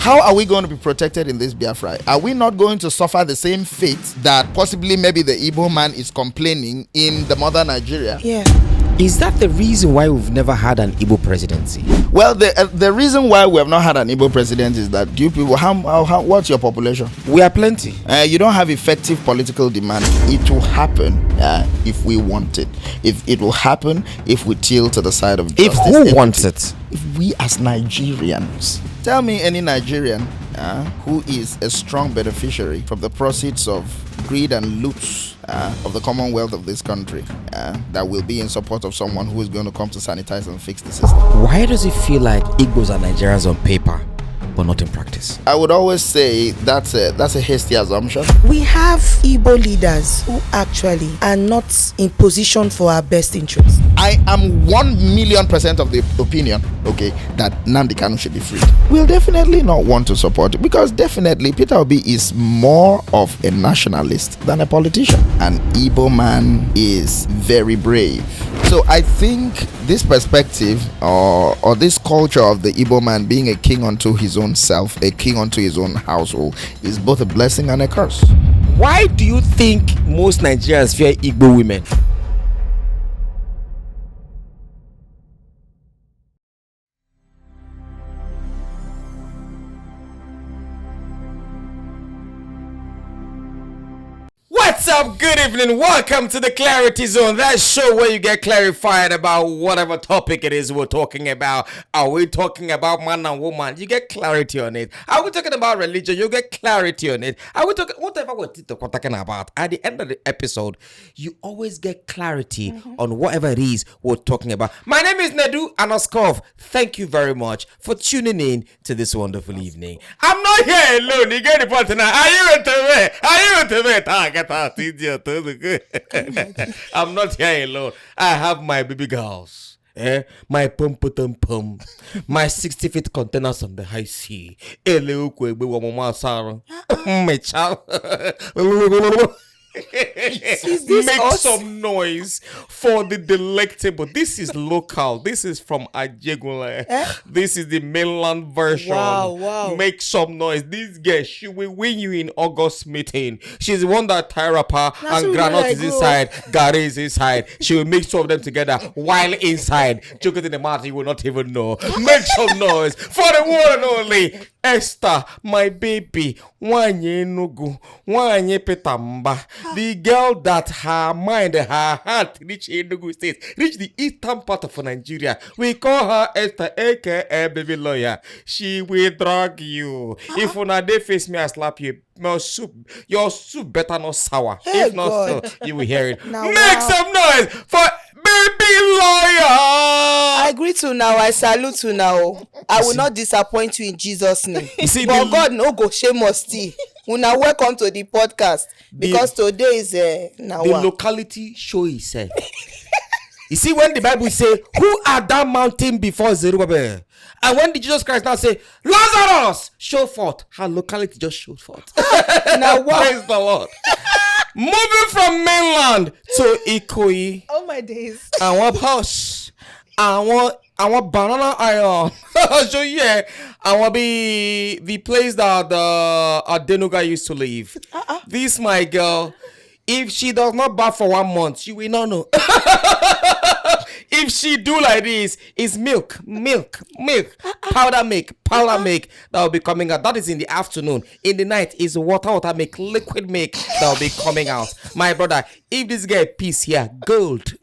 how are we going to be protected in this Biafra? Are we not going to suffer the same fate that possibly maybe the Igbo man is complaining in the mother Nigeria? Yeah. Is that the reason why we've never had an Igbo presidency? Well, the reason why we have not had an Igbo president is that you people, what's your population? We are plenty. You don't have effective political demand. It will happen if we want it. If it will happen if we tilt to the side of justice. If who wants it? If we as Nigerians. Tell me any Nigerian who is a strong beneficiary from the proceeds of greed and loot of the commonwealth of this country that will be in support of someone who is going to come to sanitize and fix the system. Why does it feel like Igbos are Nigerians on paper but not in practice? I would always say that's a hasty assumption. We have Igbo leaders who actually are not in position for our best interest. I am 1,000,000% of the opinion, okay, that Nnamdi Kanu should be freed. We'll definitely not want to support it because definitely Peter Obi is more of a nationalist than a politician. An Igbo man is very brave. So I think this perspective or this culture of the Igbo man being a king unto his own self, a king unto his own household, is both a blessing and a curse. Why do you think most Nigerians fear Igbo women? What's up? Good evening. Welcome to the Clarity Zone, that show where you get clarified about whatever topic it is we're talking about. Are we talking about man and woman? You get clarity on it. Are we talking about religion? You get clarity on it. Are we talking whatever we're talking about? At the end of the episode, you always get clarity on whatever it is we're talking about. My name is Nedu Anaskov. Thank you very much for tuning in to this wonderful evening. I'm not here alone. You get the point now. Are you into me? Are you into me? Get out. I'm not here alone. I have my baby girls. My pum, my 60 feet containers on the high sea. My child. Make some noise for the delectable. This is local. This is from Ajegule. This is the mainland version. Wow. Make some noise. This girl, she will win you in August meeting. She's the one that Tyrapa and Granite is inside, Gary is inside. She will mix two of them together while inside. Joke it in the mouth, you will not even know. Make some noise for the one and only Esther, my baby. Wanye Nugu, Wanye Petamba. The girl that her mind, her heart reach Enugu State, reach the eastern part of Nigeria. We call her Esther, aka baby lawyer. She will drag you. If una dey face me, I slap you. Your soup better not sour. Hey, if not God. so, you will hear it. Now, Make some noise for baby lawyer. I agree to now. I salute you now. I will not disappoint you in Jesus' name. See, but God no go shame us still. Una welcome to the podcast because today is now the locality show itself. You see, when the Bible say, "Who are that mountain before Zerubbabel?" And when did Jesus Christ now say, "Lazarus, show forth," her locality just showed forth. Now what? Praise the Lord. Moving from mainland to Ikoyi. Oh my days. I want house. I want banana iron. So yeah, I want be the place that the Adenuga used to live. This my girl. If she does not bath for 1 month, you will not know. If she do like this, it's milk, powder milk that will be coming out. That is in the afternoon. In the night is water milk, liquid milk that will be coming out. My brother, if this girl piece here, gold.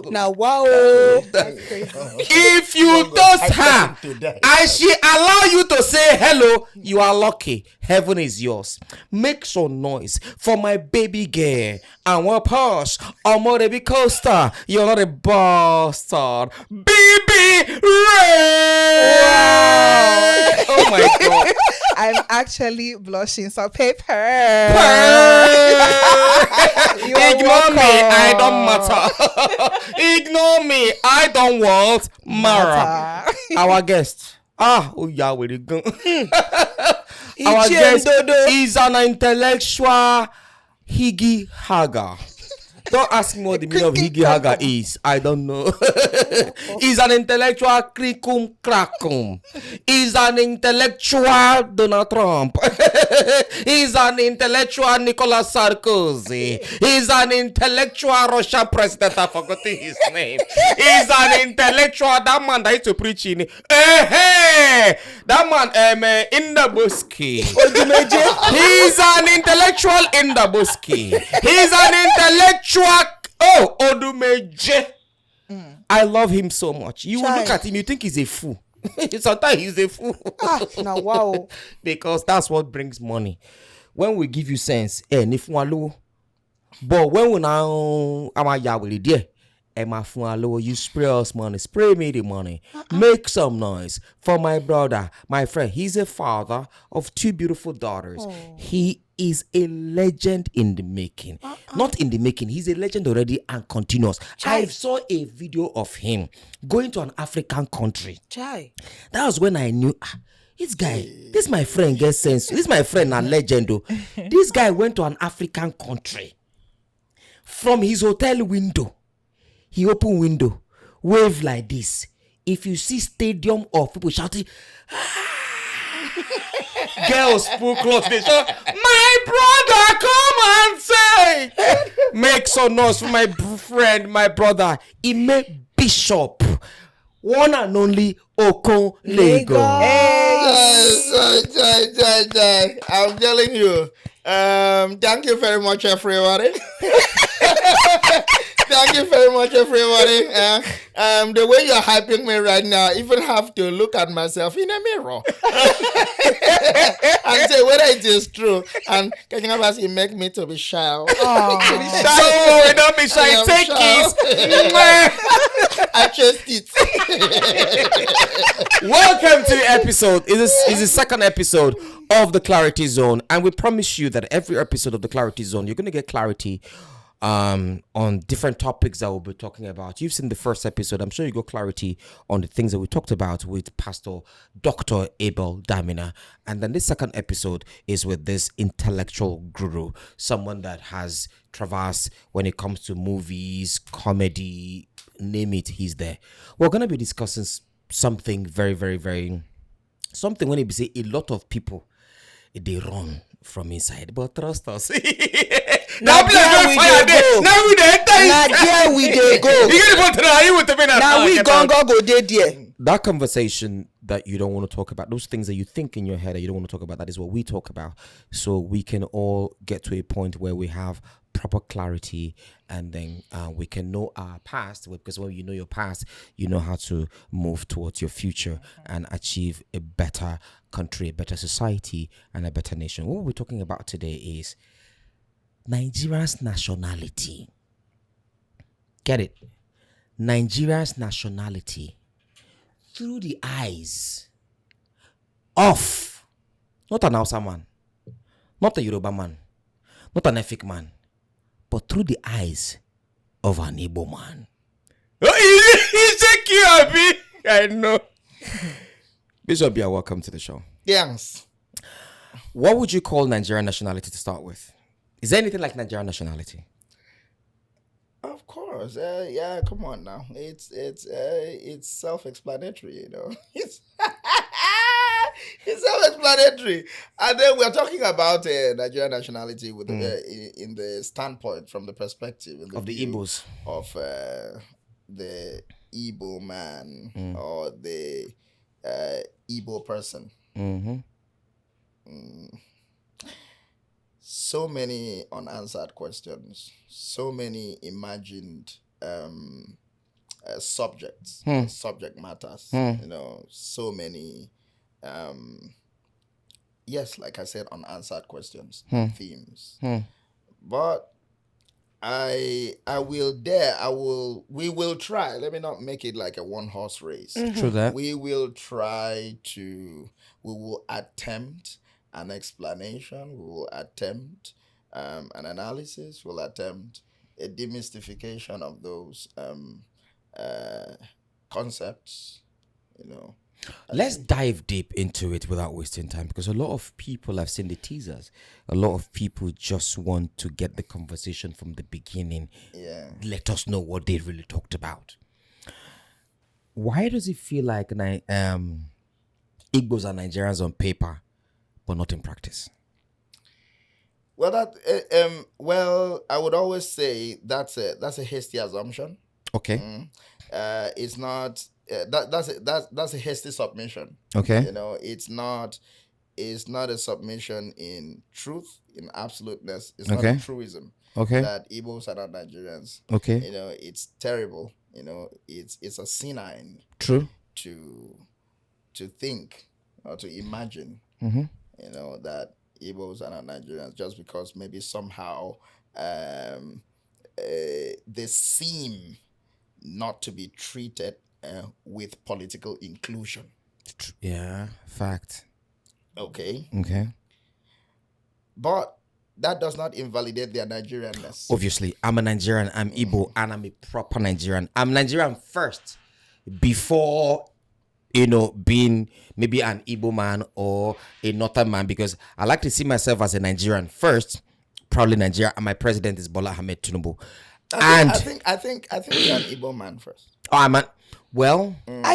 Now wow. If you toast her and she allow you to say hello, you are lucky. Heaven is yours. Make some noise for my baby girl. And what pass? I'm not a big coaster. You're not a bastard. Baby Ray! Oh my God. I'm actually blushing. So paper. Ignore me. I don't matter. Ignore me. I don't want Mara. Our guest. Oh yeah, where you go? Our guest is an intellectual higgy hagger. Don't ask me what the meaning of Higi Haga is. I don't know. He's an intellectual cricum crackum. He's an intellectual Donald Trump. He's an intellectual Nicolas Sarkozy. He's an intellectual Russian president. I forgot his name. He's an intellectual. That man that used to preach in. Hey, that man in the Buski. He's an intellectual in the Buski. He's an intellectual. Oh, Odumeje. I love him so much. You will look at him, you think he's a fool. Sometimes he's a fool. Now wow. Because that's what brings money. When we give you sense, but when we now you spray us money, spray me the money, make some noise for my brother, my friend. He's a father of 2 beautiful daughters. He is a legend in the making. Not in the making, he's a legend already and continuous. I saw a video of him going to an African country. That was when I knew this my friend gets sense. This my friend a legend. This guy went to an African country. From his hotel window, he opened window, wave like this. If you see stadium of people shouting, girls pull close, they shout, my brother, come and say. Make some noise for my friend, my brother. He made Bishop, one and only Okon Lagos. I'm telling you. Thank you very much, everybody. Thank you very much, everybody. The way you're hyping me right now, I even have to look at myself in a mirror and say whether it is true. And can you make me to be shy? Don't worry, don't be shy. Take kiss. I just it. Welcome to the episode. It is the second episode of the Clarity Zone, and we promise you that every episode of the Clarity Zone, you're going to get clarity on different topics that we'll be talking about. You've seen the first episode. I'm sure you got clarity on the things that we talked about with Pastor Dr. Abel Damina. And then this second episode is with this intellectual guru, someone that has traversed when it comes to movies, comedy, name it, he's there. We're going to be discussing something very, very, very, something when it say a lot of people, they run from inside, but trust us. Now there we dey go. Now we dey go. Now we gongo go dey there. That conversation that you don't want to talk about, those things that you think in your head that you don't want to talk about, that is what we talk about. So we can all get to a point where we have proper clarity, and then we can know our past, because when you know your past, you know how to move towards your future and achieve a better country, a better society, and a better nation. What we're talking about today is Nigeria's nationality. Get it? Nigeria's nationality through the eyes of not an Hausa man, not a Yoruba man, not an Efik man, but through the eyes of an Igbo man. He's a QRB. I know. Bishop, you're welcome to the show. Yes. What would you call Nigerian nationality to start with? Is there anything like Nigerian nationality? Of course. Yeah, come on now. It's self-explanatory, you know. It's self-explanatory. And then we're talking about Nigerian nationality with in the standpoint, from the perspective of the Igbos. Of the Igbo man or the Igbo person. So many unanswered questions, so many imagined subjects, subject matters, you know, so many, yes, like I said, unanswered questions, themes. But we will try. Let me not make it like a one-horse race. True that. We will attempt an explanation, we will attempt an analysis, we'll attempt a demystification of those concepts, you know. Let's dive deep into it without wasting time, because a lot of people have seen the teasers. A lot of people just want to get the conversation from the beginning. Yeah. Let us know what they really talked about. Why does it feel like Igbos are Nigerians on paper, but not in practice? Well, I would always say that's a hasty assumption. Okay. It's not. That's a hasty submission. Okay. You know, it's not a submission in truth, in absoluteness. It's not Okay. a truism. Okay. That Igbos are not Nigerians. Okay. You know, it's terrible. You know, it's asinine True. to think or to imagine. Mm-hmm. You know, that Igbos are not Nigerians just because maybe somehow they seem not to be treated with political inclusion. Yeah, fact. Okay. Okay. But that does not invalidate their Nigerianness. Obviously, I'm a Nigerian, I'm Igbo, and I'm a proper Nigerian. I'm Nigerian first before, being maybe an Igbo man or a Northern man, because I like to see myself as a Nigerian first, proudly Nigeria, and my president is Bola Ahmed Tinubu. I think you're an Igbo man first. I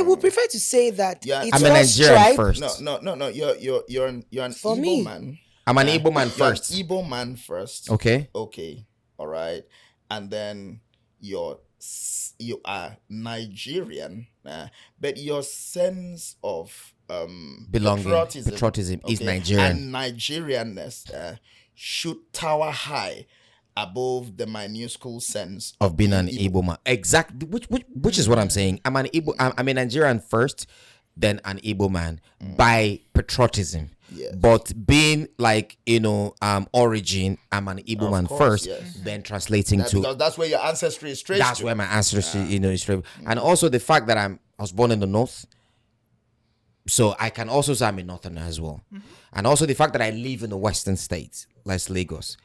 would prefer to say that Yeah, it's I'm a first Nigerian tribe. first. No. You're an For Igbo me. man. I'm an Igbo man You're an first. Igbo man first. Okay. Okay. All right. And then you are Nigerian, but your sense of Belonging, patriotism, patriotism is Nigerian. and Nigerianness should tower high above the minuscule sense Of being an Igbo man. Exactly. Which is what I'm saying. I'm an Igbo. I'm a Nigerian first, then an Igbo man by patriotism. Yes. But being like, origin, I'm an Igbo man course, first, yes. then translating to. because that's where your ancestry is traced. That's to. where my ancestry, is from. And also the fact that I was born in the north, so I can also say I'm a northerner as well. And also the fact that I live in the western states, like Lagos.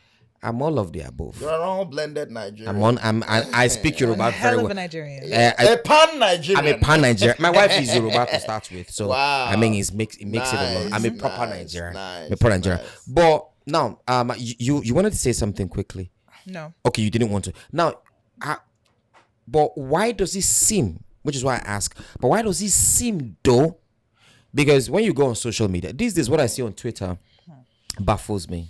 I'm all of the above. You're an all blended Nigerian. I speak Yoruba One very hell of well. a Nigerian. A pan-Nigerian. I'm a pan Nigerian. My wife is Yoruba to start with, so Wow. I mean it makes it a lot. I'm a proper Nice, Nigerian. nice, I'm a proper Nigerian. nice. But now, you wanted to say something quickly. No. Okay, you didn't want to. Now, but why does it seem? Which is why I ask. But why does it seem though? Because when you go on social media, these days what I see on Twitter baffles me.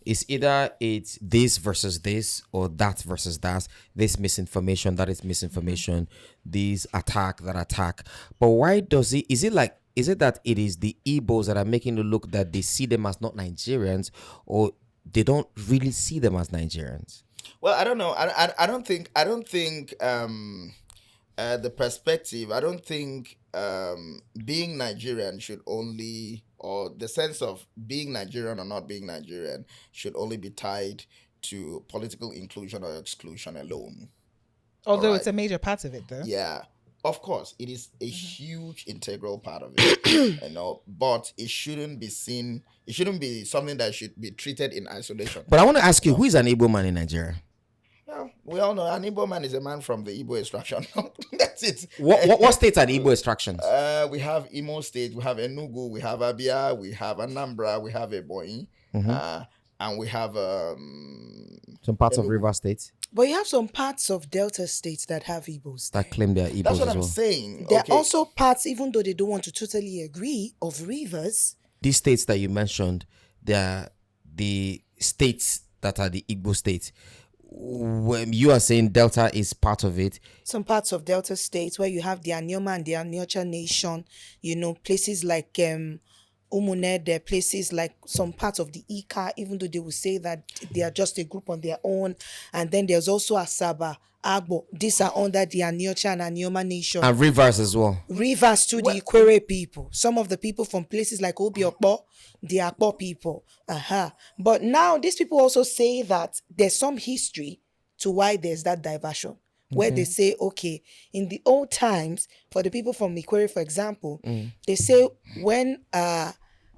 It's either it's this versus this or that versus that. This misinformation, that is misinformation. This attack, that attack. But why does it? Is it that it is the Igbos that are making it look that they see them as not Nigerians, or they don't really see them as Nigerians? Well, I don't know. I don't think the perspective. I don't think being Nigerian should only, or the sense of being Nigerian or not being Nigerian should only be tied to political inclusion or exclusion alone. Although Alright. it's a major part of it, though. Yeah, of course, it is a huge integral part of it, but it shouldn't be seen. It shouldn't be something that should be treated in isolation. But I want to ask you, who is an Igbo man in Nigeria? Well, we all know an Igbo man is a man from the Igbo extraction. That's it. What states are the Igbo extractions? We have Imo State, we have Enugu, we have Abia, we have Anambra, we have Ebonyi, and we have Some parts of River State But you have some parts of Delta states that have Igbos. that claim they are Igbos that's what as I'm well. saying. There Okay. are also parts, even though they don't want to totally agree, of rivers. These states that you mentioned, they are the states that are the Igbo states. When you are saying Delta is part of it, Some parts of Delta states where you have the Anyoma and the Anyocha Nation, places like Umune, there are places like some parts of the Ika, even though they will say that they are just a group on their own. And then there's also Asaba, Agbo. These are under the Anyocha and Anyoma Nation. and rivers as well. Rivers to the Ikwere people. Some of the people from places like Obiokpo, the Akpo people. But now these people also say that there's some history to why there's that diversion. Where they say, okay, in the old times, for the people from Ikwere, for example, they say when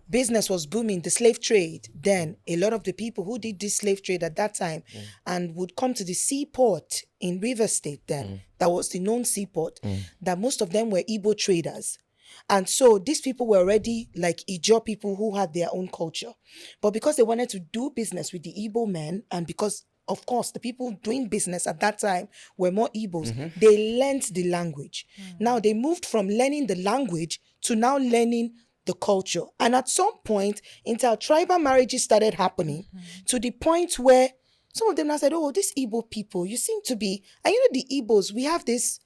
business was booming, the slave trade, then a lot of the people who did this slave trade at that time and would come to the seaport in River State then, that was the known seaport, that most of them were Igbo traders. And so these people were already like Ijaw people who had their own culture. But because they wanted to do business with the Igbo men, and because of course the people doing business at that time were more Igbos, they learned the language. Now they moved from learning the language to now learning the culture. And at some point, intertribal marriages started happening to the point where some of them now said, oh, these Igbo people, you seem to be, and you know the Igbos, we have this,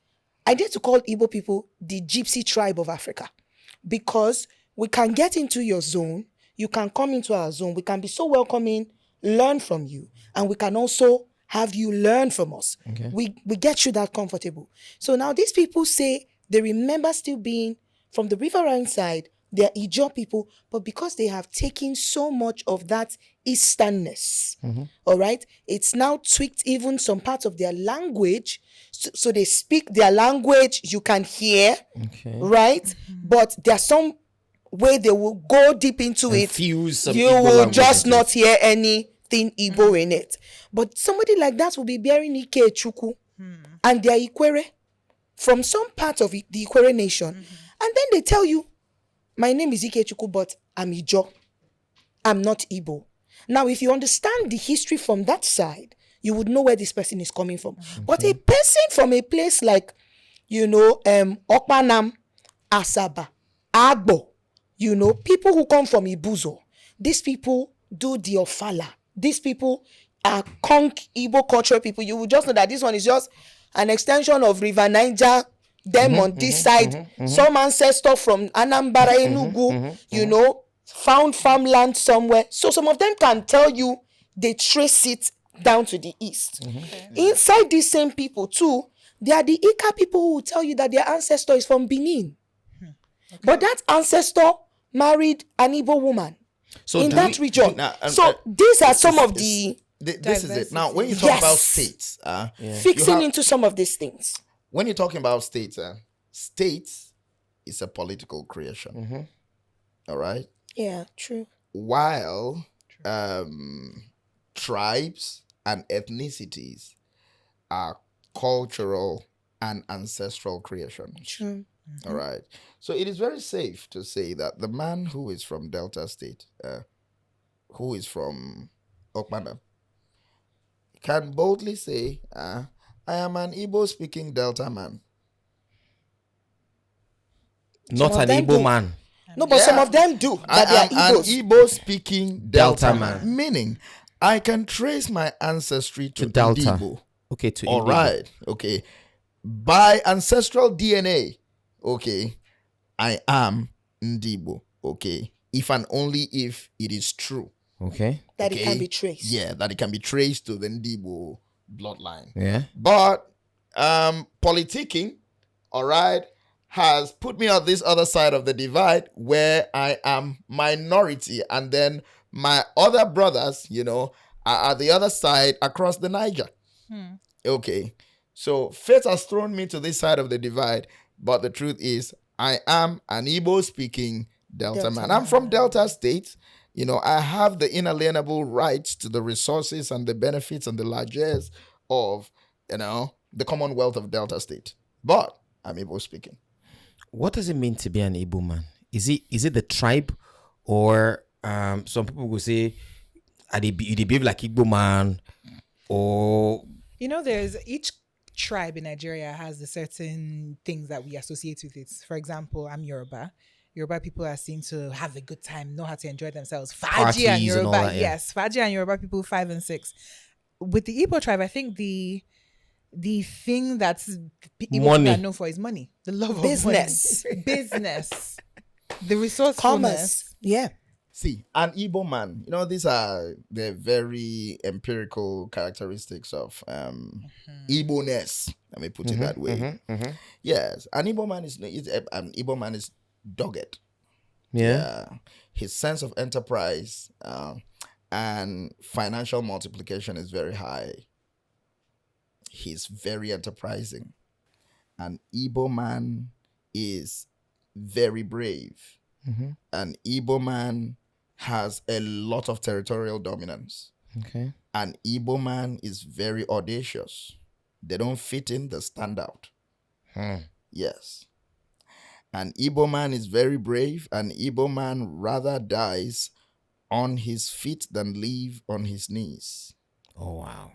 I dare to call Igbo people the gypsy tribe of Africa, because we can get into your zone, you can come into our zone, we can be so welcoming, learn from you, and we can also have you learn from us. Okay. We get you that comfortable. So now these people say they remember still being from the riverine side, they're Ijaw people, but because they have taken so much of that Easternness, all right, it's now tweaked even some parts of their language. So they speak their language, you can hear, Okay. right? But there's some way they will go deep into it. Fuse some You Igbo will language just into not hear anything Igbo in it. But somebody like that will be bearing Ike Chukwu and their Ikwere from some part of the Ikwere nation. And then they tell you, my name is Ike Chukwu, but I'm Ijaw. I'm not Igbo. Now, if you understand the history from that side, you would know where this person is coming from. But a person from a place like, Okpanam, Asaba, Agbo, people who come from Ibuzo, these people do the Ofala. These people are conk Igbo cultural people. You will just know that this one is just an extension of River Niger, them on this side. Some ancestor from Anambra, Enugu, found farmland somewhere. So some of them can tell you they trace it down to the east. Inside these same people too, they are the Ika people who will tell you that their ancestor is from Benin. But that ancestor married an Igbo woman in that region. These are some of the this is it. Now, when you talk about states, fixing into some of these things. when you're talking about states, states is a political creation. All right. Yeah, true. While tribes and ethnicities are cultural and ancestral creations. True. All right. So it is very safe to say that the man who is from Delta State, who is from Okmana, can boldly say, I am an Igbo-speaking Delta man. Not Some of an them Igbo do. man. No, but some of them do. I But they are am an Igbos. Igbo-speaking Delta Delta man. man. Meaning, I can trace my ancestry to Delta. Igbo. Okay, to All Igbo. right. Okay. By ancestral DNA, okay, I am Ndibo. Okay. If and only if it is true. Okay. That it Okay. can be traced. Yeah, that it can be traced to the Ndibo bloodline. Yeah. But politicking, all right, has put me on this other side of the divide where I am minority, and then my other brothers, are at the other side across the Niger. Okay. So fate has thrown me to this side of the divide, but the truth is I am an Igbo-speaking Delta man. I'm from Delta State. I have the inalienable rights to the resources and the benefits and the largesse of, the Commonwealth of Delta State. But I'm Igbo-speaking. What does it mean to be an Igbo man? Is it the tribe, or some people will say, they behave like Igbo man, or there's each tribe in Nigeria has the certain things that we associate with it. For example, I'm Yoruba. Yoruba people are seen to have a good time, know how to enjoy themselves. Faji Parties and and Yoruba, all that, yeah. yes, Faji and Yoruba people 5 and 6. With the Igbo tribe, I think the thing that's Igbo Money. people are known for is money, the love Business. of money, business, the resourcefulness. Commerce. Yeah. See, an Igbo man, these are the very empirical characteristics of Igbo-ness. Let me put it that way. Yes, an Igbo man is dogged. yeah. His sense of enterprise and financial multiplication is very high. He's very enterprising. An Igbo man is very brave. An Igbo man has a lot of territorial dominance. Okay. An Igbo man is very audacious. They don't fit in, they stand out. Yes. An Igbo man is very brave. An Igbo man rather dies on his feet than live on his knees. Oh, wow.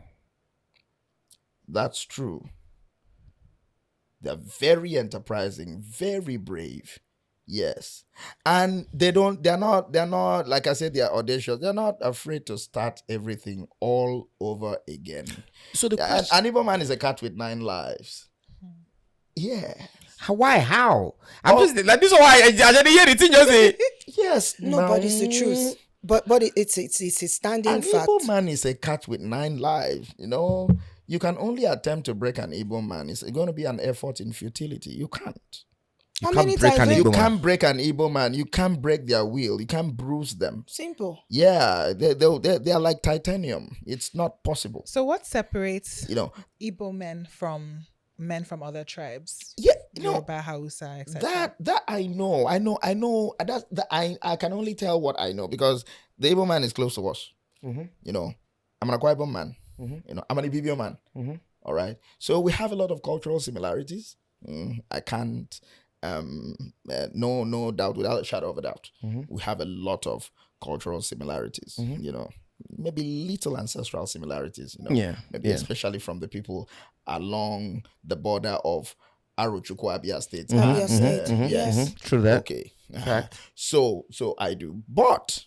That's true. They're very enterprising, very brave. Yes. And they're not, like I said, they're audacious. They're not afraid to start everything all over again. So the An question, Igbo man is a cat with 9 lives. Yeah. why? How? I'm just like this. Is why I didn't hear it. Just say, Yes. No, but it's the truth. But it's a standing An fact. Igbo man is a cat with 9 lives. You know, you can only attempt to break an Igbo man. It's going to be an effort in futility. You can't. How can't many break times an you Igbo man. Can't break an Igbo man. You can't break their will. You can't bruise them. simple? Yeah, they're like titanium. It's not possible. So what separates You know, Igbo men from other tribes? yeah, no, Yoruba, Hausa, etc. that I know. That's that I can only tell what I know because the Igbo man is close to us. You know, I'm an Akwa Ibom man. You know, I'm an Ibibio man. All right. So we have a lot of cultural similarities. I can't no doubt, without a shadow of a doubt. We have a lot of cultural similarities. You know, maybe little ancestral similarities. You know, Yeah, maybe yeah. especially from the people along the border of Arochukwu, Abia State. Abia State, yes. True that. Okay. Fact. So I do, but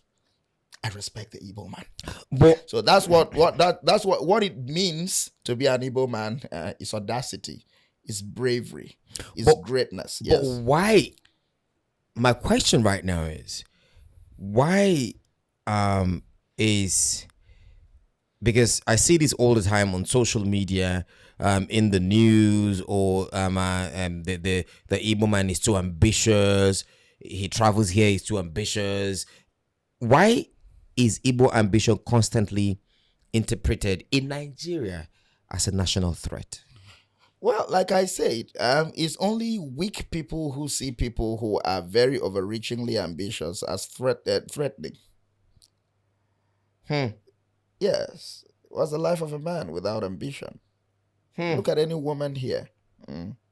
I respect the Igbo man. But So that's what it means to be an Igbo man. Is audacity, is bravery, is But- greatness. But Yes. why? My question right now is why is because I see this all the time on social media, in the news, or the Igbo man is too ambitious. He travels here, he's too ambitious. Why is Igbo ambition constantly interpreted in Nigeria as a national threat? Well, like I said, it's only weak people who see people who are very overreachingly ambitious as threatening. Yes. What's the life of a man without ambition? Look at any woman here,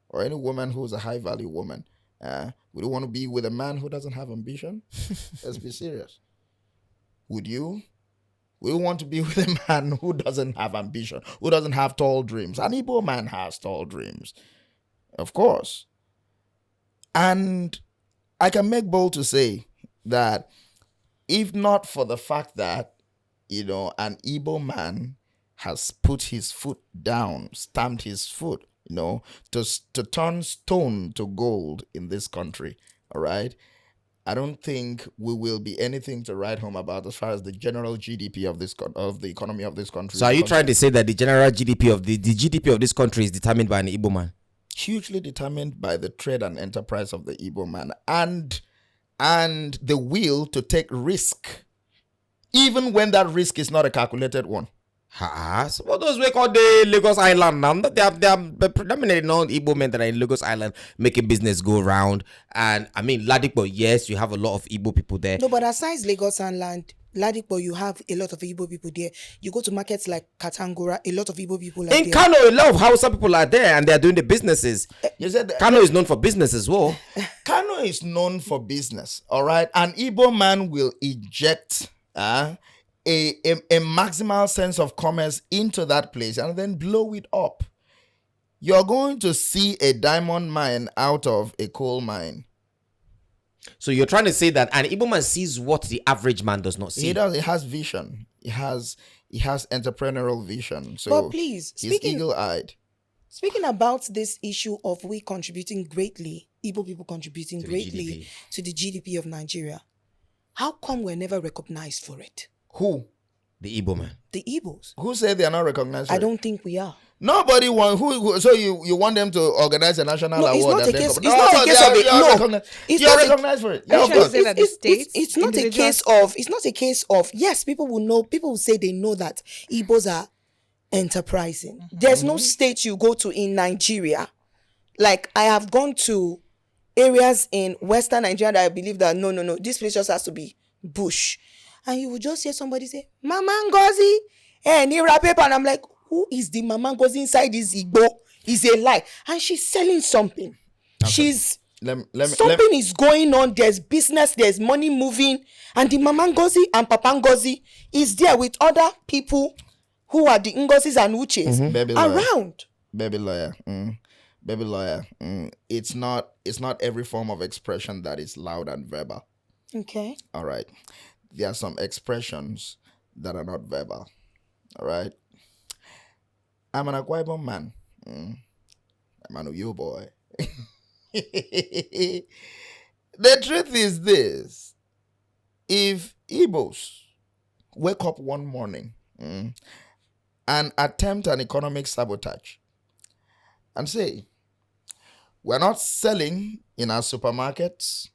or any woman who's a high value woman. Would you want to be with a man who doesn't have ambition? Let's be serious. Would you? Would you want to be with a man who doesn't have ambition, who doesn't have tall dreams? An Igbo man has tall dreams, of course. And I can make bold to say that if not for the fact that, an Igbo man has put his foot down, stamped his foot, to turn stone to gold in this country, all right? I don't think we will be anything to write home about as far as the general GDP of the economy of this country. So are you trying to say that the general GDP of the GDP of this country is determined by an Igbo man? Hugely determined by the trade and enterprise of the Igbo man and the will to take risk, even when that risk is not a calculated one. So what those we call the Lagos Island now? They are predominantly non-Igbo men that are in Lagos Island making business go round. And I mean, Ladipo, yes, you have a lot of Igbo people there. No, but aside Lagos and Ladipo, you have a lot of Igbo people there. You go to markets like Katangura, a lot of Igbo people are In there. Kano, a lot of Hausa people are there and they are doing the businesses. You said Kano is known for business as well. Kano is known for business, all right? An Igbo man will eject a maximal sense of commerce into that place and then blow it up. You're going to see a diamond mine out of a coal mine. So you're trying to say that an Igbo man sees what the average man does not see. He does. He has vision. He has entrepreneurial vision. So But please, he's eagle-eyed. Speaking about this issue of we contributing greatly, Igbo people contributing To the greatly GDP. to the GDP of Nigeria, how come we're never recognized for it? Who? The Igbo man. The Igbos. Who said they are not recognized? I for it? don't think we are. Nobody want who. So you want them to organize a national No, it's award? not and a then case. come- It's not a case of it. No, recognized. it's You're not a- recognized for it. Are Yeah, you of trying to course. say that the states, It's not a individuals- case of. It's not a case of. Yes, people will know. People will say they know that Igbos are enterprising. There's no state you go to in Nigeria. Like I have gone to areas in Western Nigeria that I believe that no, this place just has to be bush, and you will just hear somebody say, "Mama Ngozi, Nira paper," and I'm like, who is the Mama Ngozi inside this Igbo? Is a lie, and she's selling something. She's Something is going on. There's business, there's money moving, and the Mama Ngozi and Papa Ngozi is there with other people who are the Ngozis and Uches around. Baby lawyer. Baby lawyer. It's not every form of expression that is loud and verbal. Okay. All right. There are some expressions that are not verbal. All right. I'm an Akwa Ibom man. I'm an Uyo boy. The truth is this: if Igbos wake up one morning and attempt an economic sabotage and say, we're not selling in our supermarkets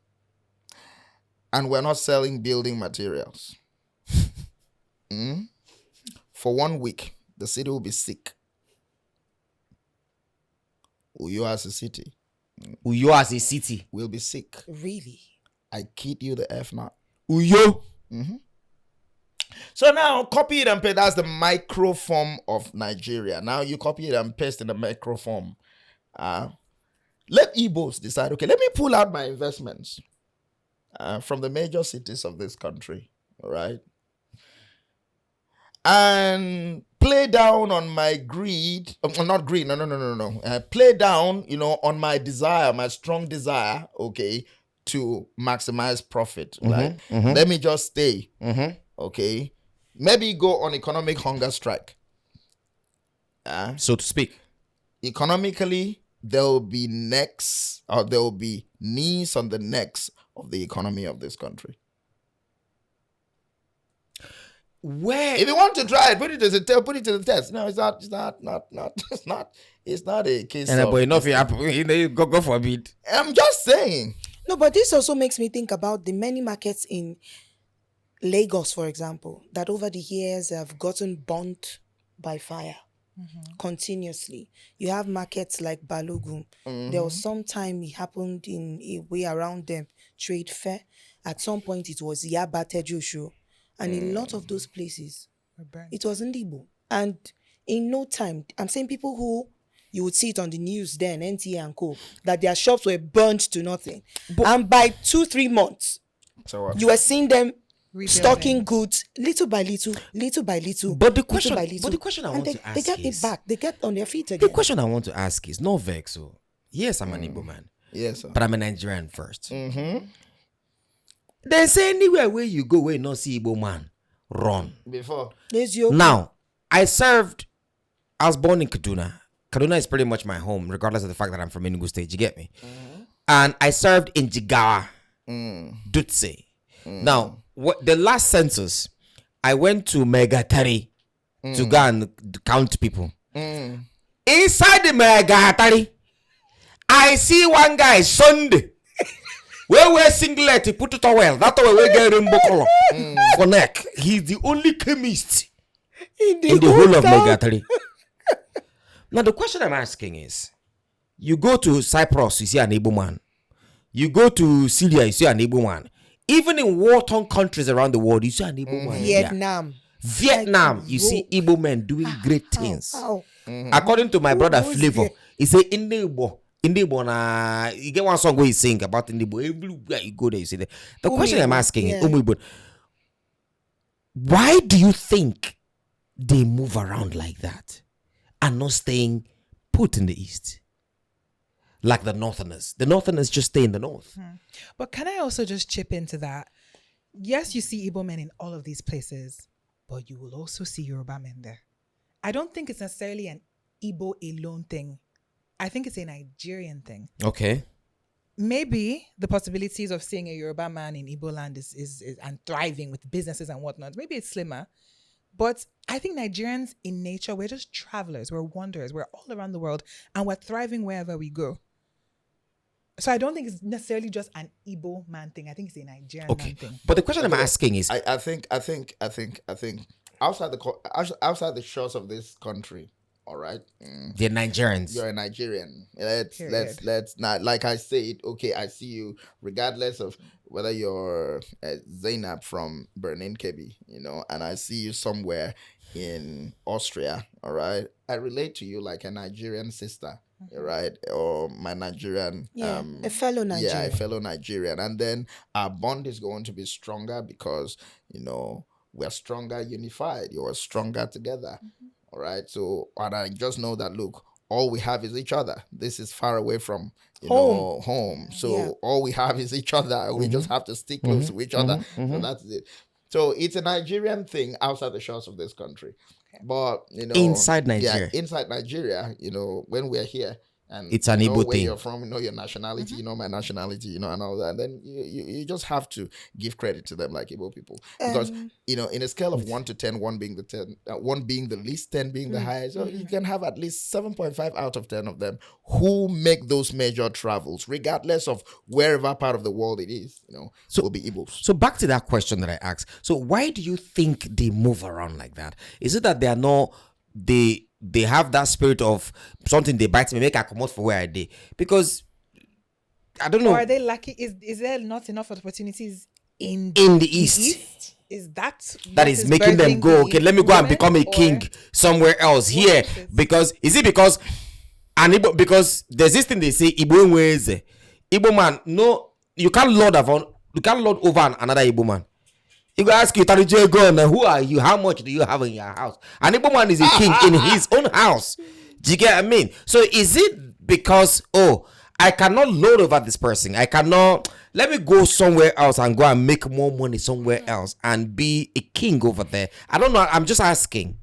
and we're not selling building materials. For 1 week, the city will be sick. Uyo as a city Uyo as a city. will be sick. Really? I kid you the F not. Uyo. So now copy it and paste. That's the micro form of Nigeria. Now you copy it and paste in the macro form. Let Igbos decide, okay, let me pull out my investments from the major cities of this country. All right. And play down on my greed. Not greed. No. Play down, on my desire, my strong desire, okay, to maximize profit. Right. Let me just stay. Okay. Maybe go on economic hunger strike. So to speak. Economically, there will be necks, or there will be knees on the necks of the economy of this country. Where? If you want to try it, put it to the test. No, it's not a case And of. boy, enough go forbid. I'm just saying. No, but this also makes me think about the many markets in Lagos, for example, that over the years have gotten burnt by fire continuously. You have markets like Balogun. There was some time it happened in a way around them, trade fair. At some point, it was Yaba Tejo. And a lot of those places, it was Igbo. And in no time, I'm saying people who you would see it on the news then, NTA and co, that their shops were burnt to nothing. And by 2-3 months, So what? you were seeing them Rebuilding. stocking goods little by little. But the question, little by little. but the question I And want to they ask get is, it back. They get on their feet the again. question I want to ask is, no vex. So yes, I'm an Igbo man, Yes, sir. but I'm a Nigerian first. They say anywhere where you go, where you not see Igbo man, run. Before. There's your Now, I was born in Kaduna. Kaduna is pretty much my home, regardless of the fact that I'm from Enugu State. You get me? And I served in Jigawa, Dutse. Now, the last census, I went to Megatari to go and count people. Inside the Megatari, I see one guy Sunday. Where wear singlet, he put it towel. That towel we get rainbow color for neck. He's the only chemist in the whole of Megatari. Now the question I'm asking is, you go to Cyprus, you see an Igbo man. You go to Syria, you see an Igbo man. Even in war-torn countries around the world, you see an Igbo man. Vietnam, you see Igbo men doing great things. According to my brother Flavor, he say Igbo na you get one song where he sing about Igbo. Everywhere you go there, you see that. The question I'm asking is, why do you think they move around like that and not staying put in the east? Like the Northerners. The Northerners just stay in the north. But can I also just chip into that? Yes, you see Igbo men in all of these places, but you will also see Yoruba men there. I don't think it's necessarily an Igbo alone thing. I think it's a Nigerian thing. Okay. Maybe the possibilities of seeing a Yoruba man in Igbo land is and thriving with businesses and whatnot. Maybe it's slimmer. But I think Nigerians in nature, we're just travelers. We're wanderers. We're all around the world and we're thriving wherever we go. So I don't think it's necessarily just an Igbo man thing. I think it's a Nigerian man thing. But the question I'm asking is, I think outside the shores of this country, all right. they're Nigerians. You're a Nigerian. Let's not, like I said, okay, I see you regardless of whether you're Zainab from Berlin Kebi, and I see you somewhere in Austria, all right. I relate to you like a Nigerian sister. right? Or my Nigerian, a fellow Nigerian. yeah, a fellow Nigerian. And then our bond is going to be stronger because, we're stronger unified. You're stronger together. All right. So, and I just know that, look, all we have is each other. This is far away from, home. So all we have is each other. We just have to stick close to each other. So that's it. So it's a Nigerian thing outside the shores of this country. But, Inside Nigeria. Yeah, inside Nigeria, when we're here, and It's an you know Igbo where thing. you're from, your nationality, my nationality, and all that. And then you just have to give credit to them like Igbo people. Because, in a scale of 1 to 10, 1 being the 10, 1 being the least, 10 being the highest, so you can have at least 7.5 out of 10 of them who make those major travels, regardless of wherever part of the world it is, So- will be Igbos. So back to that question that I asked. So why do you think they move around like that? Is it that they are not they have that spirit of something they bite me, make I come out for where I did? Because I don't know. Or are they lucky? Is there not enough opportunities in In the East. Is that That what is making them birthing go, the okay, let me go and women, become a or- king somewhere else here. is it? Because is it because because there's this thing they say Igbo ways. Igbo man, no, you can't lord over another Igbo man. He go ask you, who are you? How much do you have in your house? An Igbo man is a king in his own house. Do you get what I mean? So is it because, I cannot lord over this person. I cannot, let me go somewhere else and go and make more money somewhere else and be a king over there. I don't know. I'm just asking.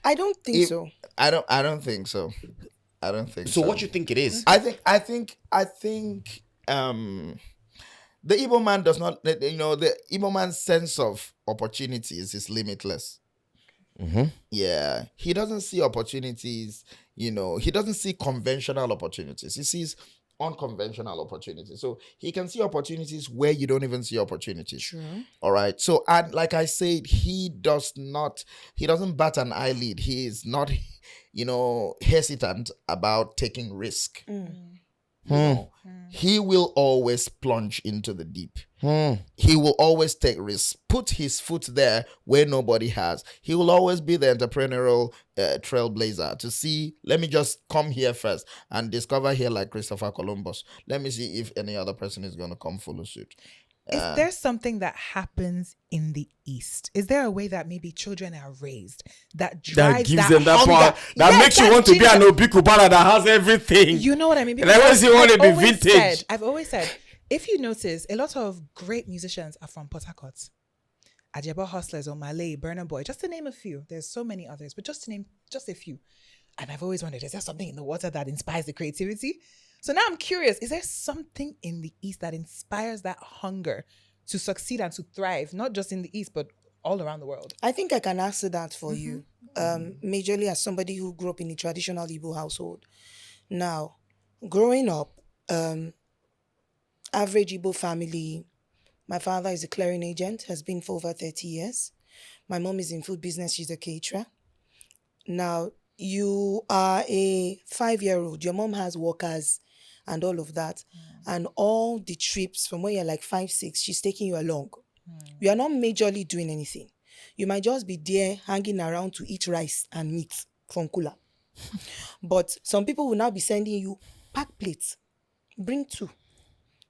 I don't think so. I don't think so. I don't think so. So what you think it is? I think the Igbo man does not, the Igbo man's sense of opportunities is limitless. Yeah, he doesn't see opportunities, he doesn't see conventional opportunities. He sees unconventional opportunities. So he can see opportunities where you don't even see opportunities. True. All right. So, and like I said, he doesn't bat an eyelid. He is not, hesitant about taking risk. He will always plunge into the deep. He will always take risks, put his foot there where nobody has. He will always be the entrepreneurial trailblazer to see, let me just come here first and discover here like Christopher Columbus. Let me see if any other person is going to come follow suit. Is there something that happens in the East? Is there a way that maybe children are raised that drives That gives that them that hunger? power. That Yes, makes you want to be ginger. an Obi Kubana that has everything. You know what I mean? And that makes you want to be always vintage. I've always said, if you notice, a lot of great musicians are from Port Harcourt. Ajebo Hustlers or Malay, Burna Boy, just to name a few. There's so many others, but just to name just a few. And I've always wondered, is there something in the water that inspires the creativity? So now I'm curious, is there something in the East that inspires that hunger to succeed and to thrive, not just in the East, but all around the world? I think I can answer that for you. Majorly as somebody who grew up in a traditional Igbo household. Now, growing up, average Igbo family, my father is a clearing agent, has been for over 30 years. My mom is in food business, she's a caterer. Now, you are a 5-year-old, your mom has workers and all of that. And all the trips from when you're like 5, 6, she's taking you along. You are not majorly doing anything. You might just be there hanging around to eat rice and meat from Kula. But some people will now be sending you, pack plates, bring 2,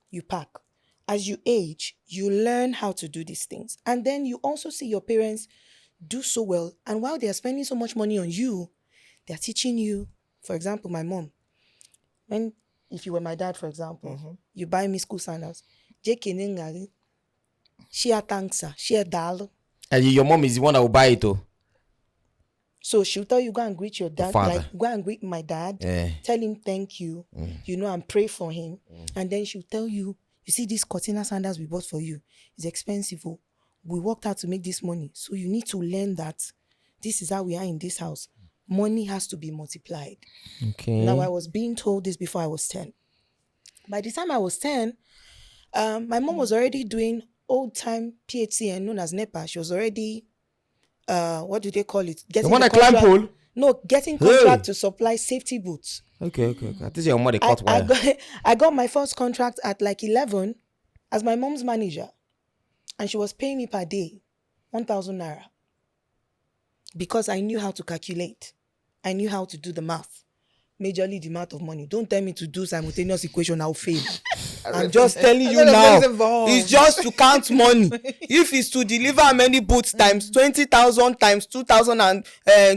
you pack. As you age, you learn how to do these things. And then you also see your parents do so well. And while they are spending so much money on you, they are teaching you. For example, my mom, if you were my dad, for example, you buy me school sandals. Share thanks, share dal. And your mom is the one that will buy it, though. So she'll tell you, go and greet your dad. Father. Like, go and greet my dad. Yeah. Tell him thank you. And pray for him. And then she'll tell you, you see these Cortina sandals we bought for you. It's expensive. Oh. We worked hard to make this money. So you need to learn that this is how we are in this house. Money has to be multiplied. Okay. Now, I was being told this before I was 10. By the time I was 10, my mom was already doing old-time PHCN known as NEPA. She was already, what do they call it? The one that climb pole? No, getting contract to supply safety boots. Okay. This is your mother cut wire. I got my first contract at like 11 as my mom's manager. And she was paying me per day 1,000 naira. Because I knew how to calculate. I knew how to do the math. majorly the amount of money. Don't tell me to do simultaneous equation, I'll fail. I'm just telling you now. It's just to count money. If it's to deliver how many boots times 20,000 times 2,000 and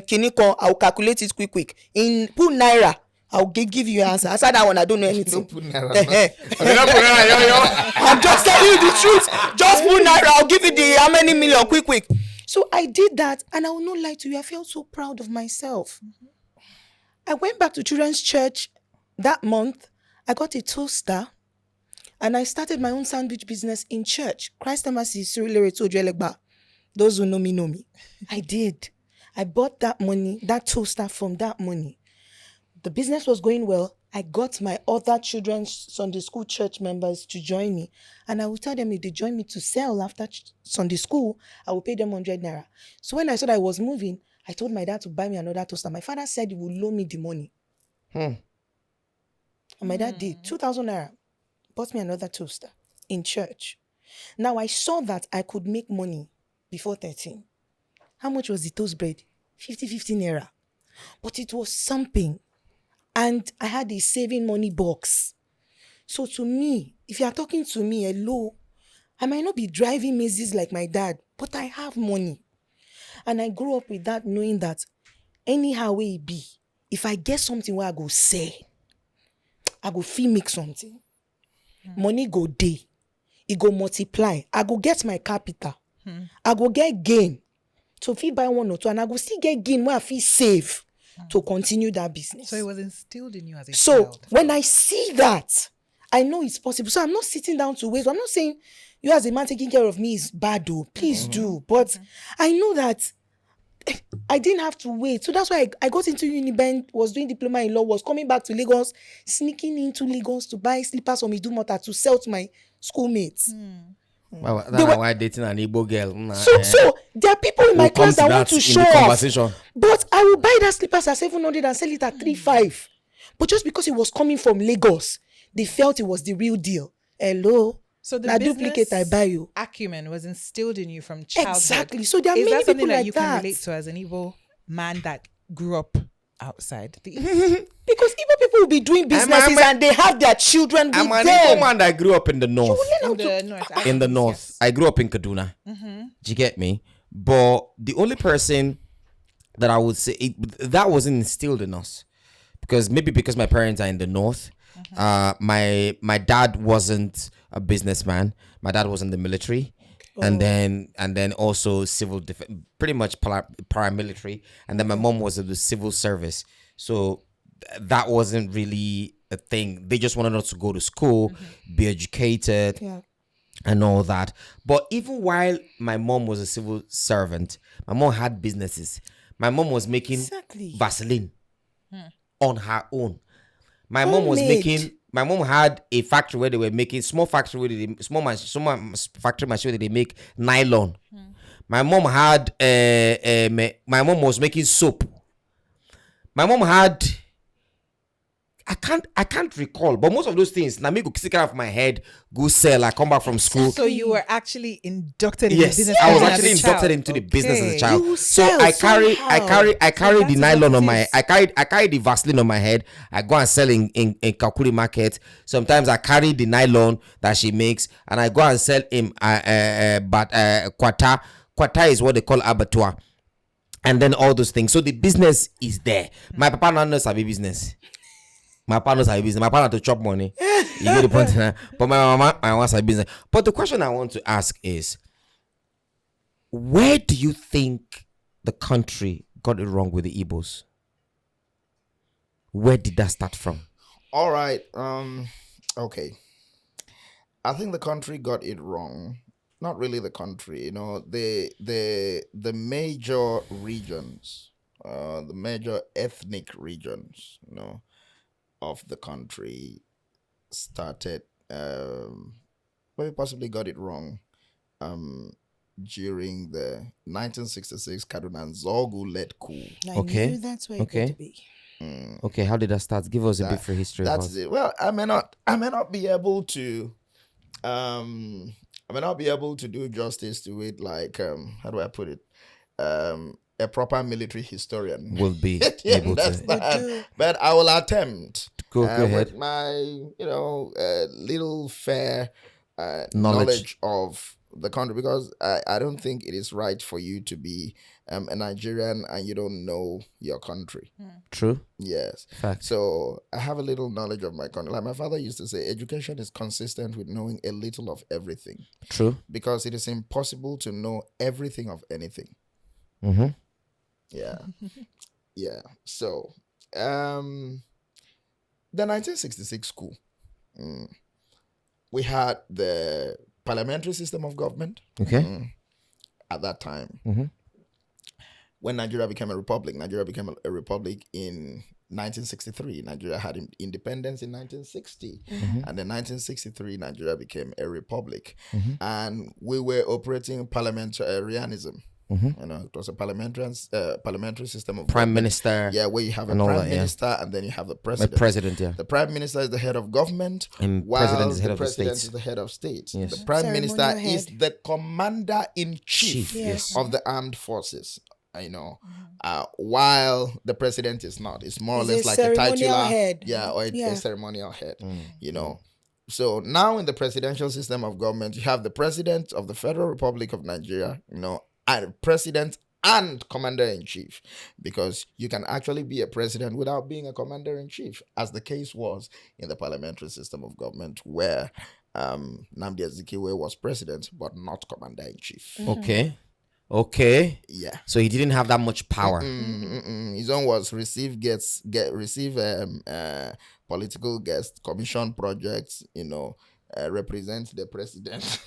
kinikon, I'll calculate it quick. In put naira, I'll give you your answer. Aside that one, I don't know anything. Don't put naira. I'm just telling you the truth. Just put naira, I'll give you the how many million quick. So I did that, and I will not lie to you. I felt so proud of myself. I went back to children's church that month. I got a toaster, and I started my own sandwich business in church. Christ Embassy, Surulere, Tojuelegba. Those who know me know me. I did. I bought that money, that toaster from that money. The business was going well. I got my other children's Sunday school church members to join me. And I will tell them if they join me to sell after Sunday school, I will pay them 100 naira. So when I saw that I was moving, I told my dad to buy me another toaster. My father said he would loan me the money. And my dad did. 2,000 naira. Bought me another toaster in church. Now I saw that I could make money before 13. How much was the toast bread? 50 naira. But it was something. And I had a saving money box. So to me, if you are talking to me, hello, I might not be driving mazes like my dad, but I have money. And I grew up with that, knowing that anyhow way it be, if I get something where I go say, I go feel make something. Money go day. It go multiply. I go get my capital. I go get gain. So if you buy one or two, and I go still get gain where I feel safe to continue that business. So it was instilled in you as a So child. when I see that, I know it's possible. So I'm not sitting down to wait. I'm not saying you as a man taking care of me is bad though. Please do. But I know that I didn't have to wait. So that's why I got into Uniben, was doing diploma in law, was coming back to Lagos, sneaking into Lagos to buy slippers from Idumota to sell to my schoolmates. Well, that's why dating an Igbo girl. So there are people in my class that want to show off. But I will buy that slippers at 700 and sell it at 3,500. But just because it was coming from Lagos, they felt it was the real deal. Hello. So the now business duplicate I buy you. acumen was instilled in you from childhood. Exactly. So there are Is many that something people that like you that. can relate to as an Igbo man that grew up outside the East? Because Igbo people will be doing businesses and they have their children with I'm an them. Igbo man that grew up in the north. In the north. In the north. Yes. I grew up in Kaduna. Do you get me? But the only person that I would say that wasn't instilled in us, because my parents are in the north. My dad wasn't a businessman. My dad was in the military. And then also civil defense, pretty much paramilitary. And then my mom was in the civil service. So that wasn't really a thing. They just wanted us to go to school, be educated, and all that. But even while my mom was a civil servant, my mom had businesses. My mom was making Vaseline on her own. My mom had a factory where they were making small factory where they factory machine where they make nylon. My mom had my mom was making soap. My mom had I can't recall, but most of those things now me go stick out of my head, go sell. I come back from school. So you were actually inducted in the Yes, business. I was as a actually child. inducted into the business as a child. You So sell I carry the that's nylon what on it my is. I carry the Vaseline on my head. I go and sell in Kakuri market. Sometimes I carry the nylon that she makes and I go and sell in Kwata. Kwata is what they call abattoir. And then all those things. So the business is there. My papa now knows have a business. My papa knows have a business. My papa to chop money. You get the point now. But my mama, I want a business. But the question I want to ask is, where do you think the country got it wrong with the Igbos? Where did that start from? All right. Okay. I think the country got it wrong. Not really the country, the major regions, the major ethnic regions, of the country started we possibly got it wrong during the 1966 Kaduna and Zogu led coup. I knew that's where it got to be. Okay, how did that start? Give us a bit for history. That's it. Well, I may not be able to I may not be able to do justice to it, like how do I put it? a proper military historian Will be you able to understand? But I will attempt go ahead. with my little fair Knowledge. knowledge of the country, because I don't think it is right for you to be a Nigerian and you don't know your country. True. Yes. Fact. So I have a little knowledge of my country. Like my father used to say, education is consistent with knowing a little of everything, True. because it is impossible to know everything of anything. Mm-hmm. Yeah. Yeah. So the 1966 coup, we had the parliamentary system of government. Okay. At that time. Mm-hmm. When Nigeria became a republic in 1963. Nigeria had independence in 1960. And in 1963, Nigeria became a republic. And we were operating parliamentarianism. It was a parliamentary system of Prime government. Minister. Yeah, where you have a and all prime that, yeah. minister and then you have the The president. president, yeah. The prime minister is the head of government, And while president is head the of the president state. is the head of state. Yes. The prime minister Ceremonial is head. the commander-in-chief Yes. of the armed forces. While the president is not. It's more or He's less a like a ceremonial titular head. Yeah, or Yeah. a ceremonial head. So now in the presidential system of government, you have the president of the Federal Republic of Nigeria, and president and commander-in-chief, because you can actually be a president without being a commander-in-chief, as the case was in the parliamentary system of government, where Nnamdi Azikiwe was president but not commander-in-chief. Okay. Yeah. So he didn't have that much power. His own was receive political guests, commission projects, represent the president,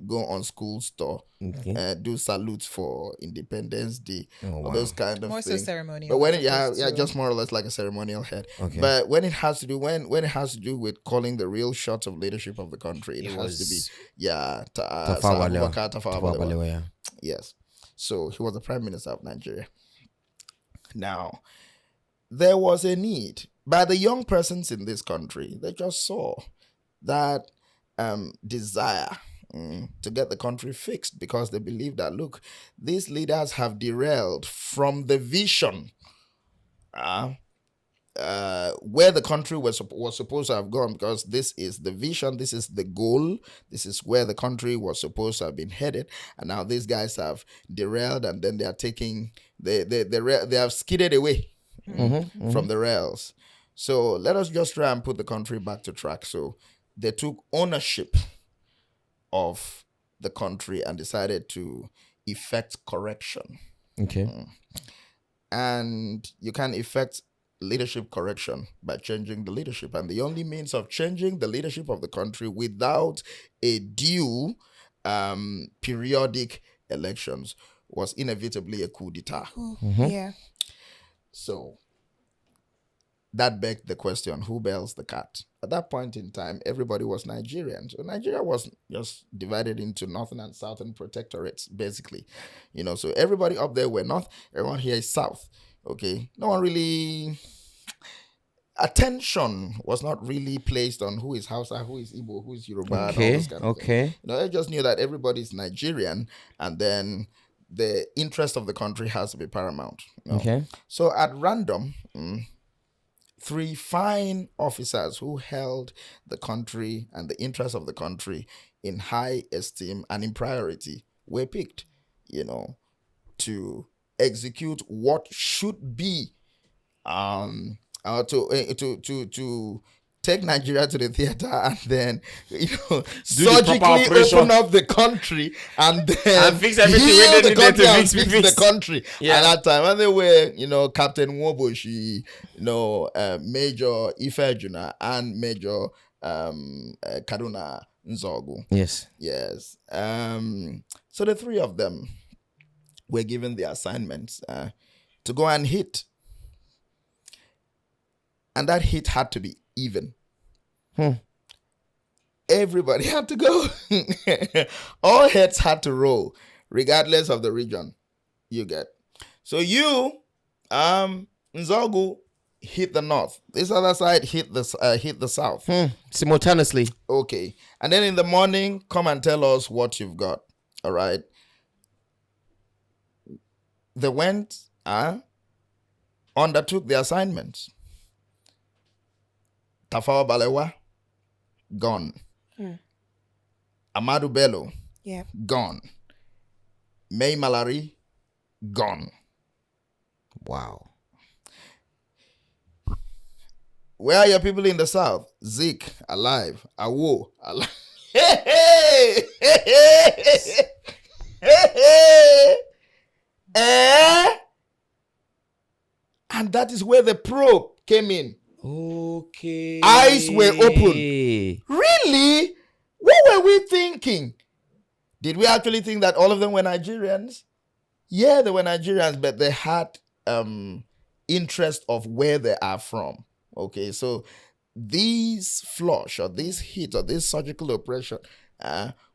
go on school tour, Okay. do salutes for Independence Day, Oh, wow. those kind of More so things. ceremonial. But when as it, opposed to- just more or less like a ceremonial head. Okay. But when it has to do when it has to do with calling the real shots of leadership of the country, it has to be Sir Abubakar Tafawa Balewa. Yeah. Yes. So he was the prime minister of Nigeria. Now, there was a need by the young persons in this country. They just saw that desire to get the country fixed, because they believe that, look, these leaders have derailed from the vision where the country was supposed to have gone, because this is the vision, this is the goal, this is where the country was supposed to have been headed, and now these guys have derailed, and then they are taking they have skidded away from the rails. So let us just try and put the country back to track. So they took ownership of the country and decided to effect correction. Okay. And you can effect leadership correction by changing the leadership. And the only means of changing the leadership of the country without a due periodic elections was inevitably a coup d'etat. Yeah. So that begged the question, who bails the cat? At that point in time, everybody was Nigerian. So Nigeria was just divided into northern and southern protectorates, basically. So everybody up there were north, everyone here is south. Okay. No one really... Attention was not really placed on who is Hausa, who is Igbo, who is Yoruba, and all those kind of things. They just knew that everybody is Nigerian, and then the interest of the country has to be paramount. Okay. So at random, 3 fine officers who held the country and the interests of the country in high esteem and in priority were picked, to execute what should be to take Nigeria to the theater and then surgically open up the country and then fix everything heal when they the needed country to and fix. fix the country Yeah. at that time. And they were Captain Nwoboshi, Major Ifejuna and Major Kaduna Nzogu. Yes. Yes. So the 3 of them were given the assignments to go and hit. And that hit had to be even. Everybody had to go. All heads had to roll, regardless of the region you get. So Nzogu, hit the north. This other side hit the south. Simultaneously. Okay. And then in the morning, come and tell us what you've got. All right. they went, undertook the assignments. Tafawa Balewa, gone. Amadu Bello, Yeah. gone. May Malari, gone. Wow. Where are your people in the south? Zik, alive. Awo, alive. Hey, hey, hey, hey, hey. And that is where the probe came in. Okay. Eyes were open. Really? What were we thinking? Did we actually think that all of them were Nigerians? Yeah, they were Nigerians, but they had interest of where they are from. Okay, so this flush or this hit or this surgical oppression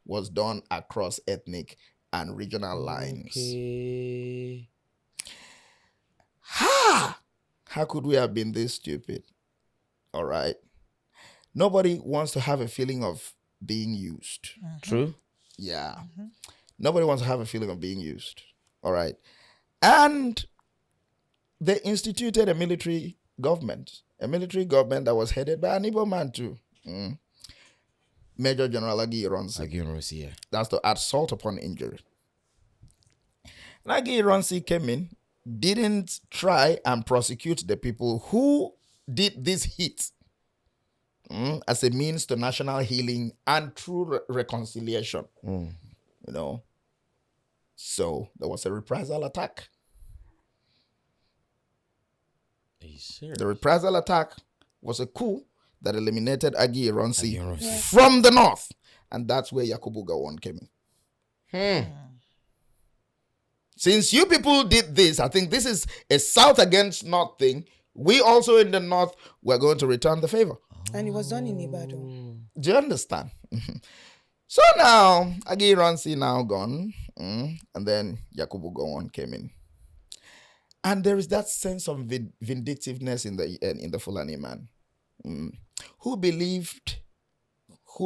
was done across ethnic and regional lines. Okay. How could we have been this stupid? All right. Nobody wants to have a feeling of being used. True. Yeah. Nobody wants to have a feeling of being used. All right. And they instituted a military government that was headed by an Igbo man too. Major General Agi Ironsi. Yeah. That's to add salt upon injury. Agi Ironsi came in, didn't try and prosecute the people who did this hit as a means to national healing and true reconciliation. So there was a reprisal attack. Are you serious? The reprisal attack was a coup that eliminated Agi Ironsi from the north. And that's where Yakubu Gowon came in. Since you people did this, I think this is a south against north thing. We also in the north, we're going to return the favor. And it was done in Ibadan. Do you understand? So now, Agi Ironsi now gone. And then Yakubu Gowon came in. And there is that sense of vindictiveness in the Fulani man, who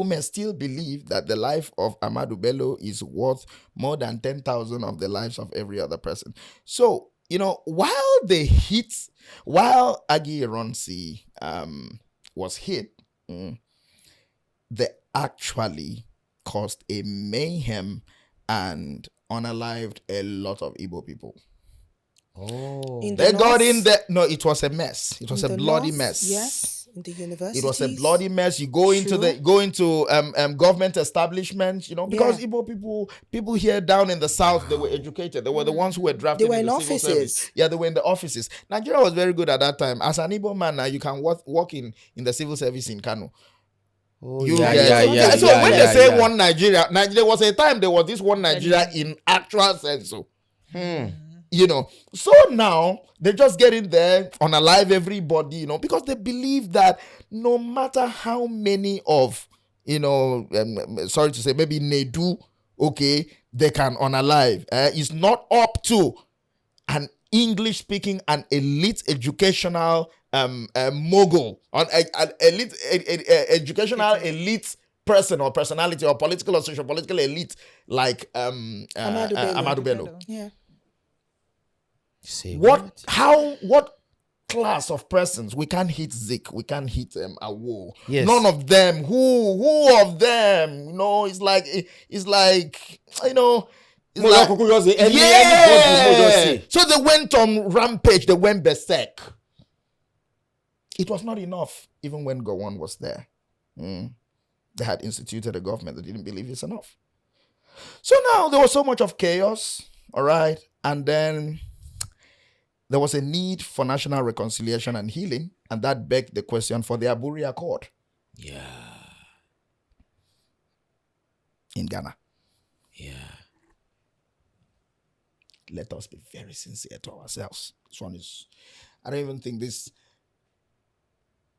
may still believe that the life of Amadu Bello is worth more than 10,000 of the lives of every other person. So, while Agi Ironsi was hit, they actually caused a mayhem and unalived a lot of Igbo people. Oh. They got in there. No, it was a mess. It was a In the bloody north, mess. Yes, in the university. It was a bloody mess. You go into government establishments, because Igbo people here down in the south, they were educated. They were the ones who were drafted. They were in the civil offices. service. Yeah, they were in the offices. Nigeria was very good at that time. As an Igbo man now, you can work in the civil service in Kano. Oh, So when they say one Nigeria, there was a time there was this one Nigeria in actual sense. So. So now they just get in there, unalive everybody, because they believe that no matter how many of, sorry to say, maybe Nedu, they can unalive. It's not up to an English-speaking and elite educational mogul, an elite educational elite person or personality or political or social political elite like Amadu Bello. Yeah. What class of persons? We can't hit Zik, we can't hit Awo. Yes. None of them. Who of them? It's like So they went on rampage, they went berserk. It was not enough, even when Gowon was there. They had instituted a government that didn't believe it's enough. So now there was so much of chaos, all right, and then there was a need for national reconciliation and healing, and that begged the question for the Aburi Accord. Yeah. In Ghana. Yeah. Let us be very sincere to ourselves. This one is, I don't even think this.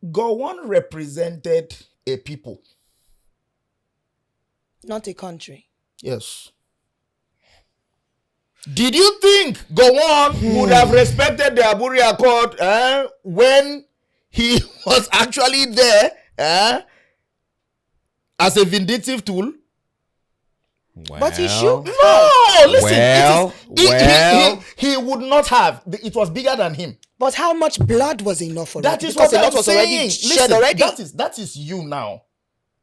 Gowon represented a people. Not a country. Yes. Did you think Gowon would have respected the Aburi Accord when he was actually there as a vindictive tool? But he should. No, listen. He would not have. It was bigger than him. But how much blood was enough for That it? is Because what a lot I'm was saying. already shed Listen, already. that is you now.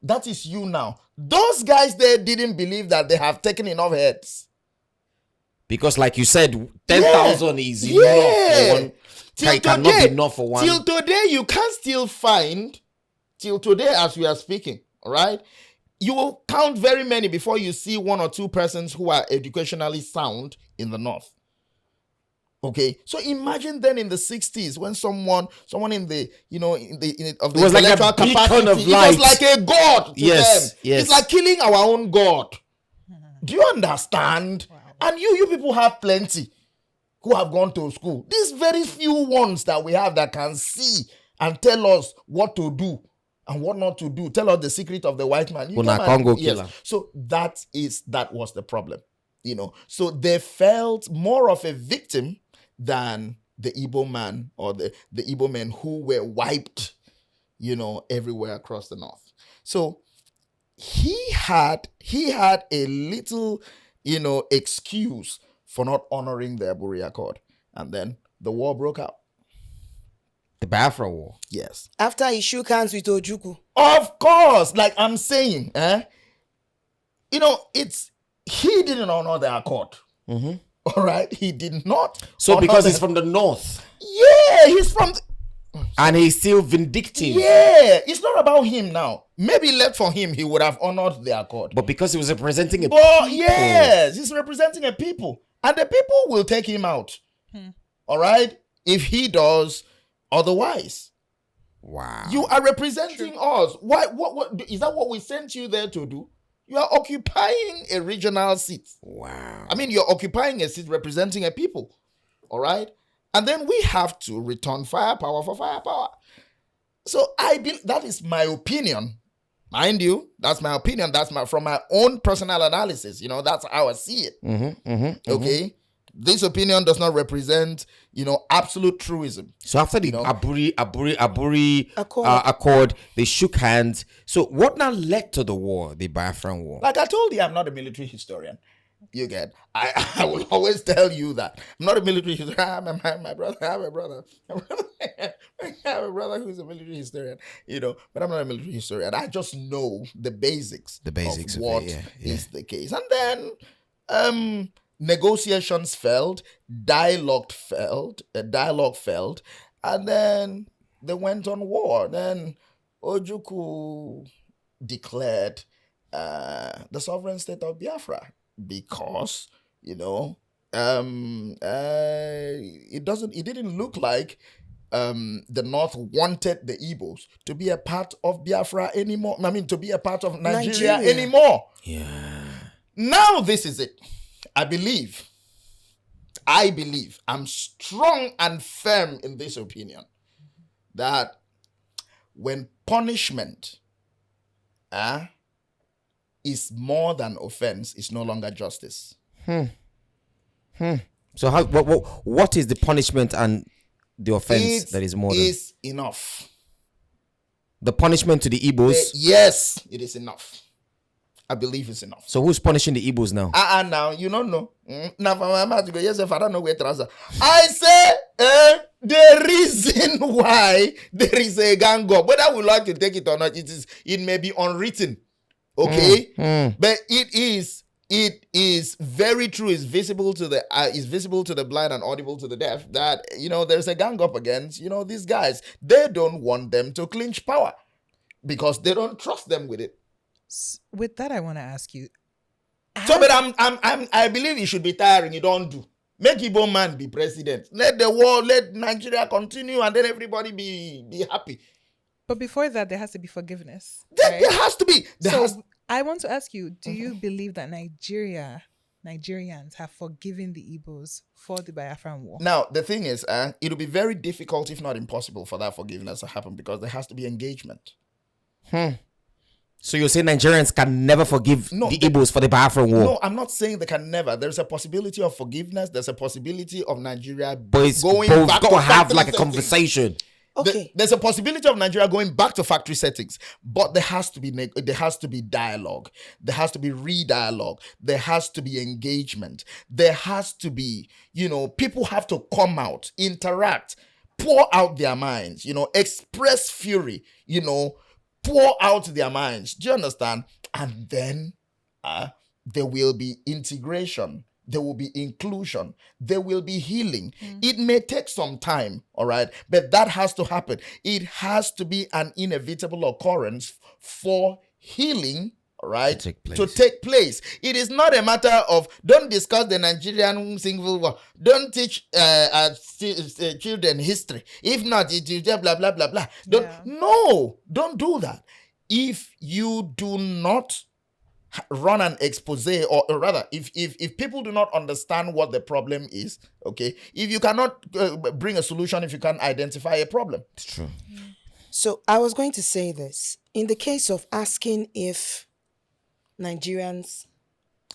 That is you now. Those guys there didn't believe that they have taken enough heads. Because, like you said, 10,000 is enough for one. It cannot be enough for one. Till today, you can still find, till today as we are speaking, all right? You will count very many before you see one or two persons who are educationally sound in the north. Okay, so imagine then in the 60s when someone in the of the it was like a intellectual beacon of it light. was like a god to Yes, them. yes. It's like killing our own god. Do you understand? Wow. And you people have plenty who have gone to school. These very few ones that we have that can see and tell us what to do and what not to do. Tell us the secret of the white man. Congo killer. So that was the problem. So they felt more of a victim than the Igbo man or the Igbo men who were wiped, everywhere across the north. So he had a little, excuse for not honoring the Aburi Accord. And then the war broke out. The Biafra War. Yes. After he shook hands with Ojukwu. Of course, like I'm saying, he didn't honor the accord. Mm-hmm. All right, he did not. So because he's from the north. Yeah, he's from. And he's still vindictive. Yeah, it's not about him now. Maybe left for him, he would have honored the accord. But because he was representing a But people. yes, he's representing a people. And the people will take him out. All right? If he does otherwise. Wow. You are representing us. Why? What is that what we sent you there to do? You are occupying a regional seat. Wow. I mean, you're occupying a seat representing a people. All right? And then we have to return firepower for firepower. So that is my opinion. Mind you, that's my opinion. That's from my own personal analysis. That's how I see it. Okay? This opinion does not represent, absolute truism. So after the Aburi Accord, they shook hands. So what now led to the war, the Biafran War? Like I told you, I'm not a military historian. You get? I will always tell you that I'm not a military historian. My brother, I have a brother. I have a brother who's a military historian. But I'm not a military historian. I just know the basics. The basics of what is the case, and then negotiations failed, dialogue failed, and then they went on war. Then Ojukwu declared the sovereign state of Biafra because it didn't look like the North wanted the Igbos to be a part of Biafra anymore. I mean, to be a part of Nigeria anymore. Yeah. Now this is it. I believe, I'm strong and firm in this opinion that when punishment is more than offense, it's no longer justice. So what is the punishment and the offense that is more than? It is enough. The punishment to the Igbos? Yes, it is enough. I believe it's enough. So who's punishing the Igbos now? Now you don't know. Now for my mouth to go, yes, if I don't know where trouser. I say the reason why there is a gang up, whether we like to take it or not, it may be unwritten. Okay? But it is very true, it's visible to the blind and audible to the deaf that there's a gang up against these guys. They don't want them to clinch power because they don't trust them with it. With that, I want to ask you. But I believe it should be tiring. You don't do. Make Igbo man be president. Let the war, let Nigeria continue, and then everybody be happy. But before that, there has to be forgiveness. There has to be. I want to ask you: do you believe that Nigerians have forgiven the Igbos for the Biafran War? Now, the thing is, it'll be very difficult, if not impossible, for that forgiveness to happen because there has to be engagement. So you're saying Nigerians can never forgive the Igbos for the Biafran War? No, I'm not saying they can never. There's a possibility of forgiveness. There's a possibility of Nigeria going back to have like a something. conversation. Okay. There's a possibility of Nigeria going back to factory settings, but there has to be dialogue. There has to be re-dialogue. There has to be engagement. There has to be, people have to come out, interact, pour out their minds, express fury, pour out their minds. Do you understand? And then there will be integration. There will be inclusion. There will be healing. It may take some time, all right? But that has to happen. It has to be an inevitable occurrence for healing, all right, to take place. It is not a matter of don't discuss the Nigerian Civil War. Don't teach children history. If not, it is blah, blah, blah, blah. No, don't do that. If you do not run an expose, or rather, if people do not understand what the problem is, okay, if you cannot bring a solution, if you can't identify a problem, It's true. So I was going to say this. In the case of asking if Nigerians,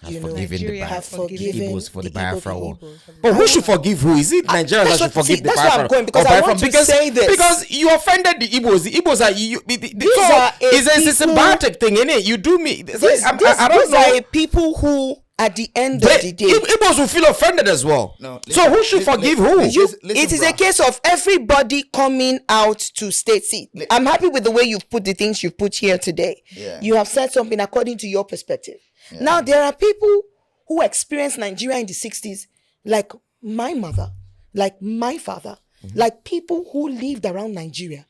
have forgiven Igbos for the Igbo Biafra people. war. But who should forgive who? Is it Nigerians that should forgive the that's where I'm Biafra? going, because or I Biafra? want to say this. Because you offended the Igbos. The Igbos are you. It's a symbiotic thing, innit? You do me. I don't These are know. a people who, at the end of the day, Igbos will feel offended as well. No, So who should forgive who? it is a case of everybody coming out to state. See, I'm happy with the way you've put the things you've put here today. Yeah. You have said something according to your perspective. Now, there are people who experienced Nigeria in the 60s, like my mother, like my father, like people who lived around Nigeria,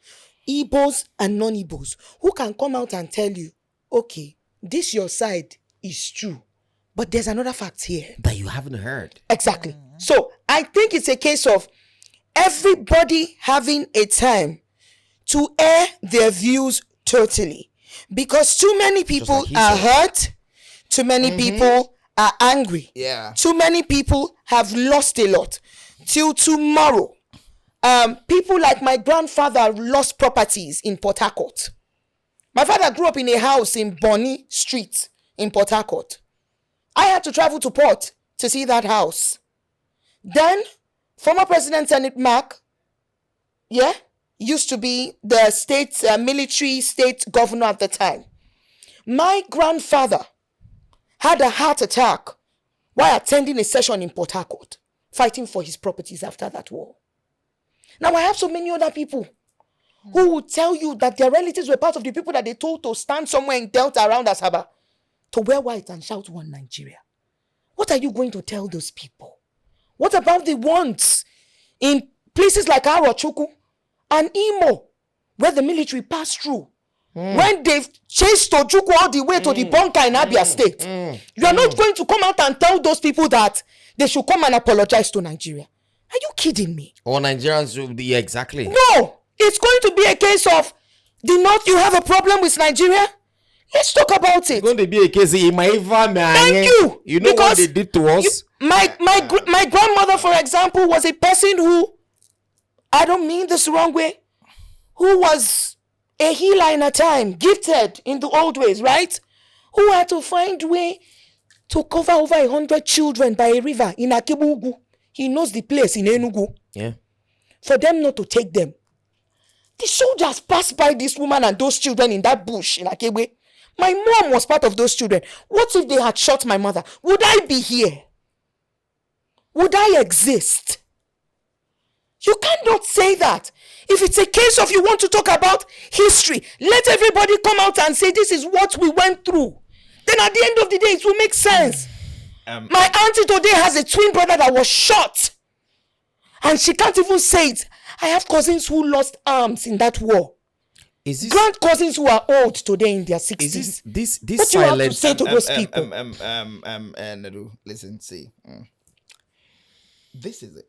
Igbos and non-Igbos, who can come out and tell you, okay, this your side is true, but there's another fact here. That you haven't heard. Exactly. So I think it's a case of everybody having a time to air their views totally, because too many people he are said. hurt, too many people are angry, Yeah. too many people have lost a lot. Till tomorrow, people like my grandfather lost properties in Port Harcourt. My father grew up in a house in Bonny Street in Port Harcourt. I had to travel to Port to see that house. Then, former President Senate Mark, used to be the state military state governor at the time. My grandfather had a heart attack while attending a session in Port Harcourt, fighting for his properties after that war. Now, I have so many other people who will tell you that their relatives were part of the people that they told to stand somewhere in Delta around Asaba to wear white and shout "One Nigeria." What are you going to tell those people? What about the ones in places like Arochukwu and Imo, where the military passed through? When they chased Ojukwu all the way to the bunker in Abia State, you are not going to come out and tell those people that they should come and apologize to Nigeria. Are you kidding me? Or Nigerians will be exactly. No, it's going to be a case of the North, you have a problem with Nigeria? Let's talk about it. It's going to be a case in my family. Thank you. You know what Because they did to us? My grandmother, for example, was a person who, I don't mean this the wrong way, who was a healer in a time, gifted in the old ways, right? Who had to find way to cover over 100 children by a river in Akibugu. He knows the place in Enugu. Yeah. For them not to take them. The soldiers passed by this woman and those children in that bush in Akebe. My mom was part of those children. What if they had shot my mother? Would I be here? Would I exist? You cannot say that. If it's a case of you want to talk about history, let everybody come out and say this is what we went through. Then at the end of the day, it will make sense. My auntie today has a twin brother that was shot. And she can't even say it. I have cousins who lost arms in that war. Is this Grand cousins who are old today in their 60s. is this What do you have to silence? say to those people? Nedu, listen, see. This is it.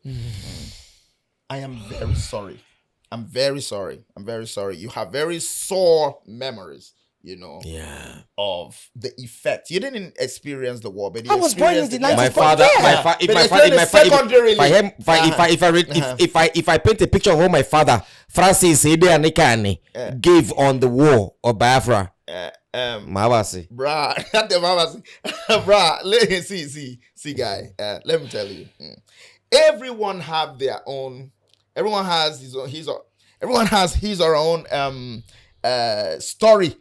I am very sorry. I'm very sorry. You have very sore memories, Yeah. of the effect. You didn't experience the war, but you I was born in experienced the it. My 90s. father, Yeah. if I paint a picture of what my father Francis Edeanikani gave on the war of Biafra, Mawasi. Bruh, not the mama. Bruh, let me see, guy. Let me tell you. Everyone have their own. Everyone has his own. Everyone has his or her own story,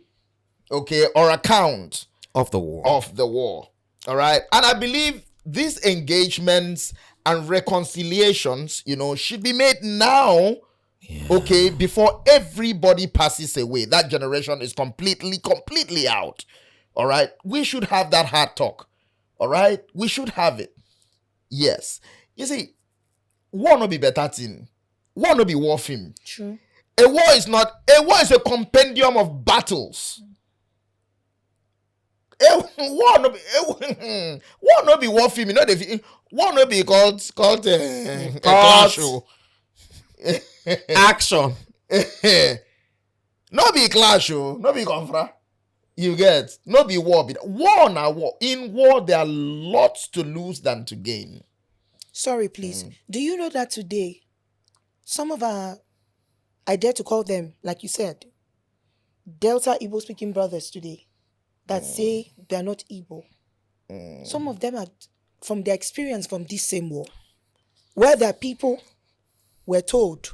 okay, or account Of the war. of the war. All right. And I believe these engagements and reconciliations, should be made now. Okay, before everybody passes away. That generation is completely out. All right. We should have that hard talk. All right. We should have it. Yes. You see, war no be better thing. War no be war film. True. A war is a compendium of battles. War no be war film. War no be called a clash. Action. No be clash, no be confra. You get, no be war. War na war. In war, there are lots to lose than to gain. Sorry, please. Do you know that today, some of our, I dare to call them, like you said, Delta Igbo speaking brothers today, that say they are not Igbo. Some of them are from their experience from this same war, where their people were told,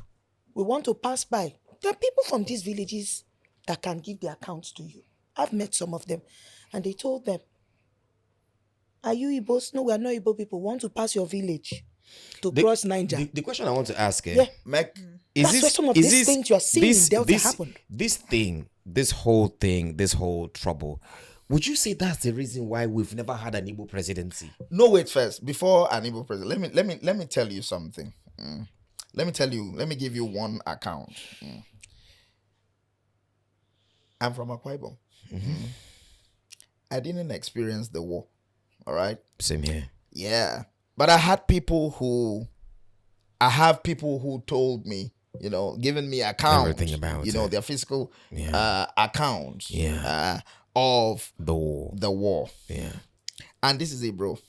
we want to pass by. There are people from these villages that can give their accounts to you. I've met some of them, and they told them, are you Igbos? No, we are not Igbo people. We want to pass your village to cross Niger. The question I want to ask Yeah. is That's where some of these things you are seeing in Delta happen. This whole thing, this whole trouble, would you say that's the reason why we've never had an Igbo presidency? No, wait first. Before an Igbo president, let me tell you something. Let me give you one account. I'm from Akwa Ibom. I didn't experience the war. All right. Same here. Yeah. But I have people who told me, giving me accounts, everything about their physical accounts of the war. The war. Yeah. And this is it, bro.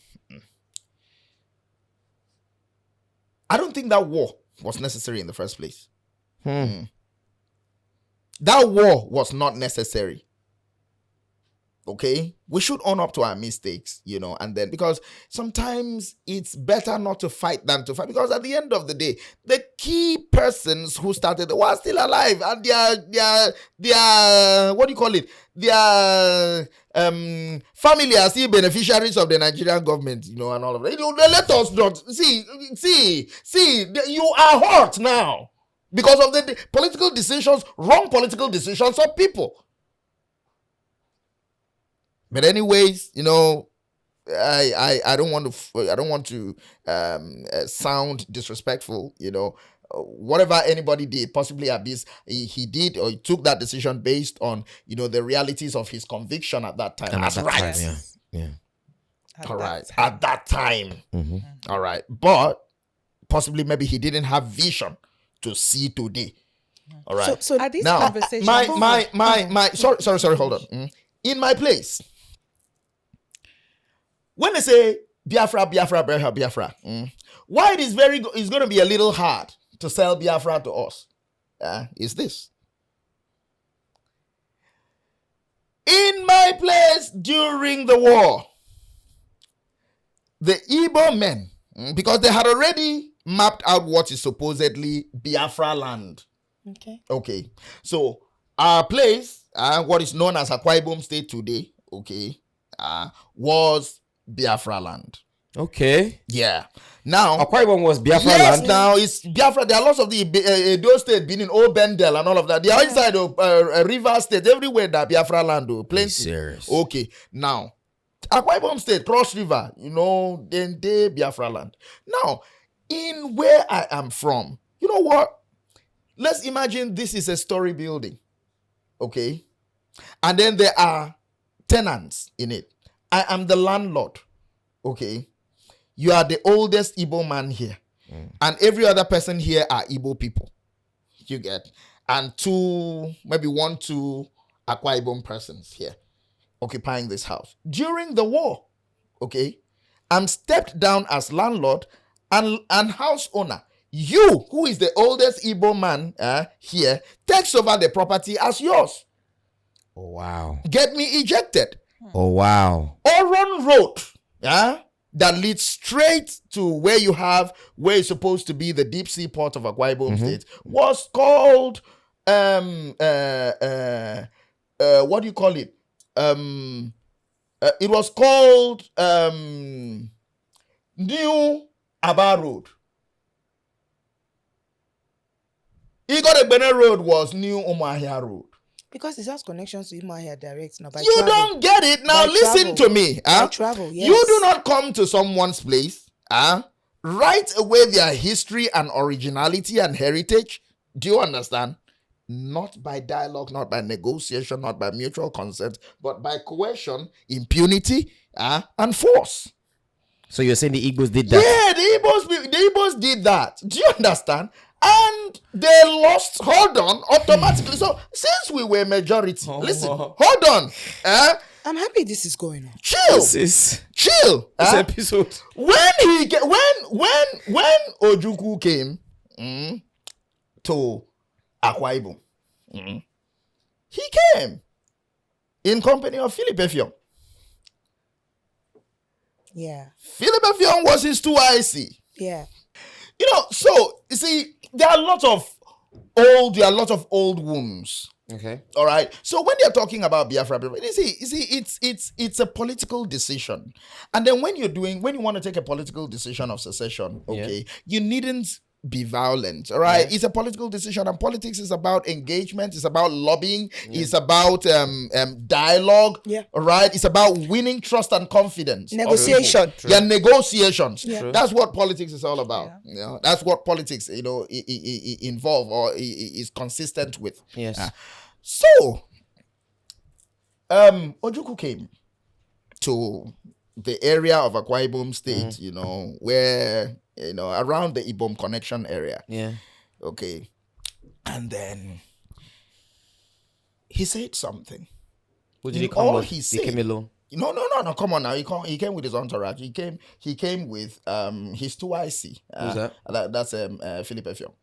I don't think that war was necessary in the first place. That war was not necessary. Okay? We should own up to our mistakes, and then, because sometimes it's better not to fight than to fight, because at the end of the day, the key persons who started the war are still alive, and their what do you call it? Their family are still beneficiaries of the Nigerian government, and all of that. Let us not see, you are hurt now because of the wrong political decisions of people. But anyways, I don't want to sound disrespectful. Whatever anybody did, possibly abuse, he did, or he took that decision based on the realities of his conviction at that time. That's right. Time, yeah. All right. At that time. All right. But possibly maybe he didn't have vision to see today. All right. So Are these now, conversations? my sorry, hold on. In my place, when they say Biafra, why it's going to be a little hard to sell Biafra to us is this. In my place during the war, the Igbo men, because they had already mapped out what is supposedly Biafra land. Okay. So our place, what is known as Akwa Ibom State today, was Biafra land. Okay. Yeah. Now, Akwa Ibom was Biafra yes, land. now it's Biafra. There are lots of the Edo State being in Old Bendel and all of that. They are inside of River State, everywhere that Biafra land, plenty. Serious. Okay. Now, Akwa Ibom State, Cross River, then they Biafra land. Now, in where I am from, you know what? Let's imagine this is a story building. Okay. And then there are tenants in it. I am the landlord. Okay. You are the oldest Igbo man here. And every other person here are Igbo people. You get. And maybe 1, 2 Akwa Ibom persons here occupying this house. During the war, okay, I'm stepped down as landlord and house owner. You, who is the oldest Igbo man here, takes over the property as yours. Oh, wow. Get me ejected. Oh, wow. Oron wrote, that leads straight to where it's supposed to be the deep sea port of Akwa Ibom State was called what do you call it? It was called New Aba Road. Igbo Road was New Umuahia Road. Because it has connections to Imahia direct now. By You travel. don't get it. Now By listen travel. to me. By travel, yes. You do not come to someone's place, write away their history and originality and heritage. Do you understand? Not by dialogue, not by negotiation, not by mutual consent, but by coercion, impunity, and force. So you're saying the Igbos did that? Yeah, the Igbos did that. Do you understand? And they lost. Hold on, automatically. So since we were majority, listen, hold on. I'm happy this is going on. Chill. Chill. This episode. When Ojukwu came to Akwa Ibom, he came in company of Philip Effiong. Yeah. Philip Effiong was his 2IC. Yeah. So you see, there are a lot of old wounds. Okay. All right. So when they're talking about Biafra, you see, it's a political decision. And then when you want to take a political decision of secession, okay, you needn't be violent. All right. Yeah. It's a political decision, and politics is about engagement, it's about lobbying, it's about dialogue. Yeah. All right. It's about winning trust and confidence. Negotiation. Yeah, negotiations. Yeah. That's what politics is all about. Yeah. That's what politics, involve or is consistent with. Yes. So, Ojukwu came to the area of Akwa Ibom State, where, around the Ibom connection area. Yeah. Okay. And then he said something. Who did he In come all with? he He came alone. No. Come on now. He came with his entourage. He came with his 2IC. Who's that? That's Philip Effiong.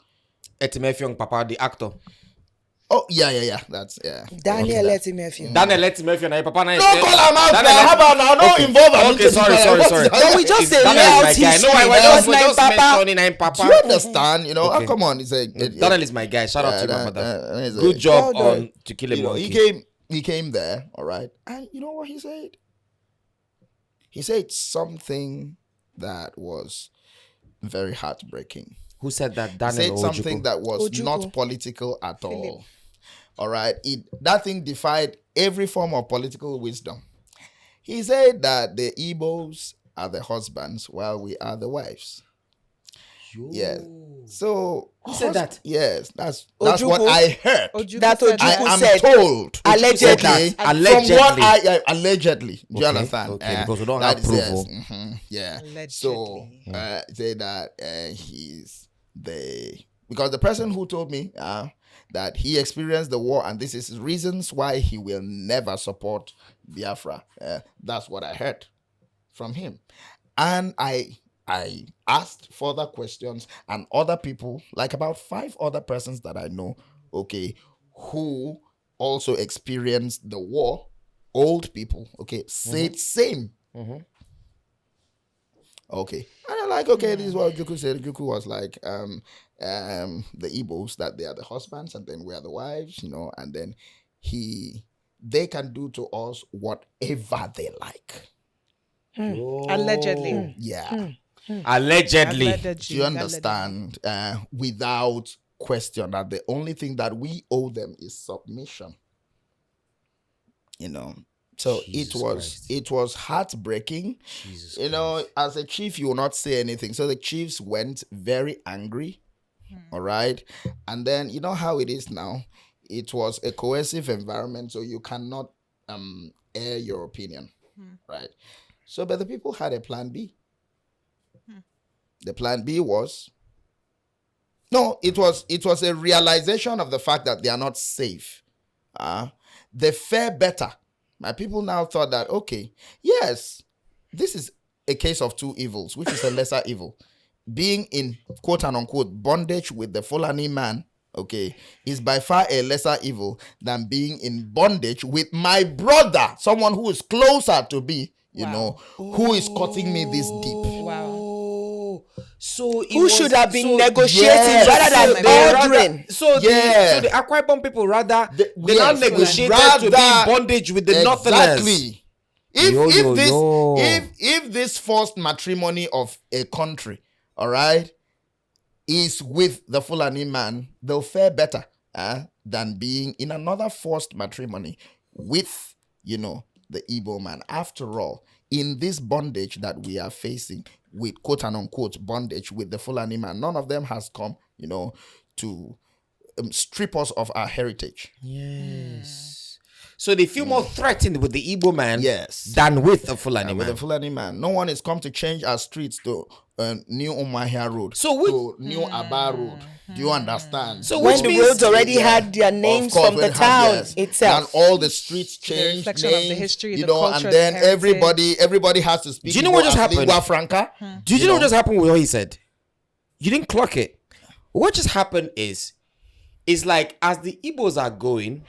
Etimeffiong Papa, the actor. Oh yeah. That's Daniel Etimeffiong. Daniel Etimeffiong, na Papa na. Don't call him out there. How about now? Don't involve him. Okay, sorry. But we just say Daniel is my guy. No, I just Papa. mentioning name Papa. Do you understand? Okay. Come on. Daniel is my guy. Shout out to my mother. Good Good job on To Kill a Monkey. He came there, all right. And you know what he said? He said something that was very heartbreaking. Who said that? He Daniel said or something Ojukwu? that was Ojukwu. not political at all. All right. That thing defied every form of political wisdom. He said that the Igbos are the husbands while we are the wives. Yes. So Who said that? Yes, that's Ojukwu. what I heard. That said I Ojukwu am said. told. Allegedly. Okay? Allegedly. From what I allegedly. Do you Okay, understand? okay, because we don't that have proof, is, oh. Yeah. Allegedly. So say that because the person who told me that he experienced the war and this is reasons why he will never support Biafra. That's what I heard from him, and I asked further questions, and other people, like about 5 other persons that I know, okay, who also experienced the war, old people, okay, said same. Okay. And I'm like, okay, this is what Ojukwu said. Ojukwu was like, the Igbos, that they are the husbands and then we are the wives, and then they can do to us whatever they like. Allegedly. Yeah. Allegedly. Do you understand? Without question, that the only thing that we owe them is submission. So Jesus it was heartbreaking. Jesus As a chief, you will not say anything. So the chiefs went very angry. All right. And then you know how it is now. It was a coercive environment, so you cannot air your opinion. Right. So but the people had a plan B. The plan B was it was a realization of the fact that they are not safe. They fare better. My people now thought that, okay, yes, this is a case of 2 evils, which is a lesser evil. Being in quote and unquote bondage with the Fulani man, okay, is by far a lesser evil than being in bondage with my brother, someone who is closer to be, you know, who is cutting me this deep. Wow. So it Who was- should have been so- negotiating Yes. rather than they ordering? so Yeah. the Akwa Ibom people rather The- they now yes, negotiated rather- to be in bondage with the Northerners. Exactly. If this forced matrimony of a country, all right, is with the Fulani man, they'll fare better than being in another forced matrimony with, you know, the Igbo man. After all, in this bondage that we are facing with quote and unquote bondage with the Fulani man, none of them has come, you know, to strip us of our heritage. Yes. So they feel more threatened with the Igbo man Yes. than with the Fulani With man. the Fulani man. No one is come to change our streets to New Umahia Road. So which- to New Aba Road. Do you understand? So When which the means roads already had their names Of course, from the when it had town theirs. itself. And all the streets changed reflection of the names, history, you the know, culture, and then the heritage. everybody has to speak. Do you know what Igbo just as happened? Lingua franca. Did you know what just happened with what he said? You didn't clock it. What just happened is like as the Igbos are going,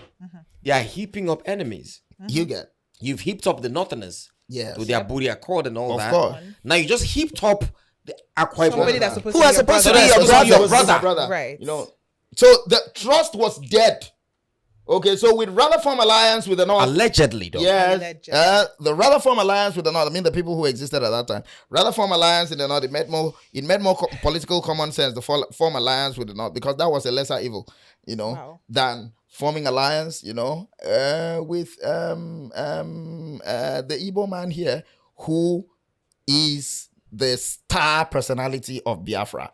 they are heaping up enemies. You get You've heaped up the Northerners yes. with the Aburi Accord and all Of that. course. Now you just heaped up the Akwa Ibom. Somebody that's supposed Who to are be your supposed to brother. be your That's brother. supposed to be your Right. You know, so the trust was dead. Okay, so we'd rather form alliance with the North. Allegedly, though. Yes, Allegedly. the rather form alliance with the North. I mean, the people who existed at that time. Rather form alliance in the North. It made more political common sense to form alliance with the North because that was a lesser evil, you know, Wow. than forming alliance, you know, with the Igbo man here, who is the star personality of Biafra.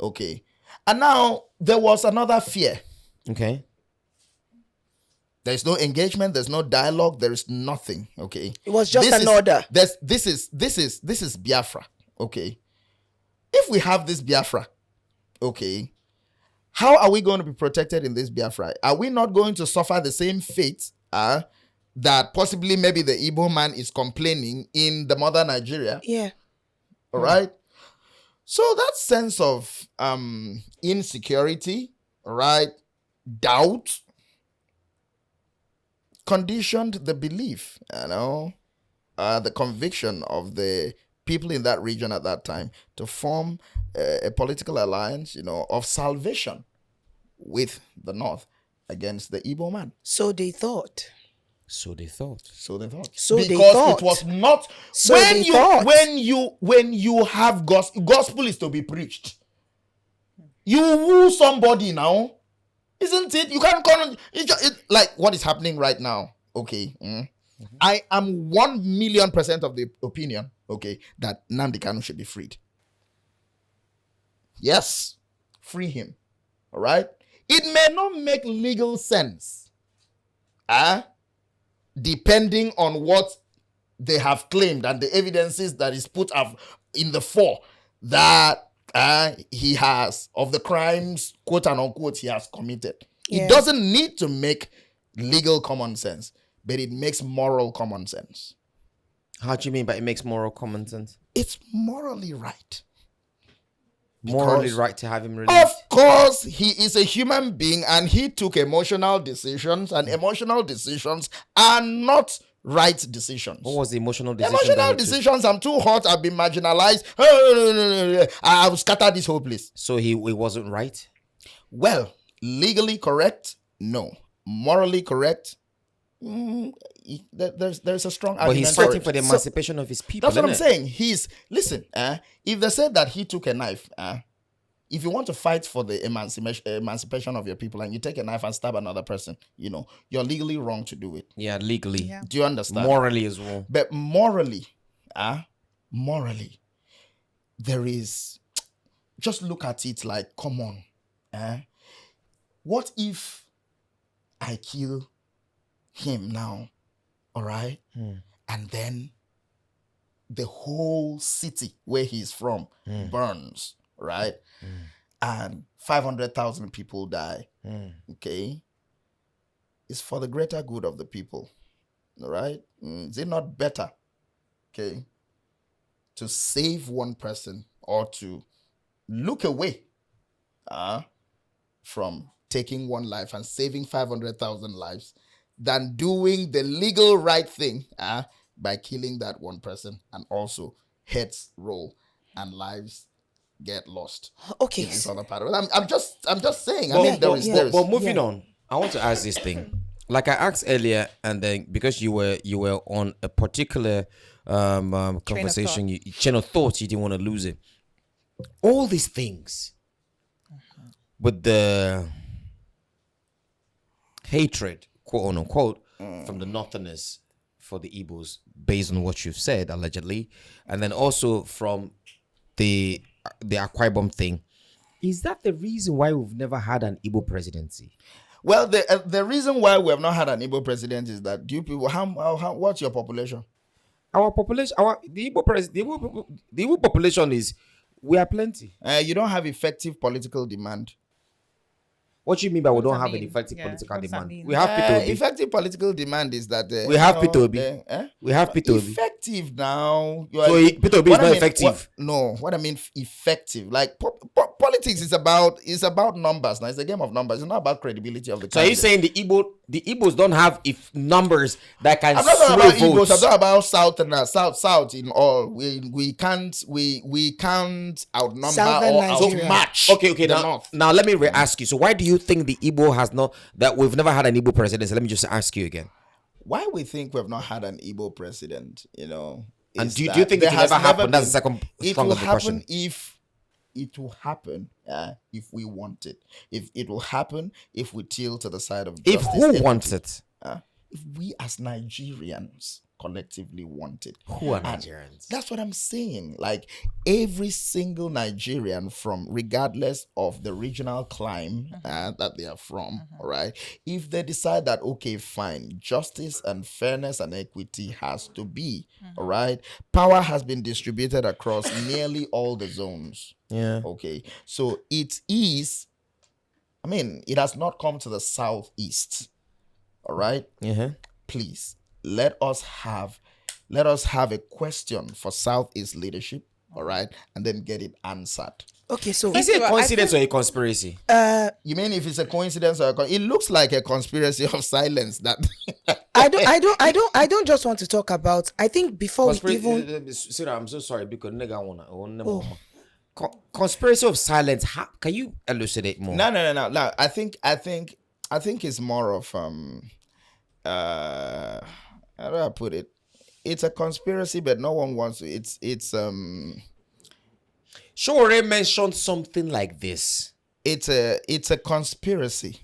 Okay, and now there was another fear. Okay. There's no engagement. There's no dialogue. There is nothing. Okay. It was just This an is- order. This is Biafra. Okay. If we have this Biafra, okay, how are we going to be protected in this Biafra? Are we not going to suffer the same fate that possibly maybe the Igbo man is complaining in the mother Nigeria? Yeah. All right. So that sense of insecurity, all right, doubt, conditioned the belief, you know, the conviction of the people in that region at that time to form a political alliance, you know, of salvation with the North against the Igbo man. So they thought. So they thought. So they thought. So they because thought. it was not So when they you thought. when you have gospel is to be preached. You woo somebody now, isn't it? You can't call it like what is happening right now. Okay, I am 1,000,000% of the opinion. Okay, that Nnamdi Kanu should be freed. Yes, free him. All right. It may not make legal sense. Depending on what they have claimed and the evidences that is put up in the fore that he has of the crimes, quote and unquote, he has committed. Yeah. It doesn't need to make legal common sense, but it makes moral common sense. How do you mean by it makes moral common sense? It's morally right. Morally Because- right to have him Of released. course, he is a human being and he took emotional decisions, and emotional decisions are not right decisions. What was the emotional decision? Emotional that he took? decisions, I'm too hot, I've been marginalized. I will scatter this whole place. So he wasn't right? Well, legally correct? No. Morally correct? There's a strong But argument. he's fighting it. for the emancipation of his people. That's what I'm innit? saying. Listen, if they said that he took a knife, if you want to fight for the emancipation of your people and you take a knife and stab another person, you know, you're legally wrong to do it. Yeah, legally. Yeah. Do you understand? Morally as well. But morally, there is, just look at it like, come on. What if I kill him now, all right? And then the whole city where he's from burns, right? And 500,000 people die, okay? It's for the greater good of the people, all right? Is it not better, okay, to save one person or to look away from taking one life and saving 500,000 lives than doing the legal right thing, by killing that one person, and also heads roll and lives get lost. Okay. In this other part of it. I'm just saying. But moving on, I want to ask this thing. Like I asked earlier, and then because you were on a particular conversation, chain of thought, you didn't want to lose it. All these things with the hatred, quote unquote, from the Northerners for the Igbos, based on what you've said allegedly, and then also from the Akwa Ibom thing. Is that the reason why we've never had an Igbo presidency? Well, the reason why we have not had an Igbo president is that what's your population? Our population, the Igbo population is, we are plenty. You don't have effective political demand. What do you mean by we What don't does that have an mean? effective Yeah, political what does that demand? mean? We have Peter Obi. Effective political demand is that We have Peter Obi. We have Peter Obi. Effective now. So Peter Obi is not effective. What I mean effective. Like politics is about numbers. Now it's a game of numbers. It's not about credibility of the. So are you saying the Igbos don't have if that can I'm not talking about sway Igbos. votes? I'm talking about South in all. We can't outnumber Southern or Nigeria. outmatch. Okay. the Now, North. now let me ask you. So why do you think the Igbo has not, that we've never had an Igbo president? So let me just ask you again. Why we think we've not had an Igbo president, And is do you that think there it will has never happen? That's the been- second It strong will of the happen question. if we want it. If it will happen if we tilt to the side of If justice. who equity. wants it? If we as Nigerians collectively want it. Who are And Nigerians? That's what I'm saying. Like every single Nigerian, from regardless of the regional climb that they are from, all right. If they decide that okay, fine, justice and fairness and equity has to be, all right. Power has been distributed across nearly all the zones. Yeah. Okay, so it is. I mean, it has not come to the southeast. All right. Yeah. Please let us have a question for Southeast leadership, all right, and then get it answered. Okay, so Is it a coincidence or a conspiracy? You mean if it's a coincidence or it looks like a conspiracy of silence that I don't just want to talk about. I think before we even Sarah, I'm so sorry because nigga conspiracy of silence. How can you elucidate more? No. I think it's more of how do I put it? It's a conspiracy, but no one wants to. It's Surulere mentioned something like this. It's a conspiracy.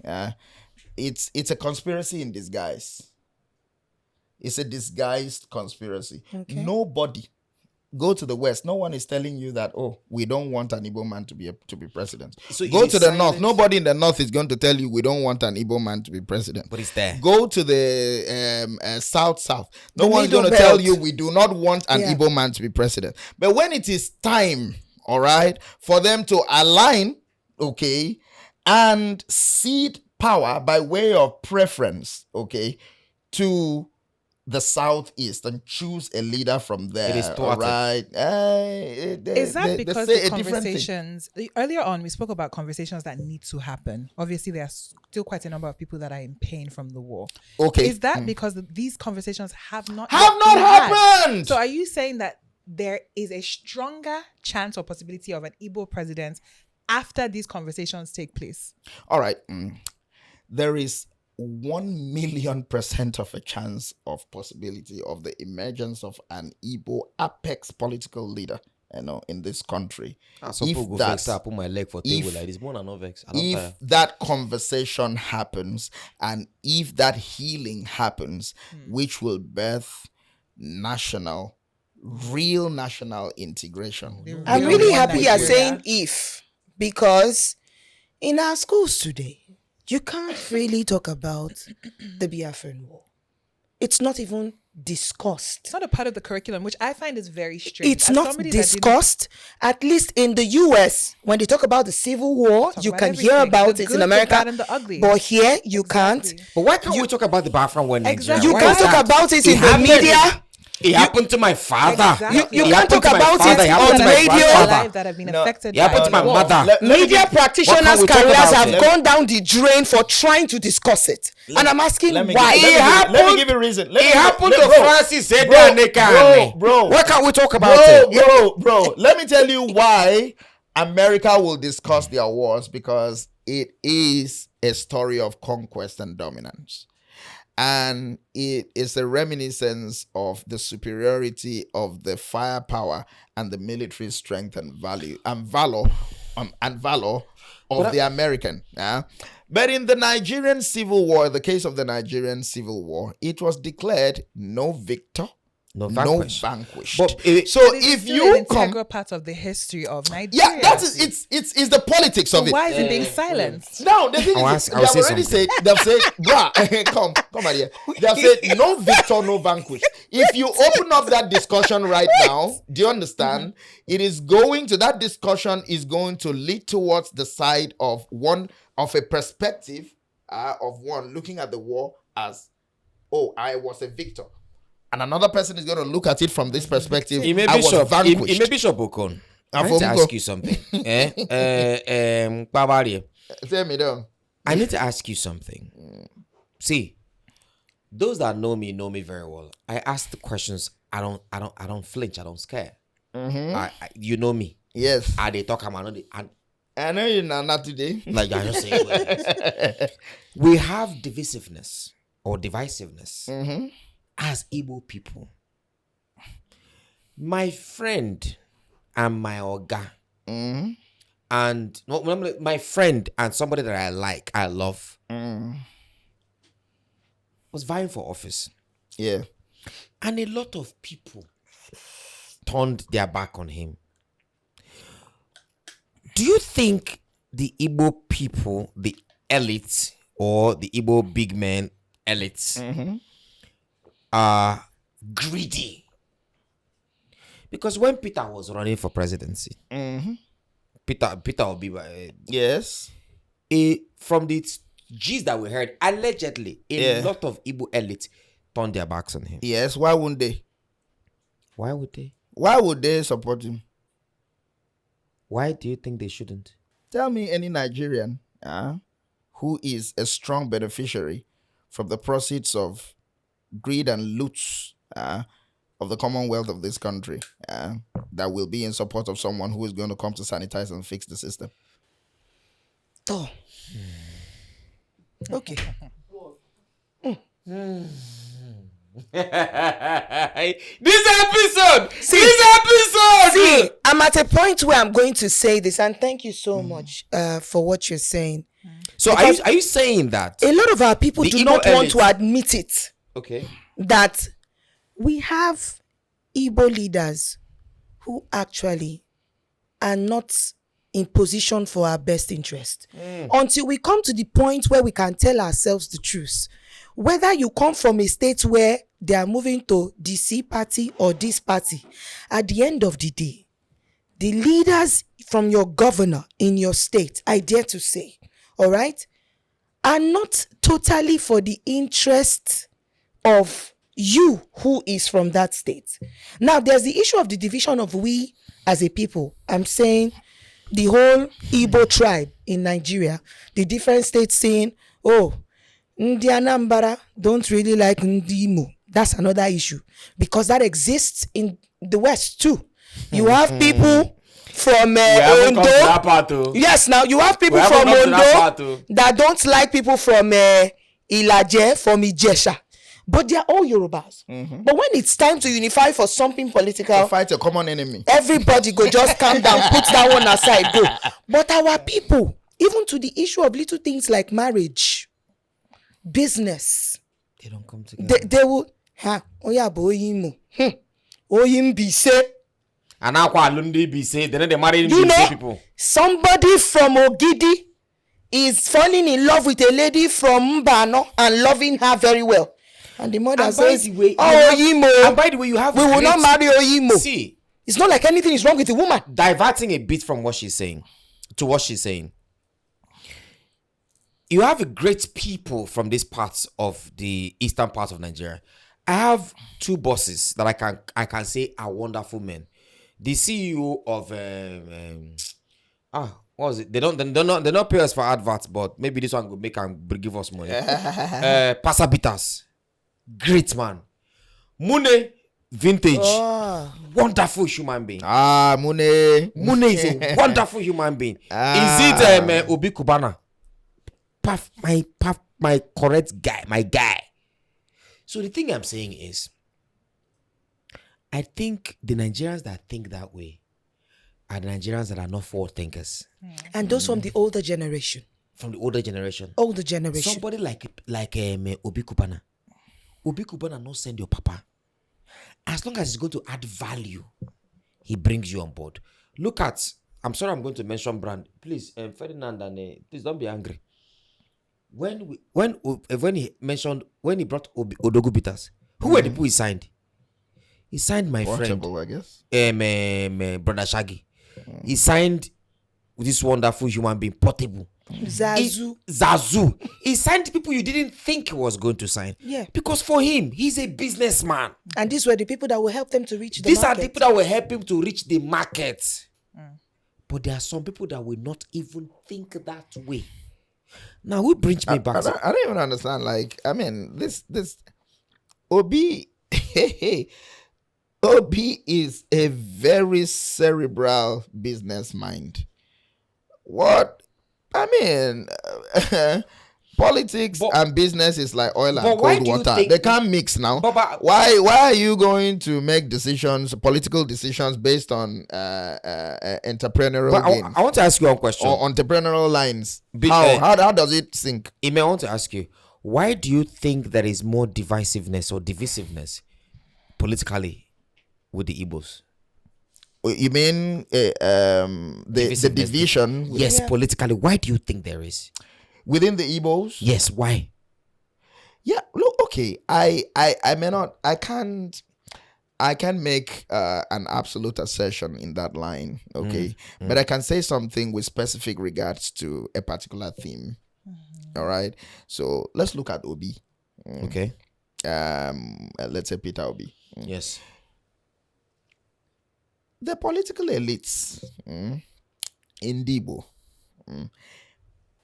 It's a conspiracy in disguise. It's a disguised conspiracy. Okay. Nobody, go to the West. No one is telling you that, oh, we don't want an Igbo man to be president. So go it to is the North. silent. Nobody in the North is going to tell you we don't want an Igbo man to be president. But it's there. Go to the South. No The one is middle going to tell belt. you we do not want an Yeah. Igbo man to be president. But when it is time, all right, for them to align, okay, and cede power by way of preference, okay, to the Southeast and choose a leader from there. It is all thwarted. right. Is that because say the a different thing. conversations earlier on we spoke about conversations that need to happen? Obviously, there are still quite a number of people that are in pain from the war. Okay. Is that because these conversations have not Have yet not been had? happened. So, are you saying that there is a stronger chance or possibility of an Igbo president after these conversations take place? All right. There is 1,000,000% of a chance of possibility of the emergence of an Igbo apex political leader, in this country. So people go vex, I put my leg for table like this. More than no vex. I don't If tire. that conversation happens and if that healing happens, which will birth real national integration. I'm Real really one happy you're Nigeria. saying if, because in our schools today, you can't really talk about the Biafran war. It's not even discussed. It's not a part of the curriculum, which I find is very strange. It's As not somebody that didn't- discussed. At least in the US, when they talk about the Civil War, Talk you about can hear everything. about The it good, in the America. bad, and the ugly. But here, you Exactly. can't. But why can't we talk about the Biafran when Nigeria? Exactly. You Why can't is talk that? about it It in the happened. media. It happened to my father. Exactly. You It can't happened talk to my about father. it It happened on to my radio. grandfather. Lives that have been affected It happened to my war. mother. Media practitioners' What can we talk careers about have it? gone down the drain for trying to discuss it. And I'm asking Let me why. give- let me give you a reason. It happened to bro, Francis bro, Edanekane. bro. Why can't we talk about it? Bro, let me tell you why America will discuss their wars, because it is a story of conquest and dominance. And it is a reminiscence of the superiority of the firepower and the military strength and valor of the American. But in the Nigerian Civil War, the case of the Nigerian Civil War, it was declared no victor, no vanquished. But So But it's if still you an come, integral part of the history of Nigeria. yeah, that is it's the politics of it. Why is it being silenced? Now the thing I'll is, say they've already something. said, they've said, bruh, come out here. They've said no victor, no vanquish. If you open up that discussion right now, do you understand? It is going to, that discussion is going to lead towards the side of a perspective of one looking at the war as, oh, I was a victor. And another person is going to look at it from this perspective. I was vanquished. It may Bishop Okon. I need to ask you something. Babari. Tell me down. I need to ask you something. See, those that know me very well. I ask the questions. I don't flinch. I don't scare. You know me. Yes. They talk about it. I know you're not today. Like I just say, we have divisiveness or divisiveness as Igbo people. My friend and my oga, and my friend and somebody that I love, was vying for office. Yeah. And a lot of people turned their back on him. Do you think the Igbo people, the elites, or the Igbo big men elites, are greedy? Because when Peter was running for presidency, Peter Obi, Yes. from the gist that we heard, allegedly, a lot of Igbo elites turned their backs on him. Yes. Why wouldn't they? Why would they? Why would they support him? Why do you think they shouldn't? Tell me any Nigerian who is a strong beneficiary from the proceeds of greed and loots of the commonwealth of this country that will be in support of someone who is going to come to sanitize and fix the system. Oh. Okay. This episode. See, I'm at a point where I'm going to say this, and thank you so much for what you're saying. So are you saying that? A lot of our people The do Igbo not want to elites. admit it, Okay. that we have Igbo leaders who actually are not in position for our best interest. Until we come to the point where we can tell ourselves the truth. Whether you come from a state where they are moving to the C party or this party, at the end of the day, the leaders from your governor in your state, I dare to say, all right, are not totally for the interest of you who is from that state. Now, there's the issue of the division of we as a people. I'm saying the whole Igbo tribe in Nigeria, the different states saying, oh, Ndi Anambra don't really like Ndi Imo. That's another issue, because that exists in the West too. You have people from Ondo. Yes, now you have people from Ondo that don't like people from Ilaje, from Ijesha. But they are all Yorubas. But when it's time to unify for something political, To fight a common enemy. everybody go just calm down, put that one aside, go. But our people, even to the issue of little things like marriage, business, They don't come together. they will, oya bo oyimo, oyimbise. And now Alundi be say they marry You know, people. somebody from Ogidi is falling in love with a lady from Mbano and loving her very well. And the mother And by says, the way, oh, Oyimo, and by the way, you have we will not great- marry Oyimo. See, It's not like anything is wrong with the woman. diverting a bit from what she's saying to what she's saying. You have a great people from these parts of the eastern part of Nigeria, I have two bosses that I can say are wonderful men. The CEO of what was it? They don't pay us for adverts, but maybe this one will make and give us money. Pasabitas, great man. Mune Vintage, wonderful human being. Mune is a wonderful human being. Is it Obi Kubana? My correct guy, my guy. So the thing I'm saying is, I think the Nigerians that think that way are the Nigerians that are not forward thinkers. And those from the older generation. From the older generation. Older generation. Somebody like Obi Kubana. Obi Kubana not send your papa. As long as he's going to add value, he brings you on board. Look at, I'm sorry I'm going to mention brand. Please, Ferdinand, and please don't be angry. When he brought Odogu Bitters, who were the people he signed? He signed my Portable, friend, I guess. Brother Shaggy. He signed this wonderful human being, Portable. Zazu. He signed people you didn't think he was going to sign. Yeah. Because for him, he's a businessman. And these were the people that will help them to reach the These market. are the people that will help him to reach the market. But there are some people that will not even think that way. Now, who brings me back? I don't even understand. Like, I mean, this Obi, Obi is a very cerebral business mind. What? I mean, politics and business is like oil and cold water. They can't mix now. Why are you going to make decisions, political decisions, based on entrepreneurial gains? I want to ask you one question. Or entrepreneurial lines. How does it sink? I want to ask you, why do you think there is more divisiveness or divisiveness politically with the Igbos? You mean the division? Yes, politically. Why do you think there is? Within the Igbos? Yes, why? Yeah, look, okay. I can't make an absolute assertion in that line, okay? But I can say something with specific regards to a particular theme. All right. So let's look at Obi. Okay. Let's say Peter Obi. Yes. The political elites in Igbo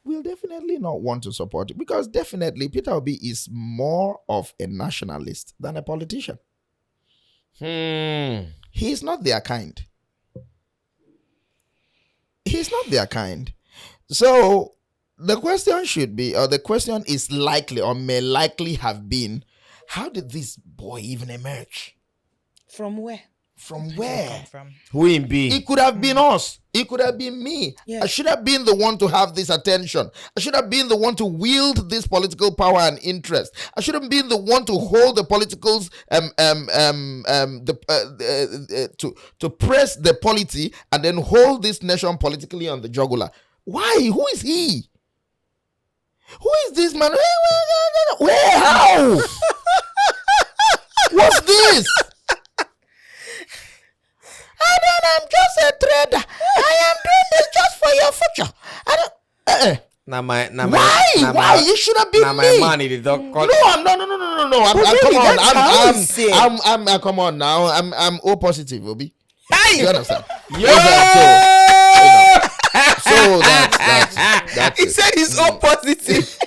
will definitely not want to support it, because definitely Peter Obi is more of a nationalist than a politician. He is not their kind. He's not their kind. So the question should be, or the question is likely or may likely have been, how did this boy even emerge? From where? From where? Who in be? It could have been us. It could have been me. Yeah. I should have been the one to have this attention. I should have been the one to wield this political power and interest. I should have been the one to hold the politicals, to press the polity and then hold this nation politically on the jugular. Why? Who is he? Who is this man? Where? How? What's this? I'm just a trader. I am doing this just for your future. I don't. Why? You should have been me. My money, the dog. No. Come on now. I'm O positive, Obi. Hey! You understand? So that's he said he's O positive.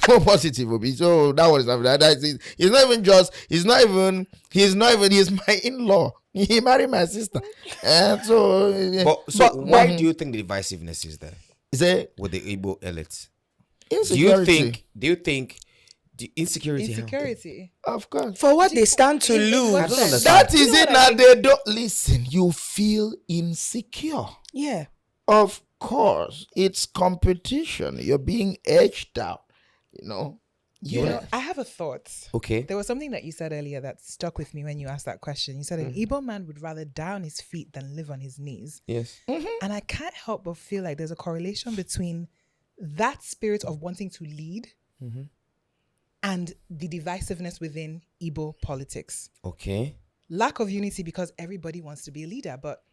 O positive, Obi. So that was that's it. He's my in-law. He married my sister. So why do you think the divisiveness is there? Is it with the Igbo elites? Insecurity. Do you think the insecurity? Insecurity. Of course. For what they stand to lose. I don't understand. That is it now. They don't listen. You feel insecure. Yeah. Of course. It's competition. You're being edged out. You know, I have a thought. Okay. There was something that you said earlier that stuck with me when you asked that question. You said an Igbo man would rather die on his feet than live on his knees. Yes. And I can't help but feel like there's a correlation between that spirit of wanting to lead and the divisiveness within Igbo politics. Okay. Lack of unity because everybody wants to be a leader, but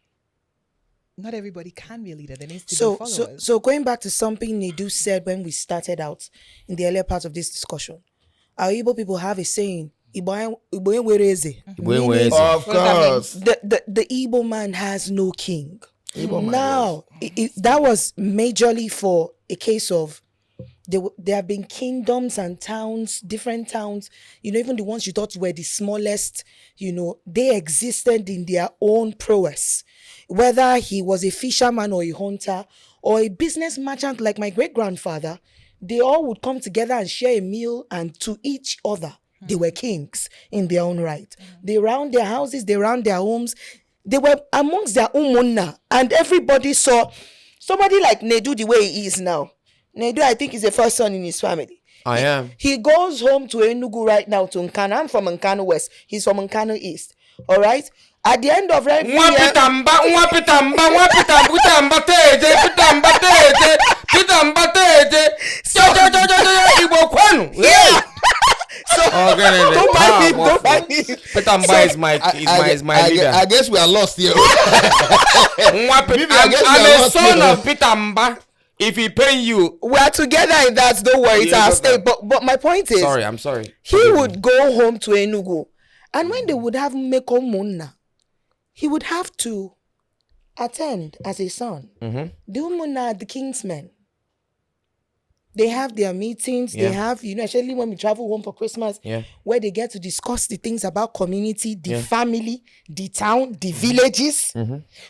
not everybody can be a leader. There needs to be followers. So going back to something Nedu said when we started out in the earlier part of this discussion, our Igbo people have a saying, Igbo enwereze. Of course. The Igbo man has no king. Igbo man, Now, that was majorly for a case of there have been kingdoms and towns, different towns, even the ones you thought were the smallest, they existed in their own prowess. Whether he was a fisherman or a hunter or a business merchant like my great-grandfather, they all would come together and share a meal, and to each other, they were kings in their own right. They round their houses, they round their homes. They were amongst their umunna, and everybody saw somebody like Nedu the way he is now. Nedu, I think, is the first son in his family. I am. He goes home to Enugu right now, to Nkanu. I'm from Nkanu West. He's from Nkanu East. All right? At the end of every year... Don't find him. Petamba is my leader. I guess we are lost here. I'm a son of Petamba. If he pay you, we are together in that. Don't worry, it's our state. But my point is, I'm sorry. He would go home to Enugu, and when they would have Meko Munna, he would have to attend as a son. The Umunna are the king's men. They have their meetings. They have, especially when we travel home for Christmas, where they get to discuss the things about community, the family, the town, the villages.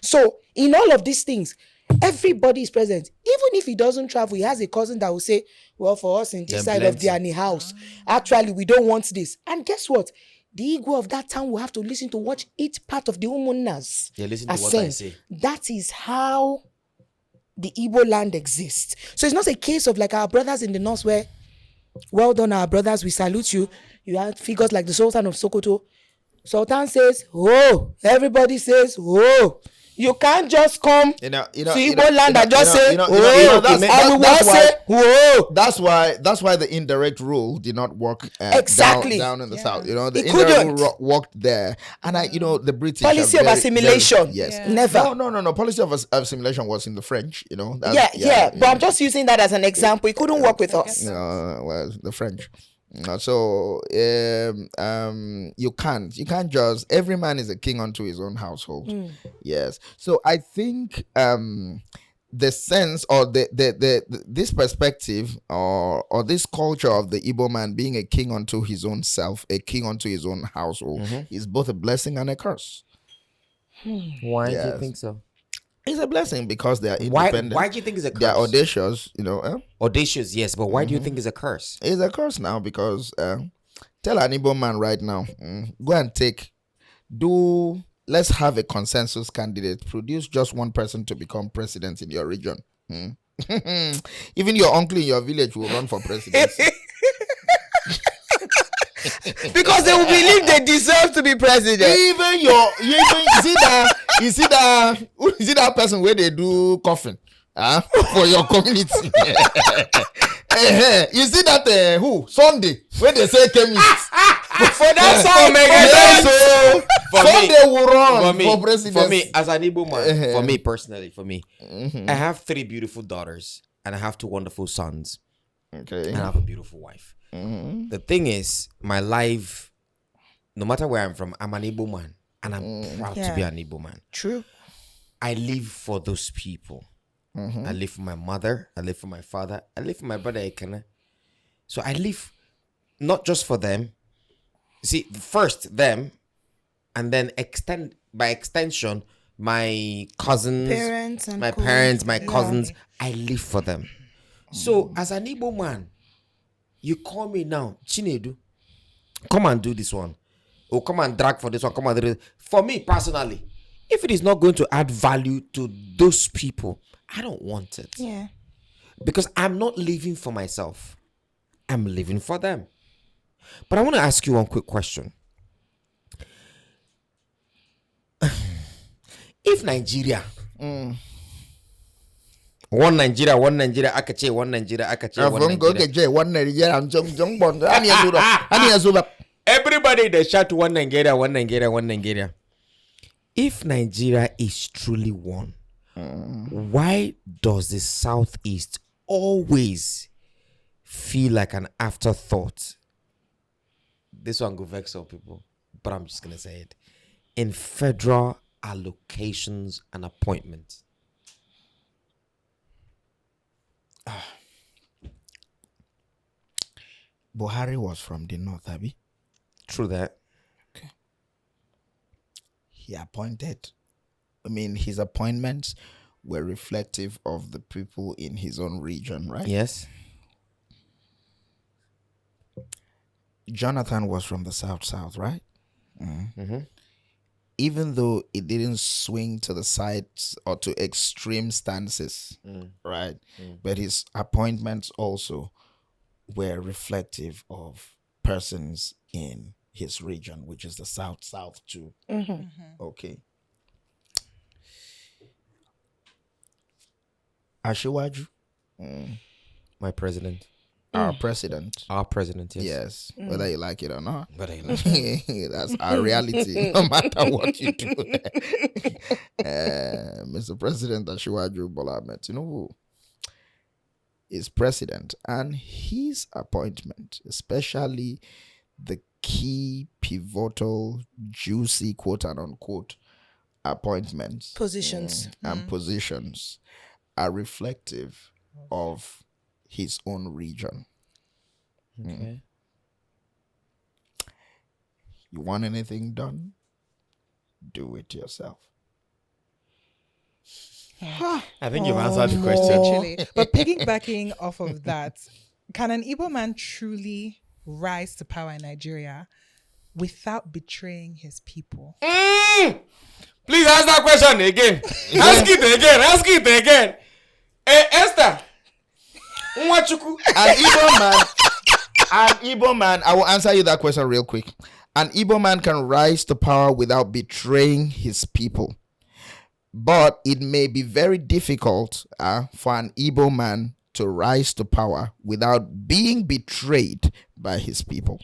So in all of these things, everybody is present. Even if he doesn't travel, he has a cousin that will say, well, for us in this side of the Ani house, actually, we don't want this. And guess what? The Igbo of that town will have to listen to watch each part of the Umunnas. Listen to what I say. That is how the Igbo land exists. So it's not a case of like our brothers in the north where, well done, our brothers, we salute you. You have figures like the Sultan of Sokoto. Sultan says, oh, everybody says, oh. You can't just come to Igbo land and just say, whoa. That's why the indirect rule did not work exactly down in the south. The indirect rule worked there, and the British policy of assimilation. Never. No. Policy of assimilation was in the French. But I'm just using that as an example. It couldn't work with us. Well, the French. So you can't just, every man is a king unto his own household. Yes. So I think the sense or this perspective or this culture of the Igbo man being a king unto his own self, a king unto his own household, is both a blessing and a curse. Why do you think so? It's a blessing because they are independent. Why do you think it's a curse? They are audacious, Audacious, yes, but why do you think it's a curse? It's a curse now because tell an Igbo man right now, go and let's have a consensus candidate. Produce just one person to become president in your region. Even your uncle in your village will run for presidency. Because they will believe they deserve to be president. You see that person where they do coffin for your community. You see that Sunday where they say chemist. For that Sunday will run for president. For me, as an Igbo man, for me personally, I have 3 beautiful daughters and I have 2 wonderful sons. Okay. And I have a beautiful wife. The thing is, my life, no matter where I'm from, I'm an Igbo man. And I'm proud to be an Igbo man. True. I live for those people. I live for my mother. I live for my father. I live for my brother Ekene. So I live not just for them. See, first them, and then by extension, my cousins, my parents, my cousins. I live for them. So as an Igbo man, you call me now, Chinedu, come and do this one. Or come and drag for this one. Come and do it. For me personally, if it is not going to add value to those people, I don't want it. Yeah. Because I'm not living for myself. I'm living for them. But I want to ask you one quick question. If Nigeria, one Nigeria, Akache, one Nigeria, Akache, one Nigeria. Everybody they shout one Nigeria. If Nigeria is truly one, why does the Southeast always feel like an afterthought This one go vex some people, but I'm just gonna say it. In federal allocations and appointments. Buhari was from the north, Abi. True that. He appointed. I mean, his appointments were reflective of the people in his own region, right? Yes. Jonathan was from the south, right? Mm-hmm. Even though it didn't swing to the sides or to extreme stances, right? But his appointments also were reflective of persons in his region, which is the south too. Okay. Ashiwaju, My president. our president. Our president, yes. Yes, whether you like it or not. But I That's our reality, no matter what you do. Mr. President Ashiwaju Bola Ahmed Tinubu is president, and his appointment, especially the key, pivotal, juicy, quote and unquote, appointments, Positions. and positions are reflective of his own region. Okay. You want anything done? Do it yourself. I think you've answered the question. Actually, but piggybacking off of that, can an Igbo man truly rise to power in Nigeria without betraying his people? Please ask that question again. Ask it again. Hey, Esther. Nwachuku. An Igbo man, I will answer you that question real quick. An Igbo man can rise to power without betraying his people. But it may be very difficult for an Igbo man to rise to power without being betrayed by his people.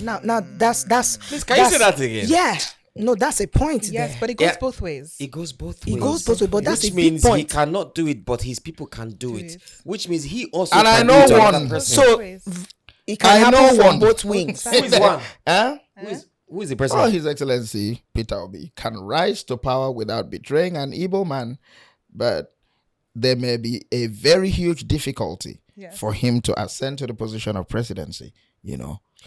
Now that's Please, can you say that again? Yeah. No, that's a point. Yes, there. but it goes both ways. It goes both ways. It goes both ways, but that's which a big means he point. cannot do it, but his people can do it. Which means he also And I can know do it to one. another person. So Ways. it can I happen know from one. both wings. who is one? Huh? Who is the Oh, president? His Excellency Peter Obi can rise to power without betraying an Igbo man, but there may be a very huge difficulty Yes. for him to ascend to the position of presidency,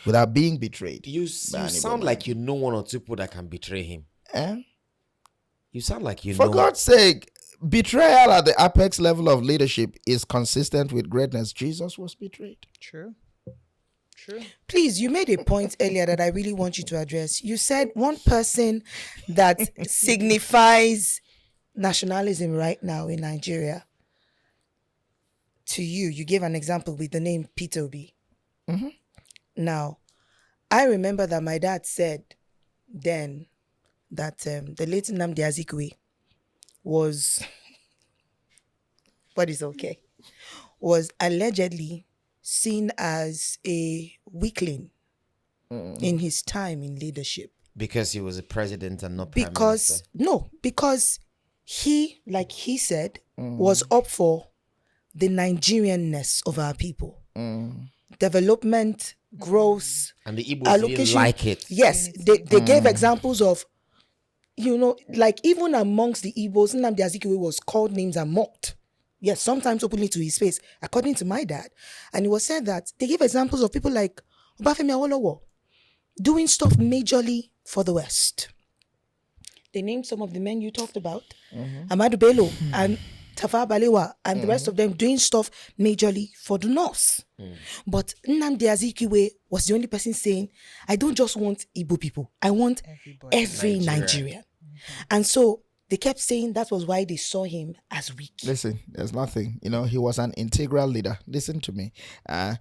without being betrayed. You by an Igbo sound man. like you know one or two people that can betray him. Eh? You sound like you For know. God's sake, betrayal at the apex level of leadership is consistent with greatness. Jesus was betrayed. True. Please, you made a point earlier that I really want you to address. You said one person that signifies nationalism right now in Nigeria. To you gave an example with the name Peter Obi. Now, I remember that my dad said then that the late Nnamdi Kanu was, but it's okay, was allegedly seen as a weakling in his time in leadership. Because he was a president and not prime minister. Because he, like he said, was up for the Nigerianness of our people. Development, growth, And the Igbos didn't like it. Yes, they gave examples of, like even amongst the Igbos, Nnamdi Azikiwe was called names and mocked. Yes, sometimes openly to his face, according to my dad. And it was said that they gave examples of people like Obafemi Awolowo doing stuff majorly for the West. They named some of the men you talked about, Amadu Bello and Tafawa Balewa and the rest of them doing stuff majorly for the North. But Nnamdi Azikiwe was the only person saying, I don't just want Igbo people, I want every Nigerian. And so they kept saying that was why they saw him as weak. Listen, there's nothing. He was an integral leader. Listen to me. Nnamdi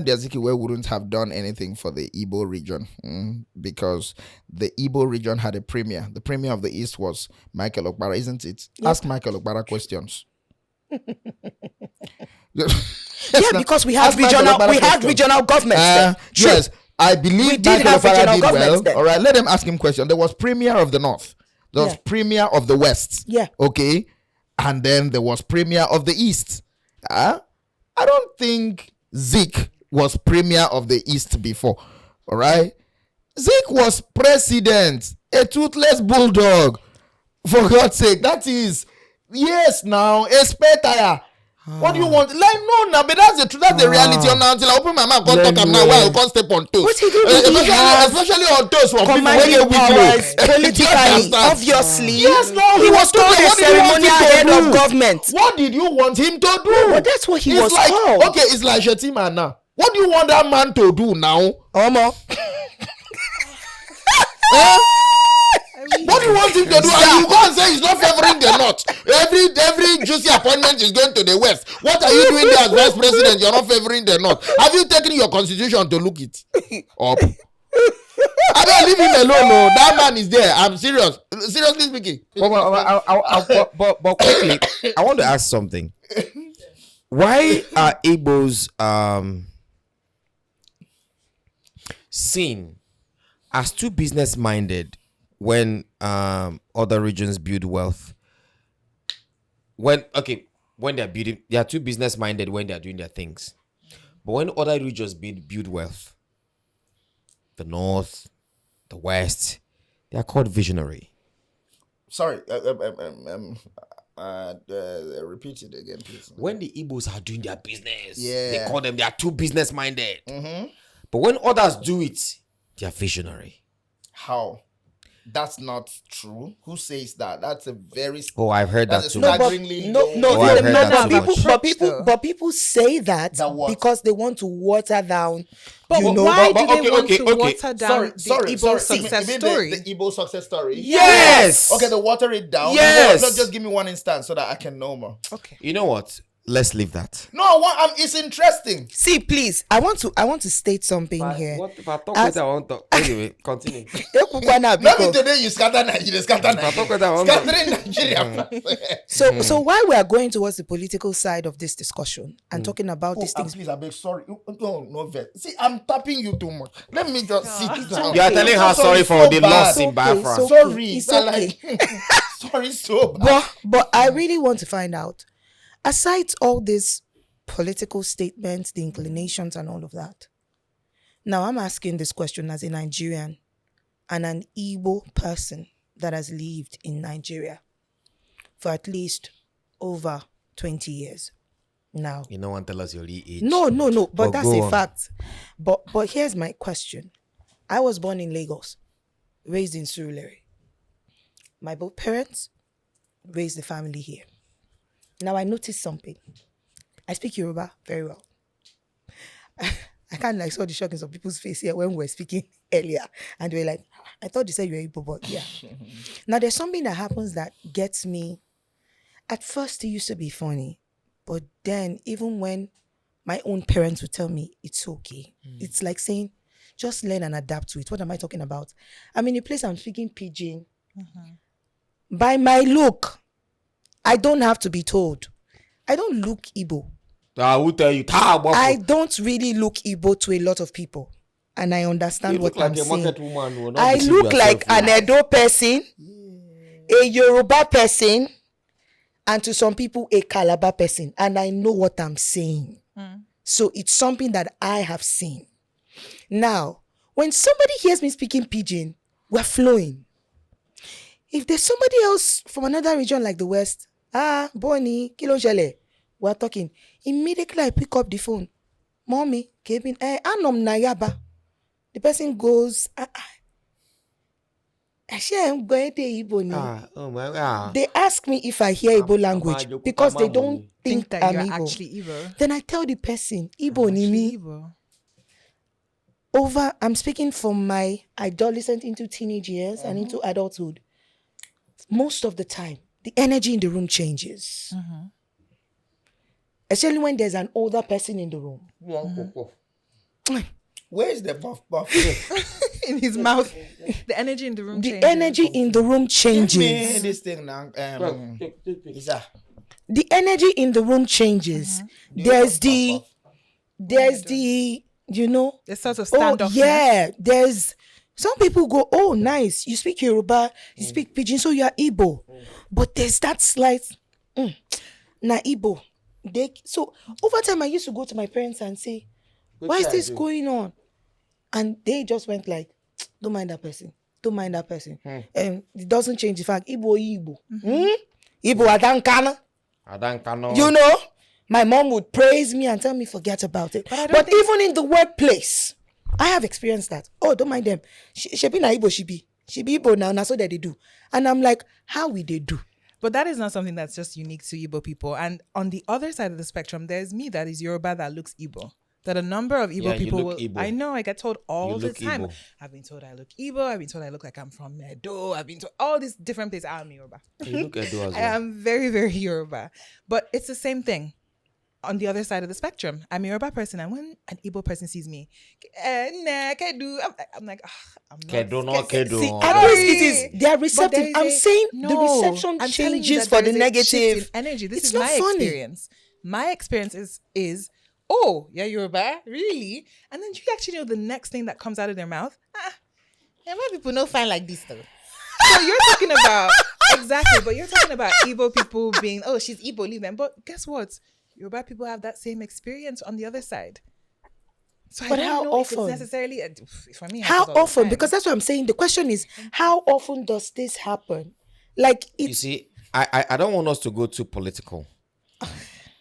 Azikiwe wouldn't have done anything for the Igbo region because the Igbo region had a premier. The premier of the East was Michael Okpara, isn't it? Yep. Ask Michael Okpara questions. Because we had regional governments. Yes, I believe Michael Okpara did well. All right, let them ask him questions. There was premier of the North. There was premier of the West. Yeah. Okay. And then there was premier of the East. I don't think Zeke was premier of the East before. All right. Zik was president, a toothless bulldog. For God's sake, that is, yes, now, a spare tire. What do you want? Like, no, now, but that's the truth. That's the reality. Until I open my mouth, can't talk now. Why I can't step on toes? What he do? Especially on toes from people when Commanding you powers politically, obviously. Yes, no, he was told called a ceremonial head of government. What did you want him to do? But that's what he It's was like, called. okay, it's like Shetima now. What do you want that man to do now? Omo. What do you want him to do? And you go and say he's not favoring the North. Every juicy appointment is going to the West. What are you doing there as vice president? You're not favoring the North. Have you taken your constitution to look it up? I don't leave him alone. No, that man is there. I'm serious. Seriously speaking. But quickly, I want to ask something. Why are Igbos seen as too business-minded when other regions build wealth? When they're building, they are too business-minded when they're doing their things. But when other regions build wealth, the North, the West, they are called visionary. Sorry. Repeat it again, please. When the Igbos are doing their business, Yeah. they call them, they are too business-minded. Mm-hmm. But when others do it, they are visionary. How? That's not true. Who says that? That's a very. Oh, I've heard that That's too. a No, but staggeringly no, low- no, Oh, I've heard that no, too people, much. but people say that That what? because they want to water down. But you know, why but- do they want okay, to okay. water down the Igbo success You mean story? The Igbo success story. Yes. Okay, the water it down. Yes. No, just give me one instance so that I can know more. Okay. You know what? Let's leave that. No, it's interesting. see, please, I want to state something here. What if I talk As- with I want to anyway, continue. Ekukwana Maybe biko. today you scatter Nigeria, scatter talk with Nigeria. that one. Scattering Nigeria. So while we are going towards the political side of this discussion and talking about these things, Please, I beg, sorry. No, see, I'm tapping you too much. Let me just sit down. You are telling her sorry for the loss in Biafra. so- Sorry, It's I okay. like. Sorry, so bad. but I really want to find out, aside all these political statements, the inclinations and all of that. Now I'm asking this question as a Nigerian and an Igbo person that has lived in Nigeria for at least over 20 years now. You don't want to tell us your real age. No, but But that's go a on. fact. But here's my question. I was born in Lagos, raised in Surulere. My both parents raised the family here. Now I noticed something. I speak Yoruba very well. I kind of like saw the shock in some people's face here when we were speaking earlier. And they were like, I thought you said you were Igbo, but yeah. Now there's something that happens that gets me. At first it used to be funny. But then even when my own parents would tell me it's okay, it's like saying, just learn and adapt to it. What am I talking about? I'm in a place I'm speaking pidgin. By my look, I don't have to be told. I don't look Igbo. I will tell you. I don't really look Igbo to a lot of people. And I understand You what look like I'm a saying. market woman. will not I deceive look yourself, like an Edo person, a Yoruba person, and to some people, a Calabar person. And I know what I'm saying. So it's something that I have seen. Now, when somebody hears me speaking pidgin, we're flowing. If there's somebody else from another region like the West, Bonnie, Kilo Jele, we're talking. Immediately I pick up the phone. Mommy, Kevin, Anom Nayaba. The person goes, I'm going to Igbo ni." Oh my God. They ask me if I hear Igbo language because they don't think that I'm you're Igbo. actually Igbo. Then I tell the person, Igbo ni me. I'm speaking from my adolescent into teenage years and into adulthood. Most of the time, the energy in the room changes. Especially when there's an older person in the room. Where is the buff? In his mouth. The energy in the room The changes. energy in the room Give me changes. this thing now. Isa. The energy in the room changes. There's the, you know, The sort of oh standoff. yeah, there's some people go, oh nice, you speak Yoruba, you speak Pidgin, so you are Igbo. But there's that slight, na Igbo. So over time I used to go to my parents and say, Why is this going on? And they just went like, don't mind that person. Don't mind that person. And it doesn't change the fact, Igbo. Igbo Nnamdi Kanu. You know, my mom would praise me and tell me, forget about it. But even in the workplace, I have experienced that. Oh, don't mind them. She be na Igbo, she be Igbo now, that's what they do. And I'm like, how will they do? But that is not something that's just unique to Igbo people. And on the other side of the spectrum, there's me that is Yoruba that looks Igbo. That a number of Igbo people will... Igbo. I know, I get told all the time. Igbo. I've been told I look Igbo. I've been told I look like I'm from Edo. I've been told all these different places. I'm Yoruba. You look Edo as well. I am very, very Yoruba. But it's the same thing. On the other side of the spectrum, I'm a Yoruba person, and when an Igbo person sees me, kedu, I'm like, I'm not. Kedo. See, at least it is, they are receptive. I'm saying the reception changes for the negative energy. This it's is not my funny. experience. My experience is, oh, yeah, Yoruba, really? And then you actually know the next thing that comes out of their mouth? Yoruba people don't find like this, though. So you're talking about, exactly, but you're talking about Igbo people being, oh, she's Igbo, leave them. But guess what? Yoruba people have that same experience on the other side. So But I don't how know often? If it's necessarily for me. How often? Because that's what I'm saying. The question is, how often does this happen? Like, You it's see, I don't want us to go too political.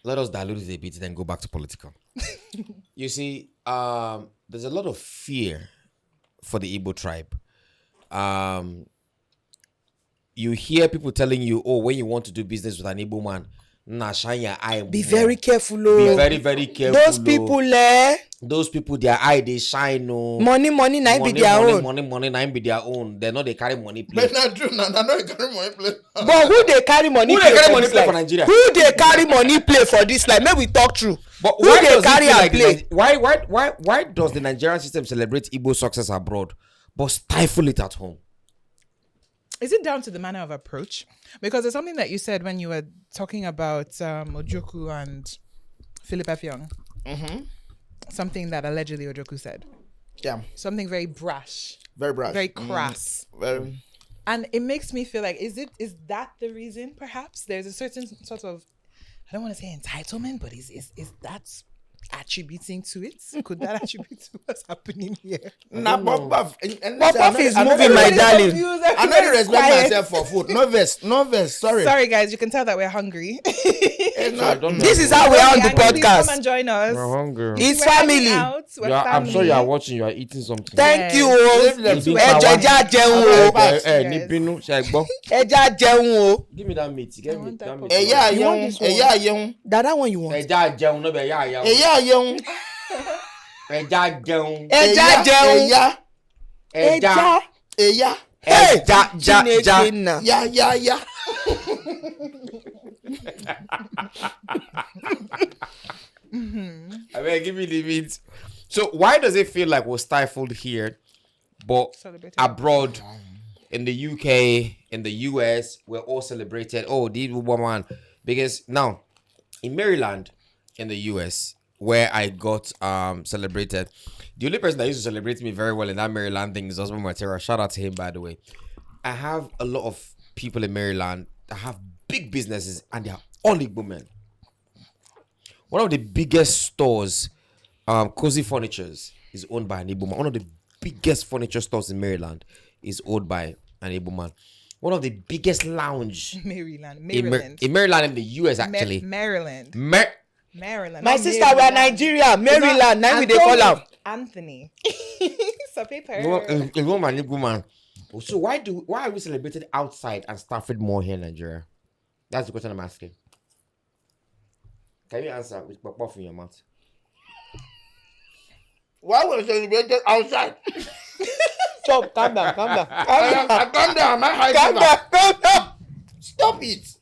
Let us dilute it a bit, then go back to political. You see, there's a lot of fear for the Igbo tribe. You hear people telling you, oh, when you want to do business with an Igbo man, shine your eye. be very careful. Be very, very careful. Those people, their eye, they shine. No. money, na be their own. Money, na be their own. They're not, they carry money play. But not true. No, they carry money play. But who they carry money Who play they carry for money this play life? for Nigeria? Who they carry money play for this life? May we talk true. But who why they does carry it feel and like play? why does the Nigerian system celebrate Igbo success abroad, but stifle it at home? Is it down to the manner of approach? Because there's something that you said when you were talking about Ojoku and Philip F. Young. Something that allegedly Ojoku said. Yeah, Something very brash. very brash. Very crass. Very. And it makes me feel like, is that the reason perhaps? There's a certain sort of, I don't want to say entitlement, but is that attributing to it? Could that attribute to what's happening here? Nah, Buff is moving, my darling. I know you respect myself for food. No verse. Sorry. Sorry, guys. You can tell that we're hungry. This is how we are on the Please come podcast. and join us. We're hungry. It's We're hanging family. out, we're I'm family. sure you are watching. You are eating something. Thank Yes. you. Leave them to Ẹja jẹun o. Yes. Nipinu, Shagbo. Ẹja jẹun o. Give me that meat. Give me want that that meat. pop- Eya You want young. this one? Eya young. That one you want. Ẹja jẹun, no be ẹya ya. Eya young. Ẹja jẹun. Ẹja jẹun. Eya. Ẹja. Eya. Ẹja Chineke na. Ya. I mean, give me the meat. So why does it feel like we're stifled here, but Celebrated. abroad, in the UK, in the US, we're all celebrated? Oh, the woman. Because now, in Maryland, in the US, where I got celebrated, the only person that used to celebrate me very well in that Maryland thing is Osman Matera. Shout out to him, by the way. I have a lot of people in Maryland that have big businesses, and they're all Igbo men. One of the biggest stores, Cozy Furnitures, is owned by an Igbo man. One of the biggest furniture stores in Maryland is owned by an Igbo man. One of the biggest lounge Maryland. in Maryland in the US, actually. Maryland. Maryland. My not sister, we are Maryland. Nigeria. Maryland. Now we they call am. Anthony. So paper. Igbo man. So why are we celebrated outside and Stafford more here in Nigeria? That's the question I'm asking. Can you answer with pop in your mouth? Why was celebrated outside? Stop. Calm down. Calm down. My high Calm fever. down. Stop it.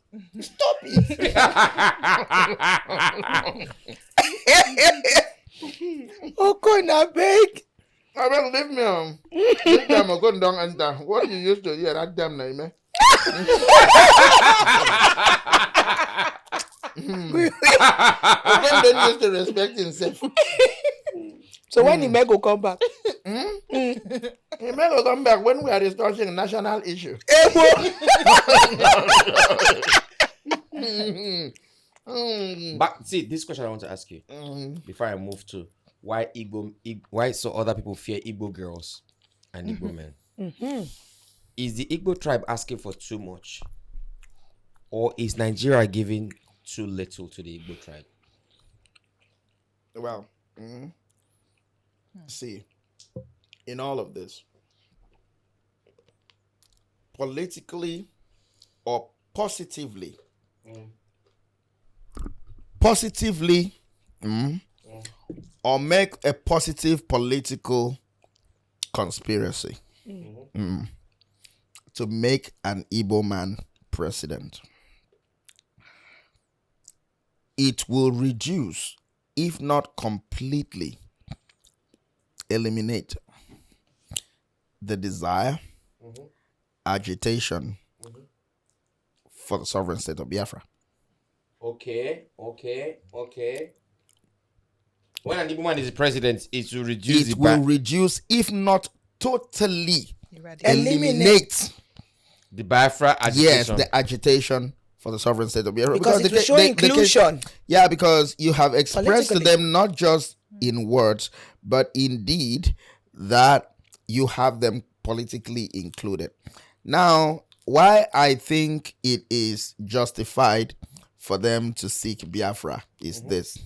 Okon, I beg. I will leave me. This time I'm going down enter. What you used to hear that damn name, eh? Okon don't used to respect himself. So when the man go come back? He may go come back when we are discussing national issue. But see, this question I want to ask you before I move to why so other people fear Igbo girls and Igbo men. Is the Igbo tribe asking for too much, or is Nigeria giving too little to the Igbo tribe? Well, see, in all of this, politically or positively, or make a positive political conspiracy to make an Igbo man president. It will reduce, if not completely eliminate, the desire, agitation for the sovereign state of Biafra. Okay. When an Igbo man is the president, it will reduce. It will reduce, if not totally eliminate the Biafra agitation. Yes, the agitation for the sovereign state of Biafra. Because it will show inclusion. Yeah, because you have expressed to Politically. them not just in words, but indeed that you have them politically included. Now, why I think it is justified for them to seek Biafra is this.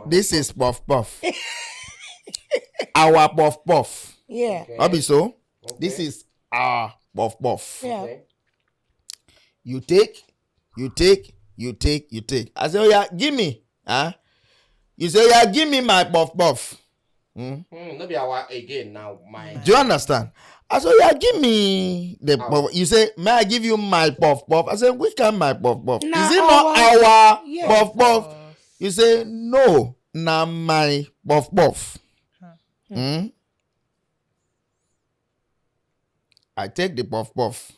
This is Puff Puff. Our Puff Puff. Yeah. Abi so? This is our Puff Puff. Yeah. Okay. You take. I say, oh yeah, give me. Huh? You say, yeah, give me my Puff Puff. Not be our again now. My Do you understand? I say, yeah, give me the puff. You say, may I give you my Puff Puff? I say, which kind my Puff Puff? Nah, Is it not our Yeah. Puff Puff? You say, no, na my Puff Puff. I take the Puff Puff.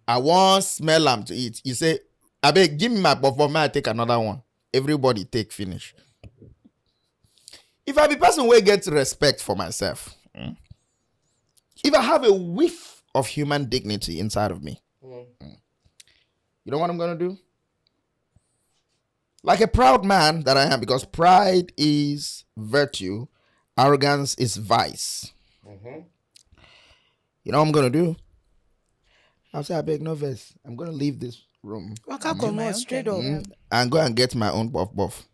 I want smell them to eat. You say, I beg, give me my Puff Puff, may I take another one? Everybody take finish. If I be person where get respect for myself, if I have a whiff of human dignity inside of me, you know what I'm gonna do? Like a proud man that I am, because pride is virtue, arrogance is vice. You know what I'm gonna do? I'll say, I beg no verse. I'm gonna leave this room Waka come on, straight up. and go and get my own Puff Puff.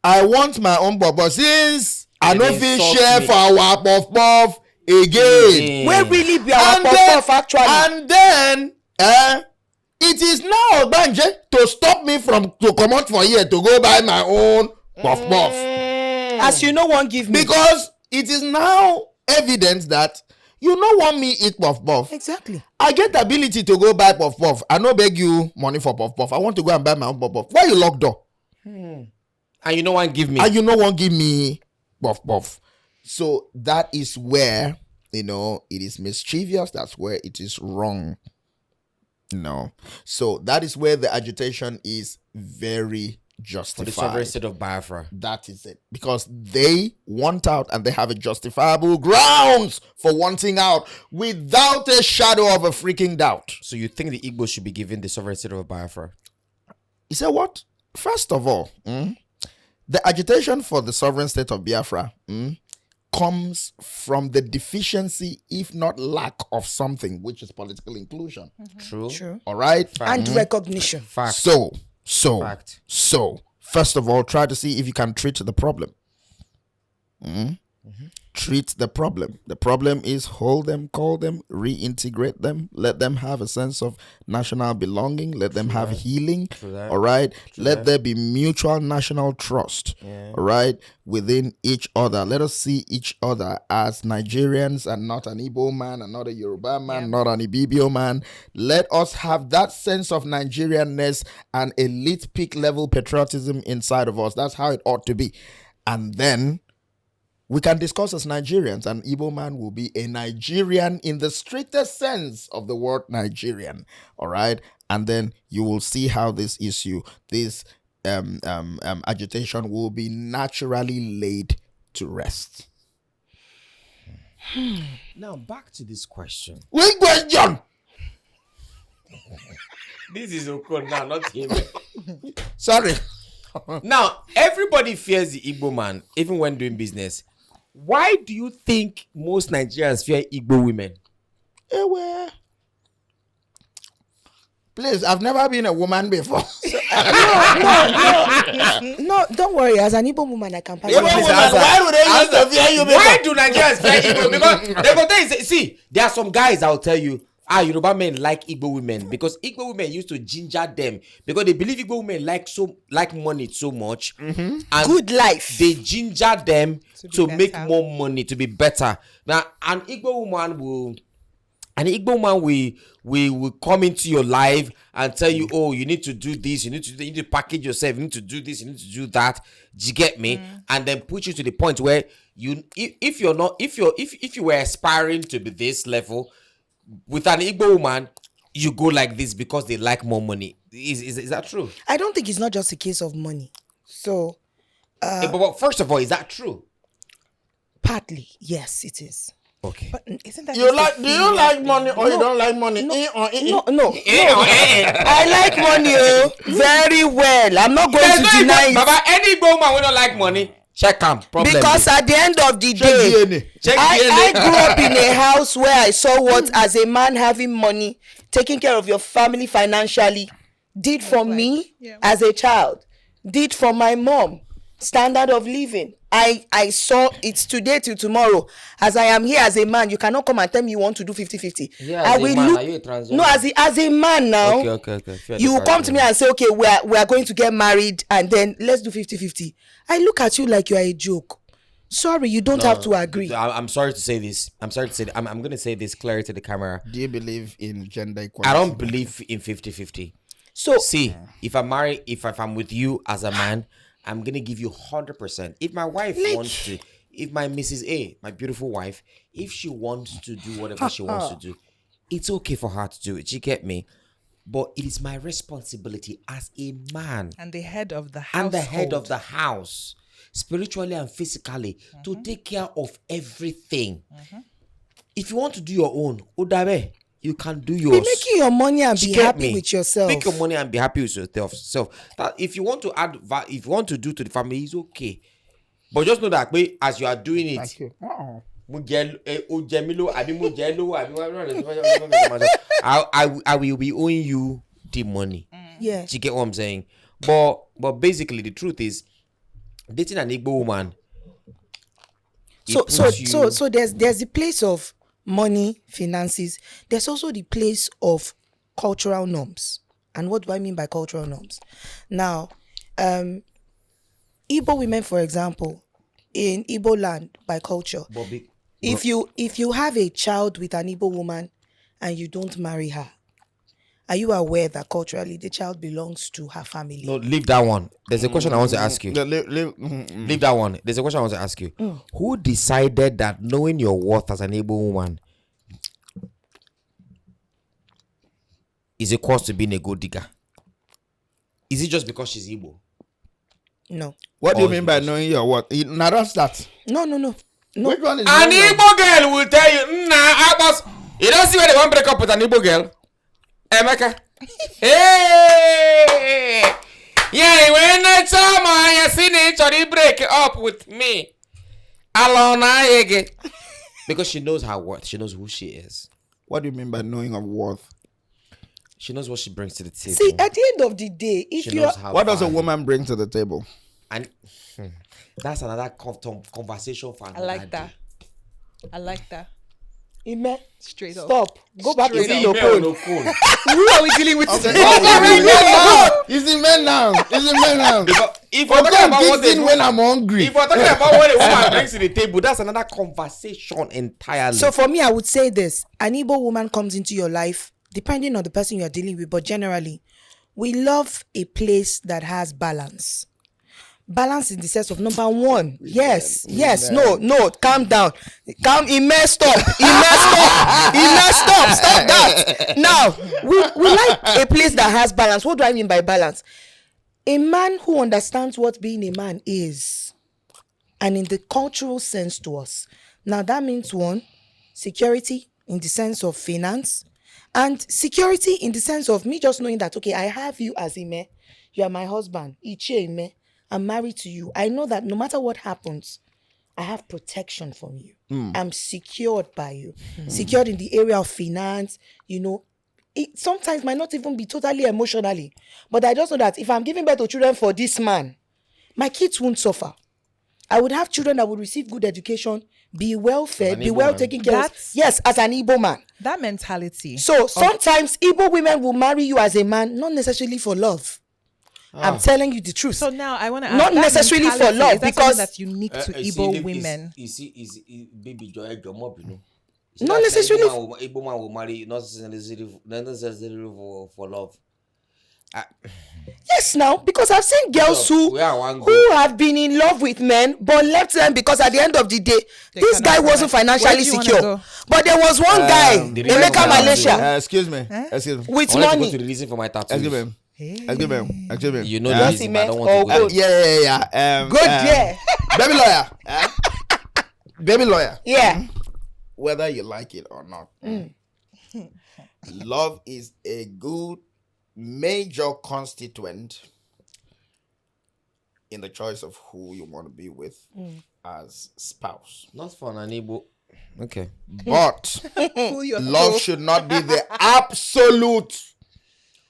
I want my own Puff Puff since I They no fit insult share me. for our Puff Puff again. Where really be our And Puff then- Puff actually? And then, it is now Banje to stop me from to come out for here to go buy my own Puff Puff. As you know, one give me. Because it is now evident that you no want me eat Puff Puff. Exactly. I get the ability to go buy Puff Puff. I no beg you money for Puff Puff. I want to go and buy my own Puff Puff. Why you lock door? and you know one give me. And you no one give me Puff Puff. So that is where, it is mischievous. That's where it is wrong. So that is where the agitation is very for the sovereign justified. state of Biafra. That is it. Because they want out and they have a justifiable grounds for wanting out without a shadow of a freaking doubt. So you think the Igbo should be given the sovereign state of Biafra? You say what? First of all, the agitation for the sovereign state of Biafra comes from the deficiency, if not lack of something, which is political inclusion. True. True. All right? And recognition. Fact. So, first of all, try to see if you can treat the problem. Treat the problem. The problem is hold them, call them, reintegrate them, let them have a sense of national belonging, let them have healing. All right. Let there be mutual national trust. All right. Within each other. Let us see each other as Nigerians and not an Igbo man and not a Yoruba man, not an Ibibio man. Let us have that sense of Nigerianness and elite peak level patriotism inside of us. That's how it ought to be. And then we can discuss as Nigerians. An Igbo man will be a Nigerian in the strictest sense of the word Nigerian. All right. And then you will see how this issue, this agitation will be naturally laid to rest. Now back to this question. Which question? This is Okon now, not him. Sorry. Now, everybody fears the Igbo man, even when doing business. Why do you think most Nigerians fear Igbo women? Well, please, I've never been a woman before. No, don't worry. As an Igbo woman, I can pass. Igbo woman, why would they use to fear you before? Why do Nigerians fear Igbo? Because they go tell you, see, there are some guys I'll tell you, Yoruba men like Igbo women because Igbo women used to ginger them because they believe Igbo women like money so much. And good life. They ginger them to make better. more money, to be better. Now, an Igbo woman will come into your life and tell you, oh, you need to do this, you need to package yourself, you need to do this, you need to do that. Do you get me? And then put you to the point where if you were aspiring to be this level with an Igbo woman, you go like this because they like more money. Is that true? I don't think it's not just a case of money. So, But first of all, is that true? partly, yes, it is. Okay. But isn't that Do just you like money or you don't like money? No. I like money very well. I'm not going to deny it. Baba, any Igbo woman will not like money. Check am. Because at the end of the day, I grew up in a house where I saw what as a man having money, taking care of your family financially, did for me as a child, did for my mom, standard of living. I saw it's today till tomorrow. As I am here as a man, you cannot come and tell me you want to do 50-50. Yeah, I as a will man, look. are you a transgender? No, as a man now. Okay. Fair You will enough. come to me and say, okay, we are going to get married and then let's do 50-50. I look at you like you are a joke. Sorry, you don't have to agree. I'm sorry to say this. I'm going to say this clearly to the camera. Do you believe in gender equality? I don't believe in 50-50. So See, if I'm with you as a man, I'm going to give you 100%. If my wife wants to, if my Mrs. A, my beautiful wife, if she wants to do whatever she wants to do, it's okay for her to do it. You get me? But it is my responsibility as a man and the head of the house and the head of the house, spiritually and physically, to take care of everything. If you want to do your own, Odabe, you can do yours. be making your money and be You get happy me? with yourself. Make your money and be happy with yourself. So that if you want to if you want to do to the family, it's okay. But just know that as you are doing it, Thank you. I will be owing you the money. Yeah. Do you get what I'm saying? But basically the truth is, dating an Igbo woman. So there's the place of money, finances. There's also the place of cultural norms. And what do I mean by cultural norms? Now, Igbo women, for example, in Igbo land by culture, if you have a child with an Igbo woman and you don't marry her, are you aware that culturally the child belongs to her family? No, leave that one. There's a question I want to ask you. Leave that one. There's a question I want to ask you. Who decided that knowing your worth as an Igbo woman is equals to being a gold digger? Is it just because she's Igbo? No. What do you mean by knowing your worth? Now that's that. No. Which one is An knowing your- Igbo girl will tell you, you don't see where they want to break up with an Igbo girl. Emeka. Hey! Yeah, when I saw my signature, break up with me. Alone, because she knows her worth. She knows who she is. What do you mean by knowing of worth? She knows what she brings to the table. See, at the end of the day, if She you're knows how What does a far- woman bring to the table? And that's another conversation for another I like day. that. Ime, Straight up. stop. Go back to Straight the up. Okon. Who are we dealing with today? Is the men now? Because if we're Okay, talking about what this they when I'm hungry. if we're talking about what a woman brings to the table, that's another conversation entirely. So for me, I would say this: an Igbo woman comes into your life, depending on the person you are dealing with, but generally, we love a place that has balance. Balance in the sense of number one. Yes. No, calm down. He messed up. Stop that. Now, we like a place that has balance. What do I mean by balance? A man who understands what being a man is, and in the cultural sense to us. Now, that means one, security in the sense of finance, And security in the sense of me just knowing that, okay, I have you as a man, you are my husband, Ichie Ime, I'm married to you. I know that no matter what happens, I have protection from you. I'm secured by you. Secured in the area of finance, It sometimes might not even be totally emotionally. But I just know that if I'm giving birth to children for this man, my kids won't suffer. I would have children that would receive good education, be well fed, be well taken care of. Yes, as an Igbo man. That mentality. So sometimes Igbo women will marry you as a man, not necessarily for love. I'm telling you the truth. So now I want to ask, not necessarily for love, is that because that's unique to Igbo women. Baby joy not necessarily. Igbo man will marry not necessarily for love. Yes, now, because I've seen girls who have been in love with men but left them because at the end of the day, this guy wasn't financially secure. But there was one guy, Emeka Malaysia. Excuse me. With I money. to go to the reason for my tattoos. Excuse me. You know the reason, but I don't want to go. Yeah. Good, yeah. Baby lawyer. Baby lawyer. Yeah. Whether you like it or not, love is a good major constituent in the choice of who you want to be with as spouse. Not for an Igbo. Okay. But love should not be the absolute.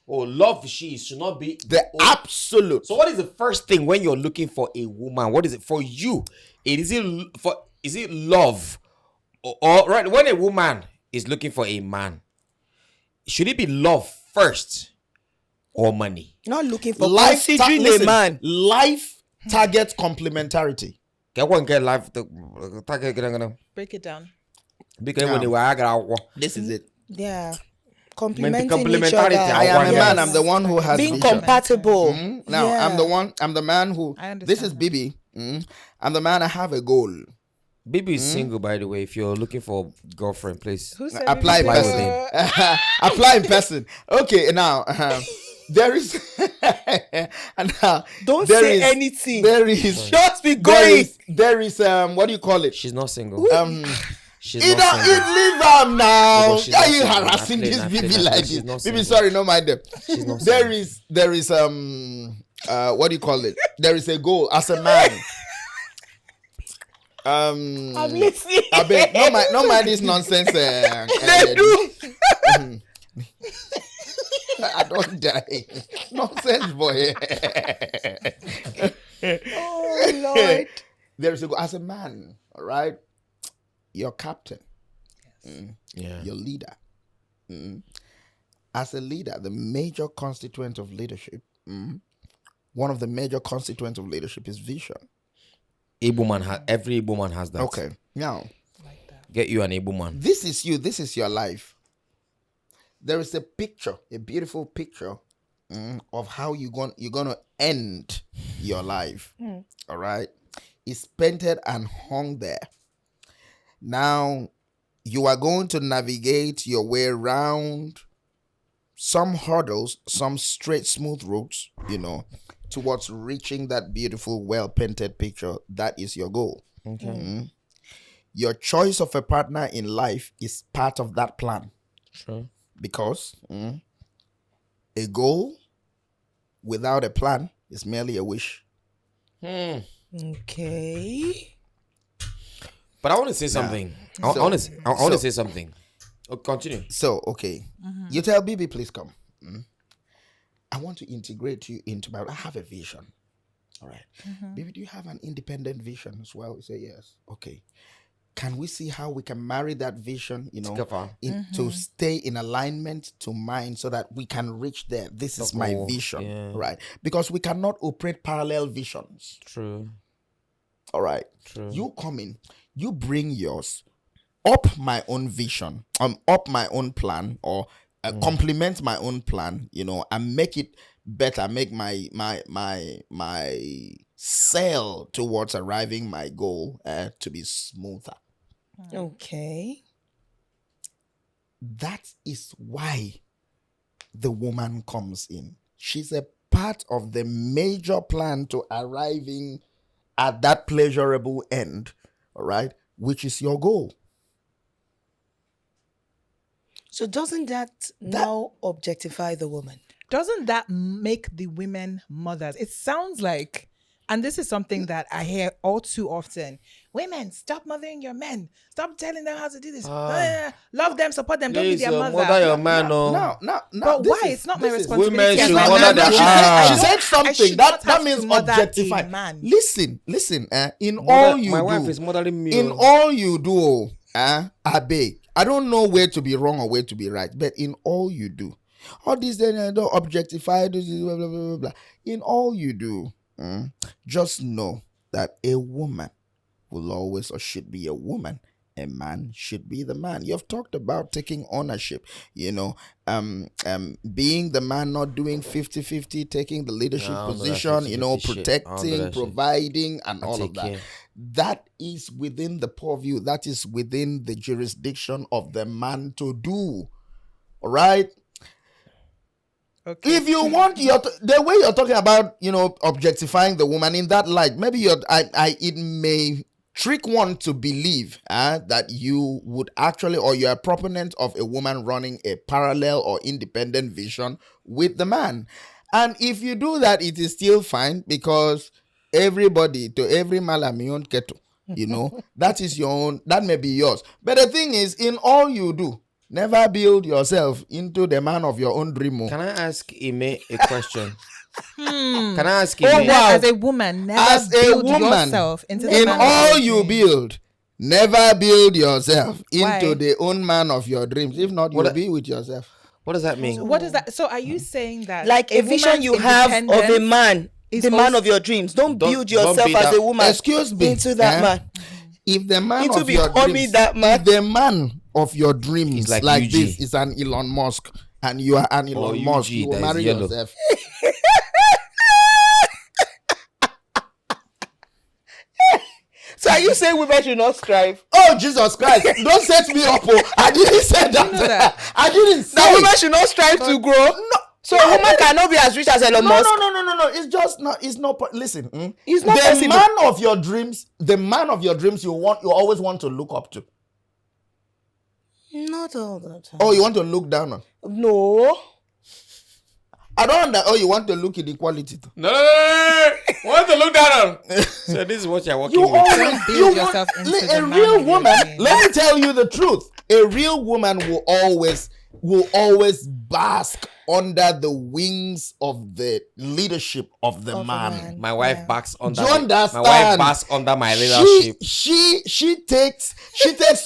Oh, love should not be the absolute. So what is the first thing when you're looking for a woman? What is it for you? Is it love? Or right, when a woman is looking for a man, should it be love first or money? Not looking for considering a man. Life target complementarity. Get life. Break it down. This is it. Yeah. Complementing each other. I am a man. I'm the one who has being vision. compatible. Now I'm the man who. This is Bibi. I'm the man. I have a goal. Bibi is single, by the way. If you're looking for a girlfriend, please apply in person. Apply in person. Okay, now there is. Don't say anything. There is just be going. There is what do you call it? She's not single. She's not single. Leave her now. Why are you harassing this Bibi like this? Bibi, sorry, no mind them. She's not there is what do you call it? There is a goal as a man. I'm listening. I beg, no mind this nonsense. They do. I don't die. Nonsense, boy. Oh Lord. There is a goal as a man. All right, your captain. Yeah. Your leader. As a leader, the major constituent of leadership. One of the major constituents of leadership is vision. Every Igbo man has that. Okay. Now, get you an Igbo man. This is you. This is your life. There is a picture, a beautiful picture of how you're gonna end your life. All right. It's painted and hung there. Now, you are going to navigate your way around some hurdles, some straight, smooth routes, towards reaching that beautiful, well-painted picture. That is your goal. Okay. Your choice of a partner in life is part of that plan. Sure. Because a goal without a plan is merely a wish. Okay. But I want to say something. I want to say something. Oh, continue. So, okay. You tell Bibi, please come. I want to integrate you into I have a vision. All right. Bibi, do you have an independent vision as well? You say yes. Okay. Can we see how we can marry that vision, to stay in alignment to mine so that we can reach there? This is my vision, right? Because we cannot operate parallel visions. True. All right. True. You come in, you bring yours, up my own vision, up my own plan, or complement my own plan, and make it better, make my sail towards arriving my goal to be smoother. Okay. That is why the woman comes in. She's a part of the major plan to arriving at that pleasurable end, all right, which is your goal. So doesn't that now objectify the woman? Doesn't that make the women mothers? It sounds like, and this is something that I hear all too often. Women, stop mothering your men. Stop telling them how to do this. Love them, support them. Don't be Please, their mother. mother your man. No. But why? It's not my responsibility. Women as should my mother man. their- She said, Ah. She I said don't- I something should that not have means to mother a objectify. man. Listen. In all you my do, wife is mothering me. in all you do, I beg. I don't know where to be wrong or where to be right, but in all you do, all these then don't objectify. Blah, blah, blah, blah, blah. In all you do, just know that a woman will always or should be a woman. A man should be the man. You've talked about taking ownership, being the man, not doing 50-50, taking the leadership No, position, that 50-50 shit. protecting, that shit. providing, and all of take that. care. That is within the purview, that is within the jurisdiction of the man to do. All right? Okay. If you want the way you're talking about, objectifying the woman in that light, maybe it may trick one to believe that you would actually, or you're a proponent of a woman running a parallel or independent vision with the man. And if you do that, it is still fine, because everybody, to every malamion keto, that is your own, that may be yours. But the thing is, in all you do, never build yourself into the man of your own dream. Can I ask Ime a question? Can I ask Oh, Ime? wow. As a woman, never As a build woman, yourself into the in man of all your you dream. build, never build yourself into Why? the own man of your dreams. If not, you'll What- be with yourself. What does that mean? What is that? So are you saying that Like a vision woman's you have of a independence man, is the man also- of your dreams. Don't Don't- build don't yourself be as that- a woman Excuse me. into that man. If the man Into of your becoming dreams, that man. if the man of your dreams He's like like UG. this is an Elon Musk, and you are an Elon UG Musk, you will that is marry yellow. yourself. So are you saying women should not strive? Oh, Jesus Christ. Don't set me up. Oh. I didn't say that. know that? I didn't say That women should not strive to grow? No. So a woman cannot be as rich as Elon No. Musk? It's just not. It's not. Listen. It's not the possible. man of your dreams. The man of your dreams. You always want to look up to. Not all the time. Oh, you want to look down on. No. I don't understand. Oh, you want to look inequality too. No. Want to look down on? So this is what you're working You with. always build you want, yourself into the a man real of your woman. dreams. Let me tell you the truth. A real woman will always bask under the wings of the leadership of the Of a man. man. My wife backs under. Do you understand? My wife backs under my leadership. She takes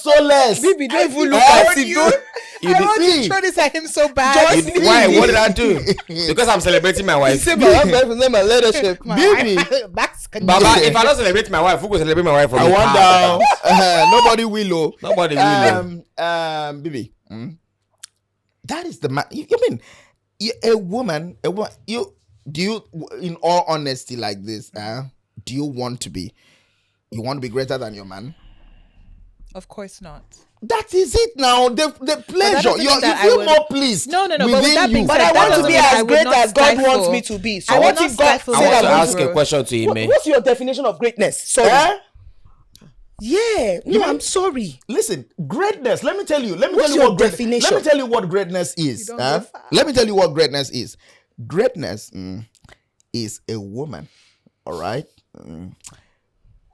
solace. Baby, don't even look I at want it. you- Don't- I want see. to throw this at him so bad. Why? What did I do? Because I'm celebrating my wife. Say my wife is my leadership. Baby, Baba, if I don't celebrate my wife, who will celebrate my wife for I me? wonder. Nobody will. Oh. Nobody will. Baby, that is the man. You mean a woman? You in all honesty, like this? Do you want to be? You want to be greater than your man? Of course not. That is it now. The pleasure. doesn't You mean that I feel would- more pleased. No. But with within that being you. But said, I that want to doesn't be mean I as would great not as God stifle- wants me to be. So I will what not if God stifle I said want I'm to going ask a question to Ime. What's your definition of greatness? Sorry. Eh? Yeah. No, I'm sorry. Listen, greatness. Let me tell you. Let me What's tell you your what great- definition? Let me tell you what greatness is. don't go far. Let me tell you what greatness is. Greatness is a woman, all right,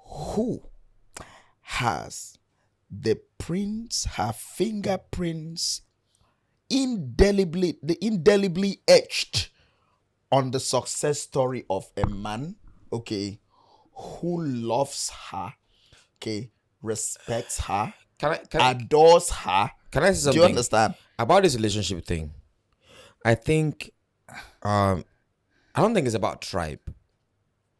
who has her fingerprints indelibly etched on the success story of a man, okay, who loves her, okay, respects her, Can I adores her. say Do something? you understand? About this relationship thing? I think, I don't think it's about tribe.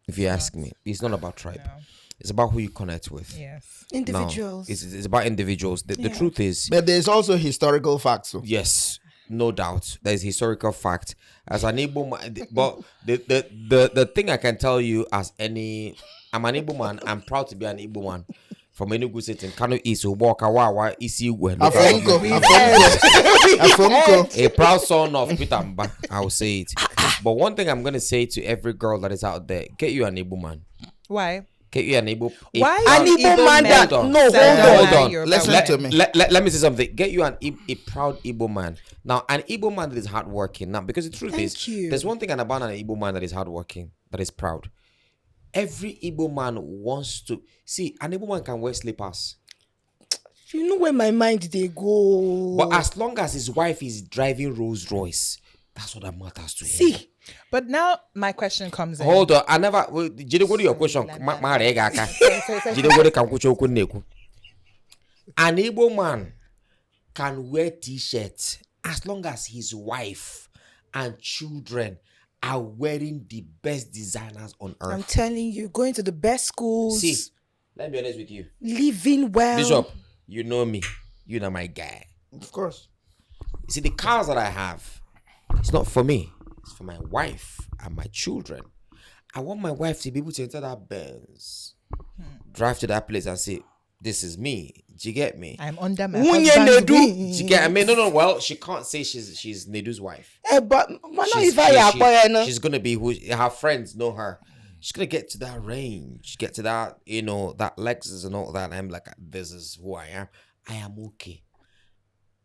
If you ask me, it's not about tribe. No. It's about who you connect with. Yes. No, Individuals. it's about individuals. The truth is, But there's also historical facts. So. yes, no doubt, there is historical fact. As an Igbo man, but the thing I can tell you, I'm an Igbo man. I'm proud to be an Igbo man. From Enugu State in Kano East, Uboka Wawa, Isiugwe. Afonko. A proud son of Peter Mba, I will say it. But one thing I'm going to say to every girl that is out there, get you an Igbo man. Why? Get you an Igbo. Why An is Igbo man men that- hold on. no, hold settle on. down Hold on. Yoruba Listen women? to me. Let me say something. Get you a proud Igbo man. Now, an Igbo man that is hardworking. Now, because the truth is, Thank you. there's one thing about an Igbo man that is hardworking, that is proud. Every Igbo man wants to see. An Igbo man can wear slippers, You know where my mind they go. but as long as his wife is driving Rolls Royce, that's what that matters to him. See, But now my question comes in. Hold on. I never. Jide, go to your question. Ma rega aka. Jide, go to kankucho okwu na-ekwu. An Igbo man can wear t-shirts as long as his wife and children are wearing the best designers on earth. I'm telling you, going to the best schools, See, let me be honest with you. living well. Bishop, you know me. You know my guy. Of course. You see, the cars that I have, it's not for me. It's for my wife and my children. I want my wife to be able to enter that Benz, drive to that place and say, this is me. Do you get me? I'm under my Wunye husband's Nedu. wing. Do you get? I mean, no. Well, she can't say she's Nedu's wife. But not She's, if I appoint. she's gonna be who her friends know her. She's gonna get to that range, get to that, that Lexus and all that. And I'm like, this is who I am. I am okay.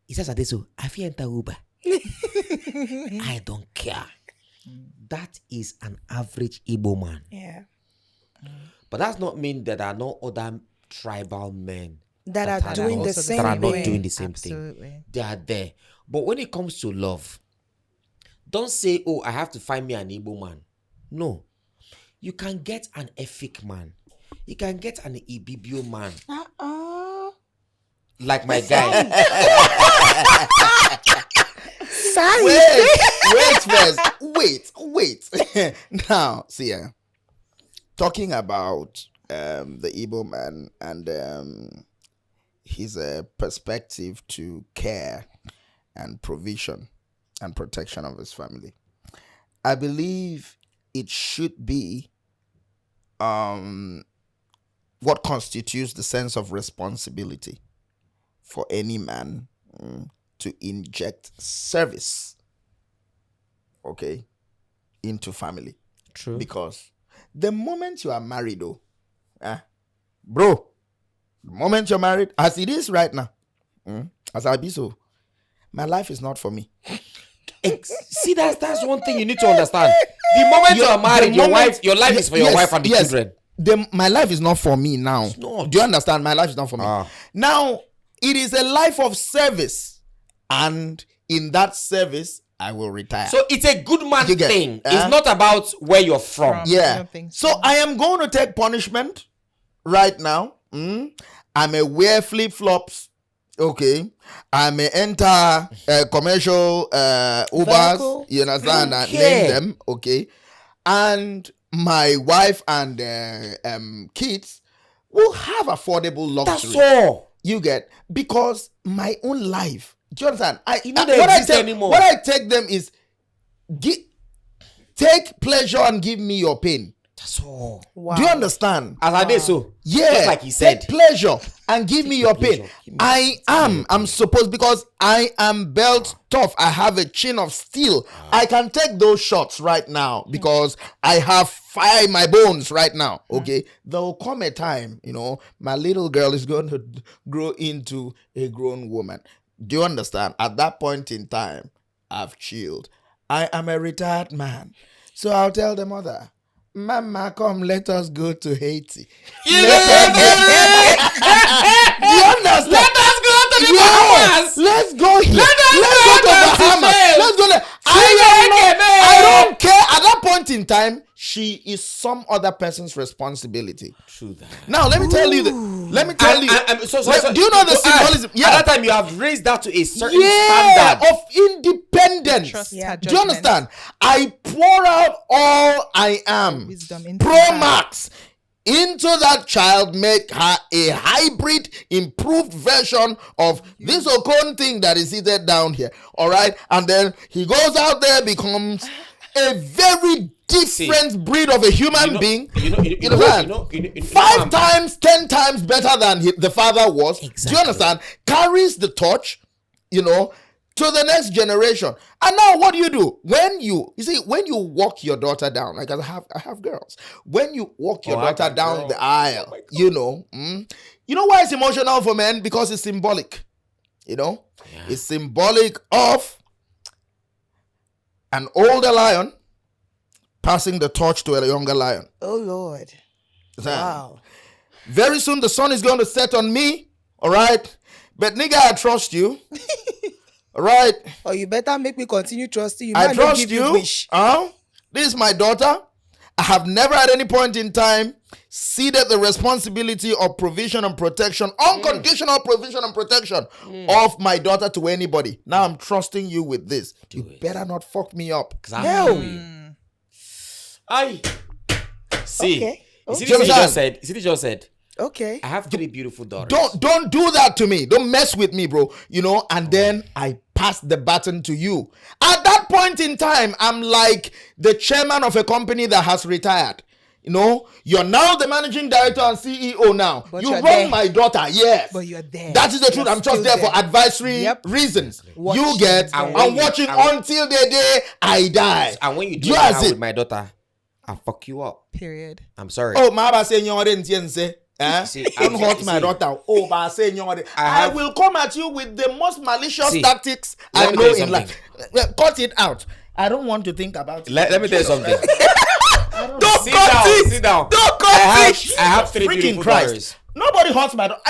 He says, "Adeso, I feel enter Uber. I don't care." That is an average Igbo man. Yeah. But that's not mean that there are no other tribal men That are doing the also same that are not way. doing the same Absolutely. thing. They are there. But when it comes to love, don't say, oh, I have to find me an Igbo man. No. You can get an Efik man. You can get an Ibibio man. Like my guy. Sorry. Wait first. Wait. Now, see, talking about the Igbo man and his perspective to care and provision and protection of his family. I believe it should be what constitutes the sense of responsibility for any man to inject service, okay, into family. True. Because the moment you are married, bro, the moment you're married, as it is right now, as I be so, my life is not for me. See, that's one thing you need to understand. The moment you are married, your life is for your wife and the children. My life is not for me now. not. Do you understand? My life is not for me. Ah. Now, it is a life of service. And in that service, I will retire. So it's a good man You get- thing. It's not about where you're from. I yeah. don't think So I am going to take punishment right now. I may wear flip-flops. Okay. I may enter commercial Ubers. Vehicle. You understand? And Okay. name them. Okay. And my wife and kids will have affordable luxury. That's all. You get, because my own life. Do you understand? You know they exist anymore. What I take them is take pleasure and give me your pain. That's all. Wow. Do you understand? As I did so. Yeah. Just like he said. Take pleasure and give me your pain. pleasure. Give me I'm supposed, because I am built tough. I have a chin of steel. I can take those shots right now because I have fire in my bones right now. Okay. There will come a time, my little girl is going to grow into a grown woman. Do you understand? At that point in time, I've chilled. I am a retired man. So I'll tell the mother, Mama, come, let us go to Haiti. Do you understand? Let us go to the Yes, Bahamas. let's go here. Let us Let's go go to to Bahamas. Seychelles. Let's go there. Seychelles. I don't care. At that point in time, she is some other person's responsibility. True that. Now, let me tell you. Let me tell you. Do you know the symbolism? At that time, you have raised that to a certain Yeah, standard. of independence. Trust Yeah. her Do you judgment. understand? I pour out all I am. Wisdom into Pro her. Max into that child, make her a hybrid, improved version of this Okon thing that is seated down here. All right, and then he goes out there, becomes a very different breed of a human being. You understand? 5 times, 10 times better than the father was. Do Exactly. you understand? Carries the torch, to the next generation. And now what do? When you walk your daughter down, like I have girls. When you walk your daughter down the aisle, you know why it's emotional for men? Because it's symbolic. It's symbolic of an older lion passing the torch to a younger lion. Oh Lord. Wow. Very soon the sun is going to set on me. All right. But nigga, I trust you. All right. Oh, you better make me continue trusting you. I trust you. This is my daughter. I have never at any point in time ceded the responsibility of provision and protection, unconditional provision and protection of my daughter to anybody. Now I'm trusting you with this. You better not fuck me up. Hell. I see. Okay. You see what you just said? Okay. I have 3 beautiful daughters. Don't do that to me. Don't mess with me, bro. And then I pass the baton to you. At that point in time, I'm like the chairman of a company that has retired. You're now the managing director and CEO now. But you run my daughter, yes. But you're there. That is the truth. I'm just there for advisory reasons. I'm watching until the day I die. And when you do that with my daughter, I'll fuck you up. Period. I'm sorry. Oh, my say don't hurt my daughter. Oh, but I say I will come at you with the most malicious tactics I know in life. Cut it out. I don't want to think about it. Let me tell you something. Sit down. Don't cut it. I have 3 beautiful daughters. Nobody hurts my daughter.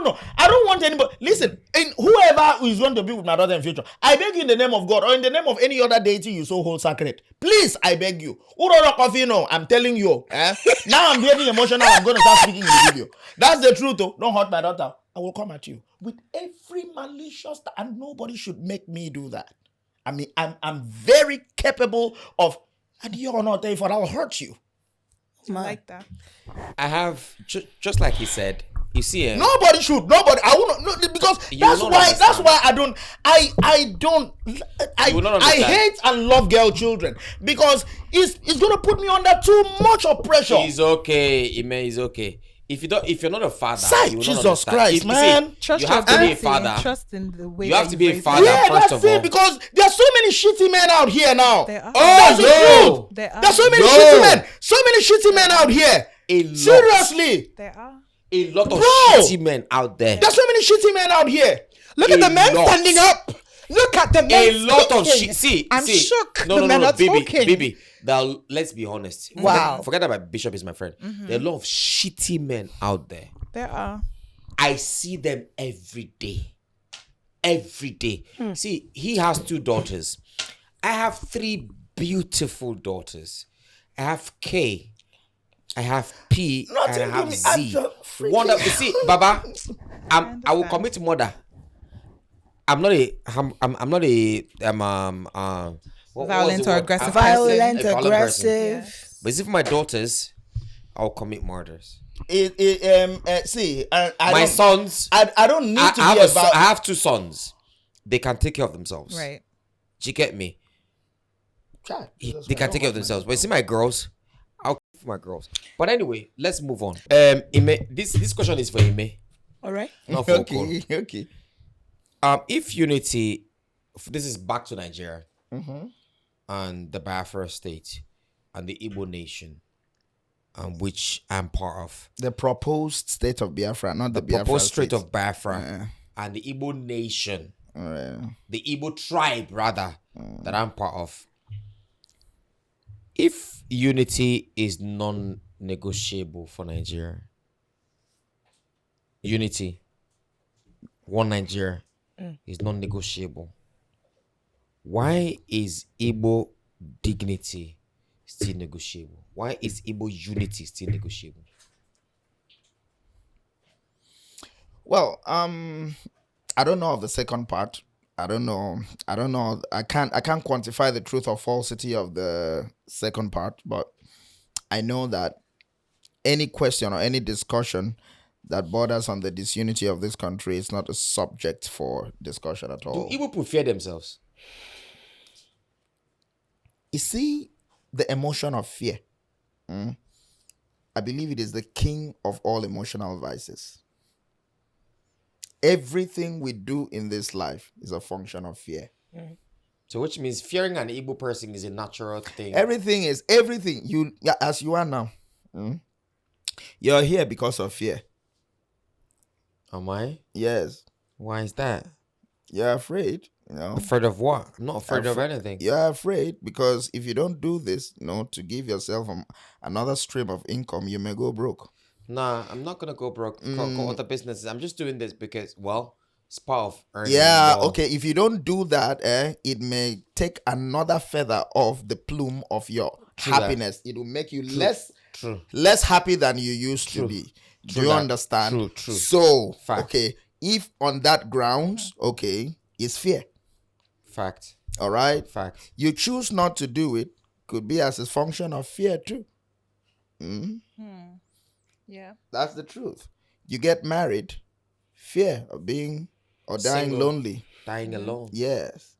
No. I don't want anybody. Listen, whoever is going to be with my daughter in future, I beg you in the name of God or in the name of any other deity you so hold sacred. Please, I beg you. I'm telling you. Now I'm getting emotional. I'm going to start speaking in the video. That's the truth, though. Don't hurt my daughter. I will come at you with every malicious, and nobody should make me do that. I mean, I'm very capable of. I'll hurt you. I like that. I have just like he said. You see, nobody should. Nobody. I won't. No, because that's why I don't. I hate and love girl children because it's gonna put me under too much of pressure. It's okay, man. It's okay. If you're not a father, you will Jesus Christ, man. You have to be a father. Trust in the way you have to be a father. Yeah, first that's of all. it. Because there are so many shitty men out here now. There are. That's the truth. There are. There's so many shitty men. So many shitty men out here. Seriously. There are. A lot of shitty men out there. There's so many shitty men out here. Look at the men standing up. Look at the men. A lot of shit. I'm shook. No, baby. baby. Let's be honest. Wow. Forget about Bishop is my friend. There are a lot of shitty men out there. There are. I see them every day. Every day. See, he has 2 daughters. I have 3 beautiful daughters. I have K. I have P. And I have Z. Wonderful. See, Baba, I will commit murder. I'm not a violent or aggressive aggressive. Yes. But if my daughters, I'll commit murders. My sons. I don't need to be about. I have 2 sons. They can take care of themselves. Right. Do you get me? They can take care of themselves. But you see my girls, I'll keep for my girls. But anyway, let's move on. Ime, this question is for Ime. All right. Not for Okon. Okay. If unity, this is back to Nigeria and the Biafra state and the Igbo nation, which I'm part of. The proposed state of Biafra, not the Biafra proposed state state of Biafra and the Igbo nation, the Igbo tribe rather, that I'm part of. If unity is non-negotiable for Nigeria, unity, one Nigeria, is non-negotiable, why is Igbo dignity still negotiable? Why is Igbo unity still negotiable? Well, I don't know of the second part. I don't know. I can't quantify the truth or falsity of the second part, but I know that any question or any discussion that borders on the disunity of this country is not a subject for discussion at all. Do Igbo prefer themselves? You see, the emotion of fear. I believe it is the king of all emotional vices. everything we do in this life is a function of fear. So which means fearing an Igbo person is a natural thing. Everything. You, as you are now, you're here because of fear. Am I? Yes. Why is that? You're afraid, Afraid of what? I'm not afraid of anything. You're afraid because if you don't do this, to give yourself another stream of income, you may go broke. Nah, I'm not gonna go broke. Go other businesses. I'm just doing this because, well, it's part of earning. Yeah, more. okay. If you don't do that, it may take another feather off the plume of your happiness. It will make you less happy than you used to be. Do you understand? True. So, Fact. okay, if on that grounds, okay, is fear. Fact. All right? Fact. You choose not to do it, could be as a function of fear too. Yeah. That's the truth. You get married, fear of being or dying Single. lonely. Dying alone. Yes.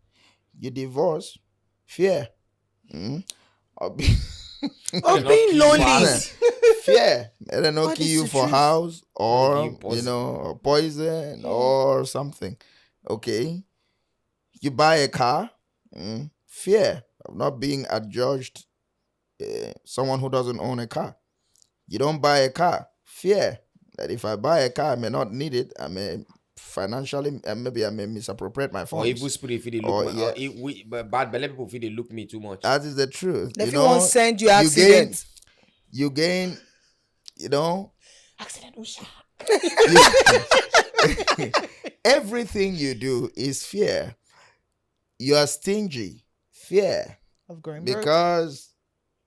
You divorce, fear. Of being being lonely. fear. They don't know What kill is you the for truth? house or You poison. or poison or something. Okay. You buy a car, fear of not being adjudged someone who doesn't own a car. You don't buy a car, fear that if I buy a car, I may not need it. I may financially, maybe I may misappropriate my Or funds. evil spirit if they look but bad belly people feel they look me too much. That is the truth. If you won't send you accident. You gain, Accident. everything you do is fear. You are stingy, fear. Of growing broke. Because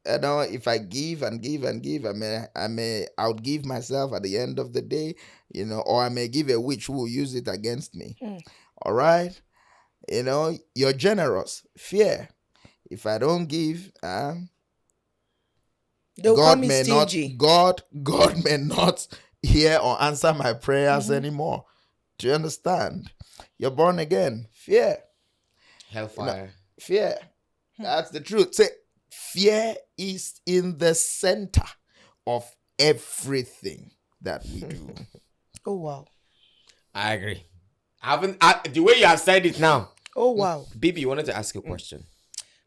if I give and give and give, I may outgive myself at the end of the day, or I may give a witch who will use it against me. All right, you're generous, fear. If I don't give, They'll call God me may stingy. not. God may not hear or answer my prayers anymore. Do you understand? You're born again, fear. Hellfire. Fear. That's the truth. Say, fear is in the center of everything that we do. Oh wow. I agree. The way you have said it now. Oh wow. Bibi, you wanted to ask a question.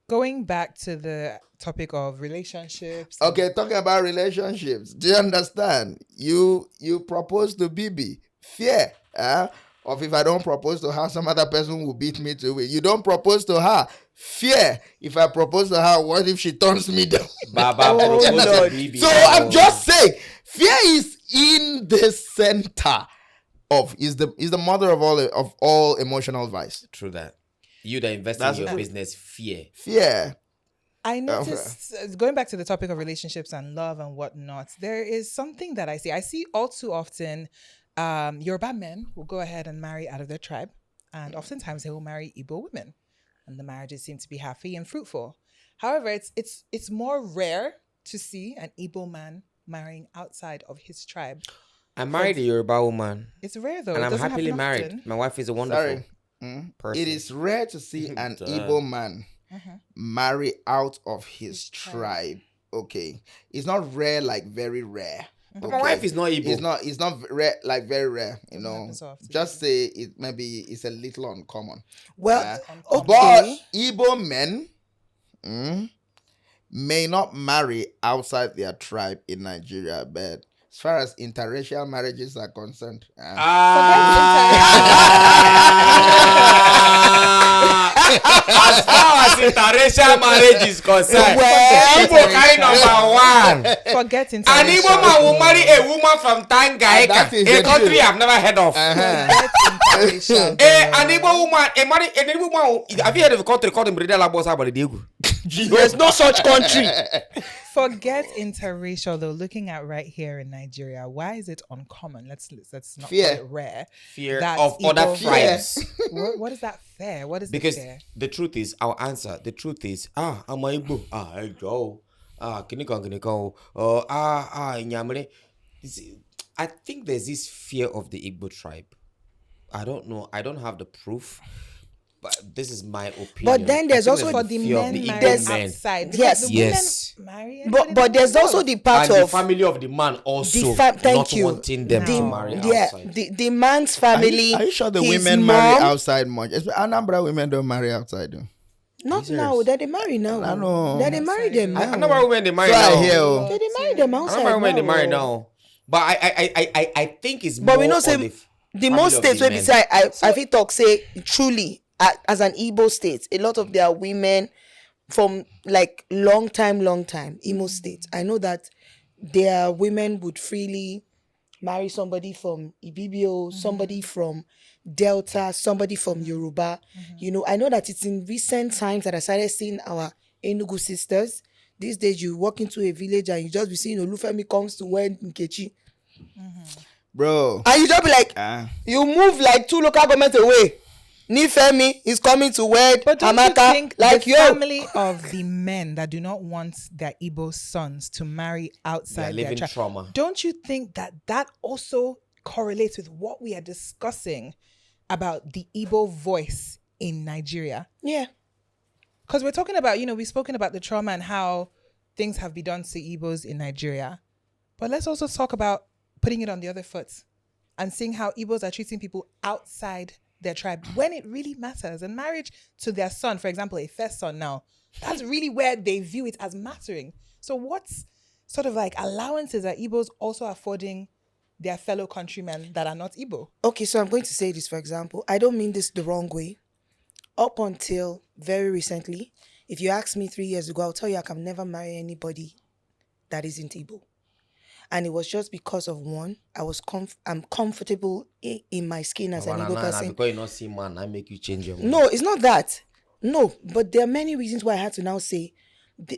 Going back to the topic of relationships. Okay, talking about relationships. Do you understand? You propose to Bibi. Fear. Of if I don't propose to her, some other person will beat me to it. You don't propose to her. Fear. If I propose to her, what if she turns me down? Baba, Lord. So I'm just saying, fear is in the center of is the mother of all emotional vice. True that. You that invest That's in your true. business, fear. Fear. I noticed, going back to the topic of relationships and love and whatnot, there is something that I see. I see all too often Yoruba men will go ahead and marry out of their tribe. And oftentimes they will marry Igbo women. And the marriages seem to be happy and fruitful. However, it's more rare to see an Igbo man marrying outside of his tribe. I married a Yoruba woman. It's rare though. And It I'm doesn't happily happen married. often. My wife is a wonderful Sorry. person. It is rare to see an Duh. Igbo man marry out of his tribe. Okay. It's not rare, like very rare. But my wife is not Igbo. It's not rare, like very rare, happen so often. Just say it maybe it's a little uncommon. Well, But okay. Igbo men may not marry outside their tribe in Nigeria, but as far as interracial marriages are concerned, As far as interracial marriage is concerned, Igbo carry number one. Forget An interracial. Igbo man will marry a woman from Tanganyika, that is a the country truth. I've never heard of. Forget interracial. An Igbo woman, an Igbo woman. Have you heard of a country called Betrayal? There's no such country. Forget interracial though. Looking at right here in Nigeria, why is it uncommon? Let's not Fear. call it rare. Fear That of other Igbo- tribes. What is that fair? What is Because the fair? the truth is, our answer, the truth is, I'm a Igbo. I go. Can you go? Nyamere. I think there's this fear of the Igbo tribe. I don't know. I don't have the proof. But this is my opinion. But then there's I think also For the fear of men the married Igbo men. outside. Yes. The Yes. women marry anybody But they there's want. also the part And the of family of the man also thank not you. wanting them to No. marry yeah, outside. the man's family. Are you sure the his women marry mom- outside much? Anambra women don't marry outside. Though. Not Serious? now. That they marry now. I know. That they marry them I now. know why women they marry So I now. hear. That they marry them I outside know why women they marry now. now. But I think it's But more we know on say the the family most of states the where men. beside I feel talk say truly as an Igbo state, a lot of their women from like long time Imo state. I know that their women would freely marry somebody from Ibibio, somebody from Delta, somebody from Yoruba. You know, I know that it's in recent times that I started seeing our Enugu sisters. These days you walk into a village and you just be seeing Olufemi comes to wed Nkechi. Bro. And you just be like, you move like 2 local governments away. Nifemi is coming to wed But don't Amaka. you think Like the yo, family of the men that do not want their Igbo sons to marry outside They're their living tribe, trauma. don't you think that also correlates with what we are discussing about the Igbo voice in Nigeria? yeah. Because we're talking about, we've spoken about the trauma and how things have been done to Igbos in Nigeria. But let's also talk about putting it on the other foot and seeing how Igbos are treating people outside their tribe when it really matters. And marriage to their son, for example, a first son now, that's really where they view it as mattering. So what's sort of like allowances are Igbos also affording their fellow countrymen that are not Igbo? Okay, so I'm going to say this, for example. I don't mean this the wrong way. Up until very recently, if you asked me 3 years ago, I'll tell you I can never marry anybody that isn't Igbo. And it was just because of one, I'm comfortable in my skin as an Igbo person. Because you not see man, I make you change your mind. No, it's not that. No, but there are many reasons why I had to now say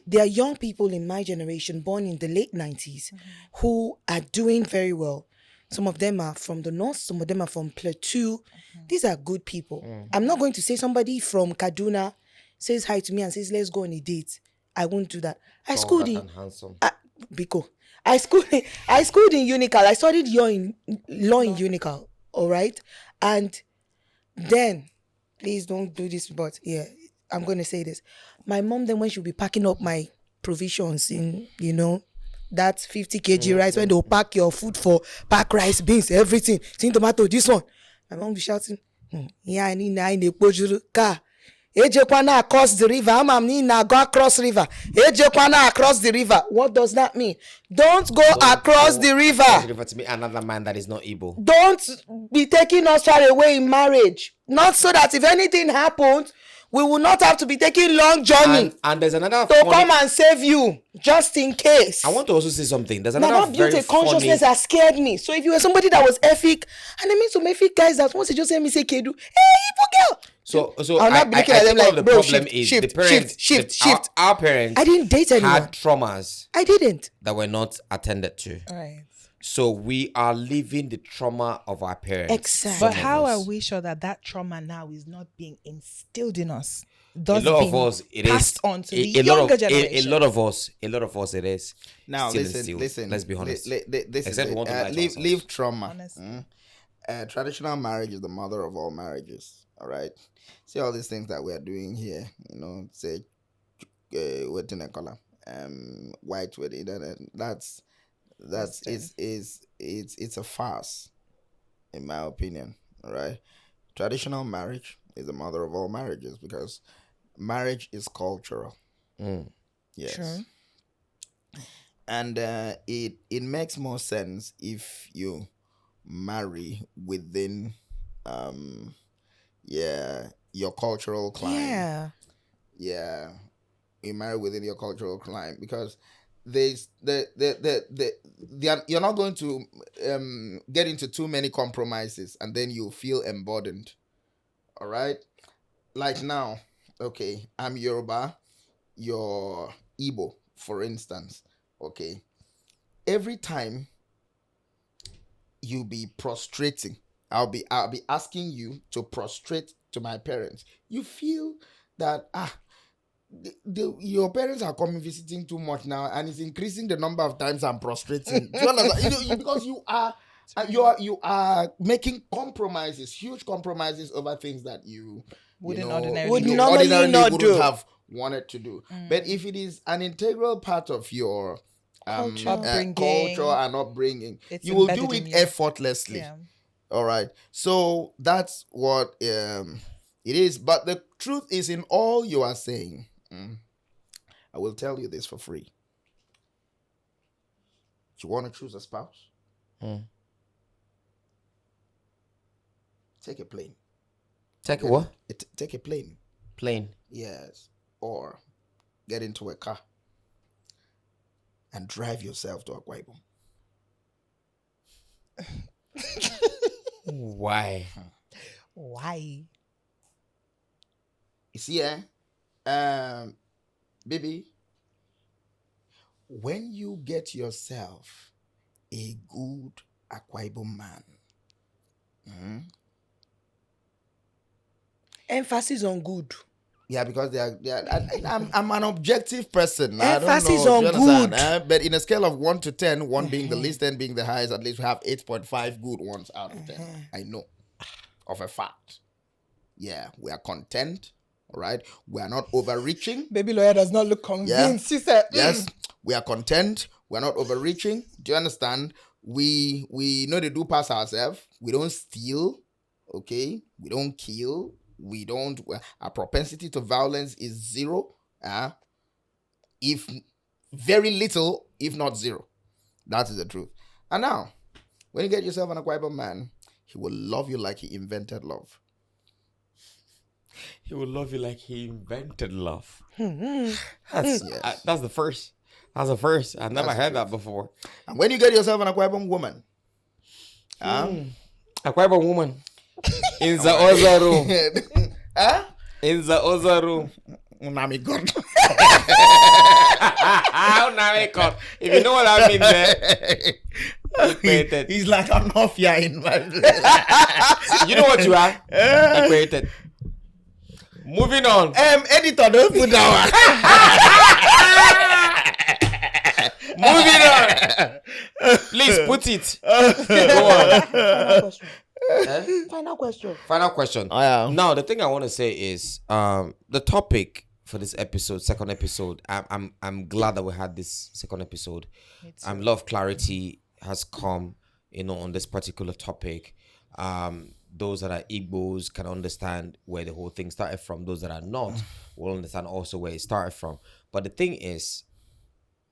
there are young people in my generation born in the late 90s who are doing very well. Some of them are from the north, some of them are from Plateau. These are good people. I'm not going to say somebody from Kaduna says hi to me and says, let's go on a date. I won't do that. I schooled in handsome. Biko. I schooled in Unical. I studied law in Unical. All right. And then, please don't do this, but yeah, I'm going to say this. My mom then, when she'll be packing up my provisions in, that 50 kg rice, when they'll pack your food for pack rice, beans, everything, tin tomato, this one. My mom will be shouting, yeah, I need a pojuru car. Ejekwana across the river. Go across river. Ejekwana across the river. What does that mean? Don't go across the river. Across the river to meet another man that is not Igbo. Don't be taking us far away in marriage. Not so that if anything happens, we will not have to be taking long journey And there's another to come and save you, just in case. I want to also say something. There's Now another that built very a consciousness funny... that scared me. So if you were somebody that was ethic, and I mean some ethic guys that once they just hear me say Kedu, hey, Igbo girl. So I'll not be looking at them think like, the bro, problem shift, is shift, the parents, shift. Our parents I didn't date anyone. had traumas I didn't. that were not attended to. Right. So we are living the trauma of our parents. Exactly. But how are we sure that trauma now is not being instilled in us? A lot of us, it is passed on to the a lot younger of generation. a lot of us, it is. Now Still listen, instilled. listen. Let's be honest. This Except we is want to lie to leave ourselves. trauma. Honestly. Traditional marriage is the mother of all marriages. All right. See all these things that we are doing here. Say wedding a color, white wedding. That's it's a farce, in my opinion. All right. Traditional marriage is the mother of all marriages because marriage is cultural. Yes. Sure. And it makes more sense if you marry within your cultural climate. Yeah. You marry within your cultural climate because you're not going to get into too many compromises and then you feel emboldened. All right. Like now, okay, I'm Yoruba, you're Igbo, for instance. Okay. Every time you be prostrating, I'll be asking you to prostrate to my parents. You feel that your parents are coming visiting too much now, and it's increasing the number of times I'm prostrating. Do you understand? Because you are making compromises, huge compromises over things that you Wouldn't you ordinarily Would you normally ordinarily not wouldn't do. have wanted to do. But if it is an integral part of your Culture. Upbringing. culture and upbringing, It's you will do embedded it in you. effortlessly. Yeah. All right. So that's what it is. But the truth is, in all you are saying, I will tell you this for free. You want to choose a spouse? Take a plane. Take what? Take a plane. Plane. Yes. Or get into a car and drive yourself to Akwa Ibom. Why? Why? You see, baby, when you get yourself a good Akwa Ibom man, Emphasis on good. yeah, because they are I'm an objective person. Emphasis I on don't know, do you understand, good. but in a scale of 1 to 10, 1 being the least, 10 being the highest, at least we have 8.5 good ones out of 10. I know of a fact. Yeah, we are content. All right, we are not overreaching. Baby lawyer does not look convinced. She said, Yes, we are content. We're not overreaching. Do you understand? We know they do pass ourselves. We don't steal. Okay, we don't kill. We don't. Our propensity to violence is zero. If very little, if not zero. That is the truth. And now, when you get yourself an Akwa Ibom man, he will love you like he invented love. He will love you like he invented love. Yes. That's the first. That's the first. I've never That's the heard that before. And when you get yourself an Akwa Ibom woman, Akwa Ibom woman in the other room. In the other room. Unami God. Unami God. If you know what I mean, there. He's like an mafia in my You know what you are? Equated. Moving on. Editor, don't put down. Moving on. Please put it. Go on. Final question. Final question. Oh, yeah. Now, the thing I want to say is the topic for this episode, second episode. I'm glad that we had this second episode. A lot of clarity has come, on this particular topic. Those that are Igbos can understand where the whole thing started from. Those that are not will understand also where it started from. But the thing is,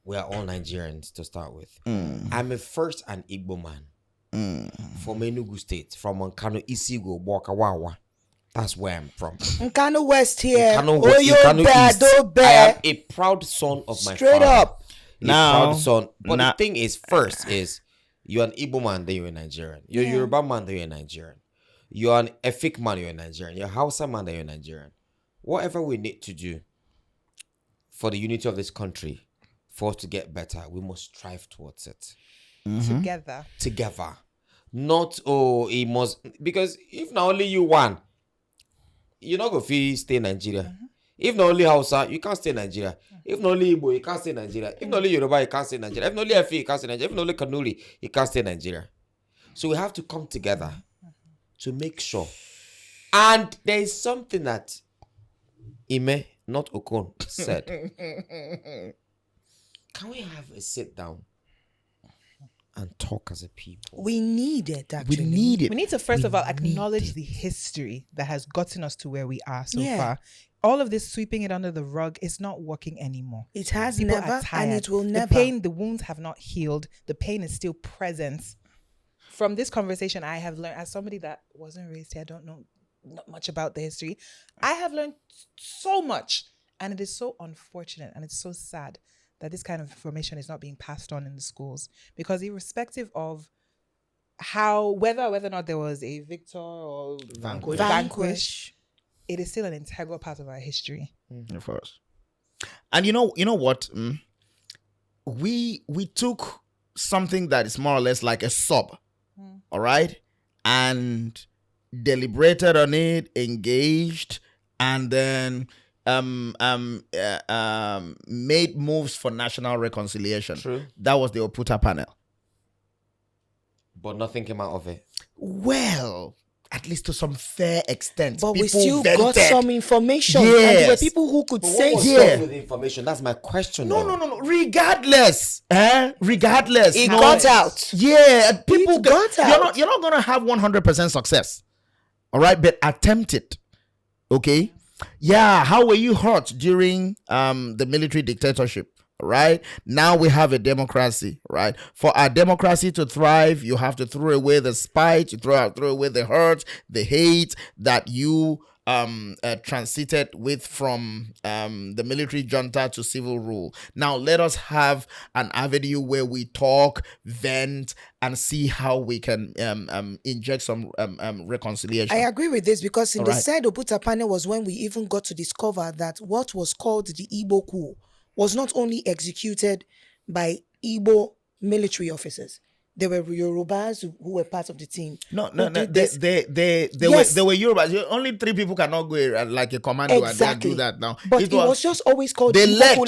we are all Nigerians to start with. I'm first an Igbo man from Enugu State, from Nkanu Isigo, Bwakawawa. That's where I'm from. Nkanu West here. Nkanu Oh, West, you Nkanu bad, East. oh, I bad. am a proud son of my Straight father. up. A Now- proud son. But now- the thing is, first is, you're an Igbo man, then you're a Nigerian. You're a Yoruba man, then you're a Nigerian. You're an Efik man, you're a Nigerian. You're a Hausa man, then you're a Nigerian. Whatever we need to do for the unity of this country, for us to get better, we must strive towards it. together. Together. Not, it must, because if not only you one, you're not going to stay in Nigeria. If not only Hausa, you can't stay in Nigeria. If not only Igbo, you can't stay in Nigeria. If not only Yoruba, you can't stay in Nigeria. If not only Efi, you can't stay in Nigeria. If not only Kanuri, you can't stay in Nigeria. So we have to come together to make sure. And there is something that Ime, not Okon, said. Can we have a sit down and talk as a people? We need it, actually. it. We need to first of all acknowledge the history that has gotten us to where we are so Yeah. far. All of this sweeping it under the rug is not working anymore. It has People never, are tired. and it will never. The pain, the wounds have not healed. The pain is still present. From this conversation, I have learned, as somebody that wasn't raised here, I don't know not much about the history. I have learned so much, and it is so unfortunate and it's so sad that this kind of information is not being passed on in the schools, because irrespective of whether or not there was a victor or vanquished, it is still an integral part of our history. Of course. And you know what? We took something that is more or less like a sub, all right, and deliberated on it, engaged, and then made moves for national reconciliation. True. That was the Oputa panel. But nothing came out of it. Well, at least to some fair extent. But we people still got vented. some information. And there were Yes. people who could say What's so. wrong with the information? That's my question. No, though. no. Regardless, regardless, It no. got out. Yeah, people It got out. You're not gonna have 100% success. All right, but attempt it. Okay. Yeah. How were you hurt during the military dictatorship? Right now we have a democracy. Right, for our democracy to thrive, you have to throw away the spite, you throw away the hurt, the hate that you transited with from the military junta to civil rule. Now let us have an avenue where we talk, vent, and see how we can inject some reconciliation. I agree with this because in the Alright. side Oputa panel was when we even got to discover that what was called the Igbo coup was not only executed by Igbo military officers. There were Yorubas who were part of the team. No, who did this. they Yes. were Yorubas. Only 3 people cannot go like a commando Exactly. and do that now. But it was just always called they Igbo coup,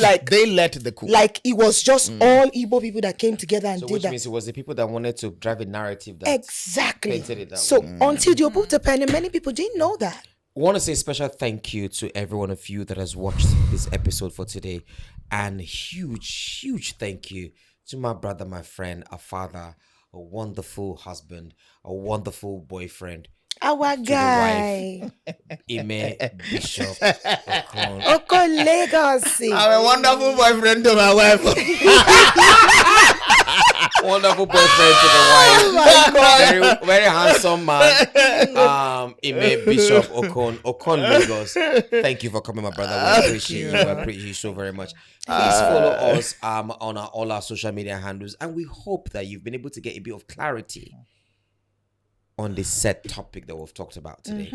let the coup. like it was just all Igbo people that came together and So did which that. means it was the people that wanted to drive a narrative that Exactly. painted it that So way. until the Oputa panel, many people didn't know that. I want to say a special thank you to every one of you that has watched this episode for today. And huge thank you to my brother, my friend, a father, a wonderful husband, a wonderful boyfriend, Our guy. Ime Bishop Okon. Okon Legacy. I'm a wonderful boyfriend to my wife. Wonderful boyfriend to the wife. Very handsome man. Ime Bishop Okon Lagos. Thank you for coming, my brother. We appreciate you. I appreciate you so very much. Please follow us on all our social media handles, and we hope that you've been able to get a bit of clarity on this set topic that we've talked about today.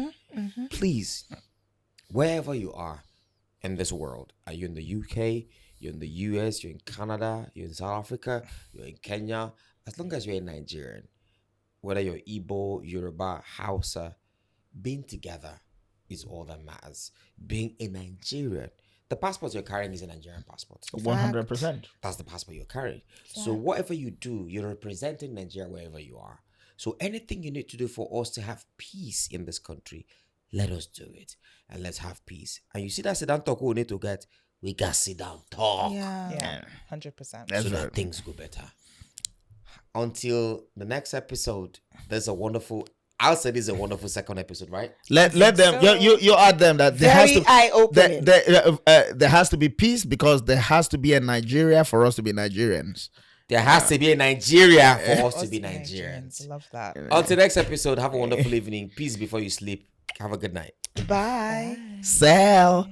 Please, wherever you are in this world, are you in the UK, you're in the US, you're in Canada, you're in South Africa, you're in Kenya, as long as you're a Nigerian, whether you're Igbo, Yoruba, Hausa, being together is all that matters. Being a Nigerian, the passport you're carrying is a Nigerian passport. 100%. That's the passport you're carrying. So whatever you do, you're representing Nigeria wherever you are. So anything you need to do for us to have peace in this country, let us do it. And let's have peace. And you see that sit down talk we need to get, we got sit down talk. Yeah, 100%. That's So right. that things go better. Until the next episode, there's a wonderful, I'll say this is a wonderful second episode, right? Let them so. you add them that there has Very to eye-opening. there has to be peace because there has to be a Nigeria for us to be Nigerians. There has to be a Nigeria for us to be Nigerians. Love that. Until next episode, have a wonderful evening. Peace before you sleep. Have a good night. Bye. Sell.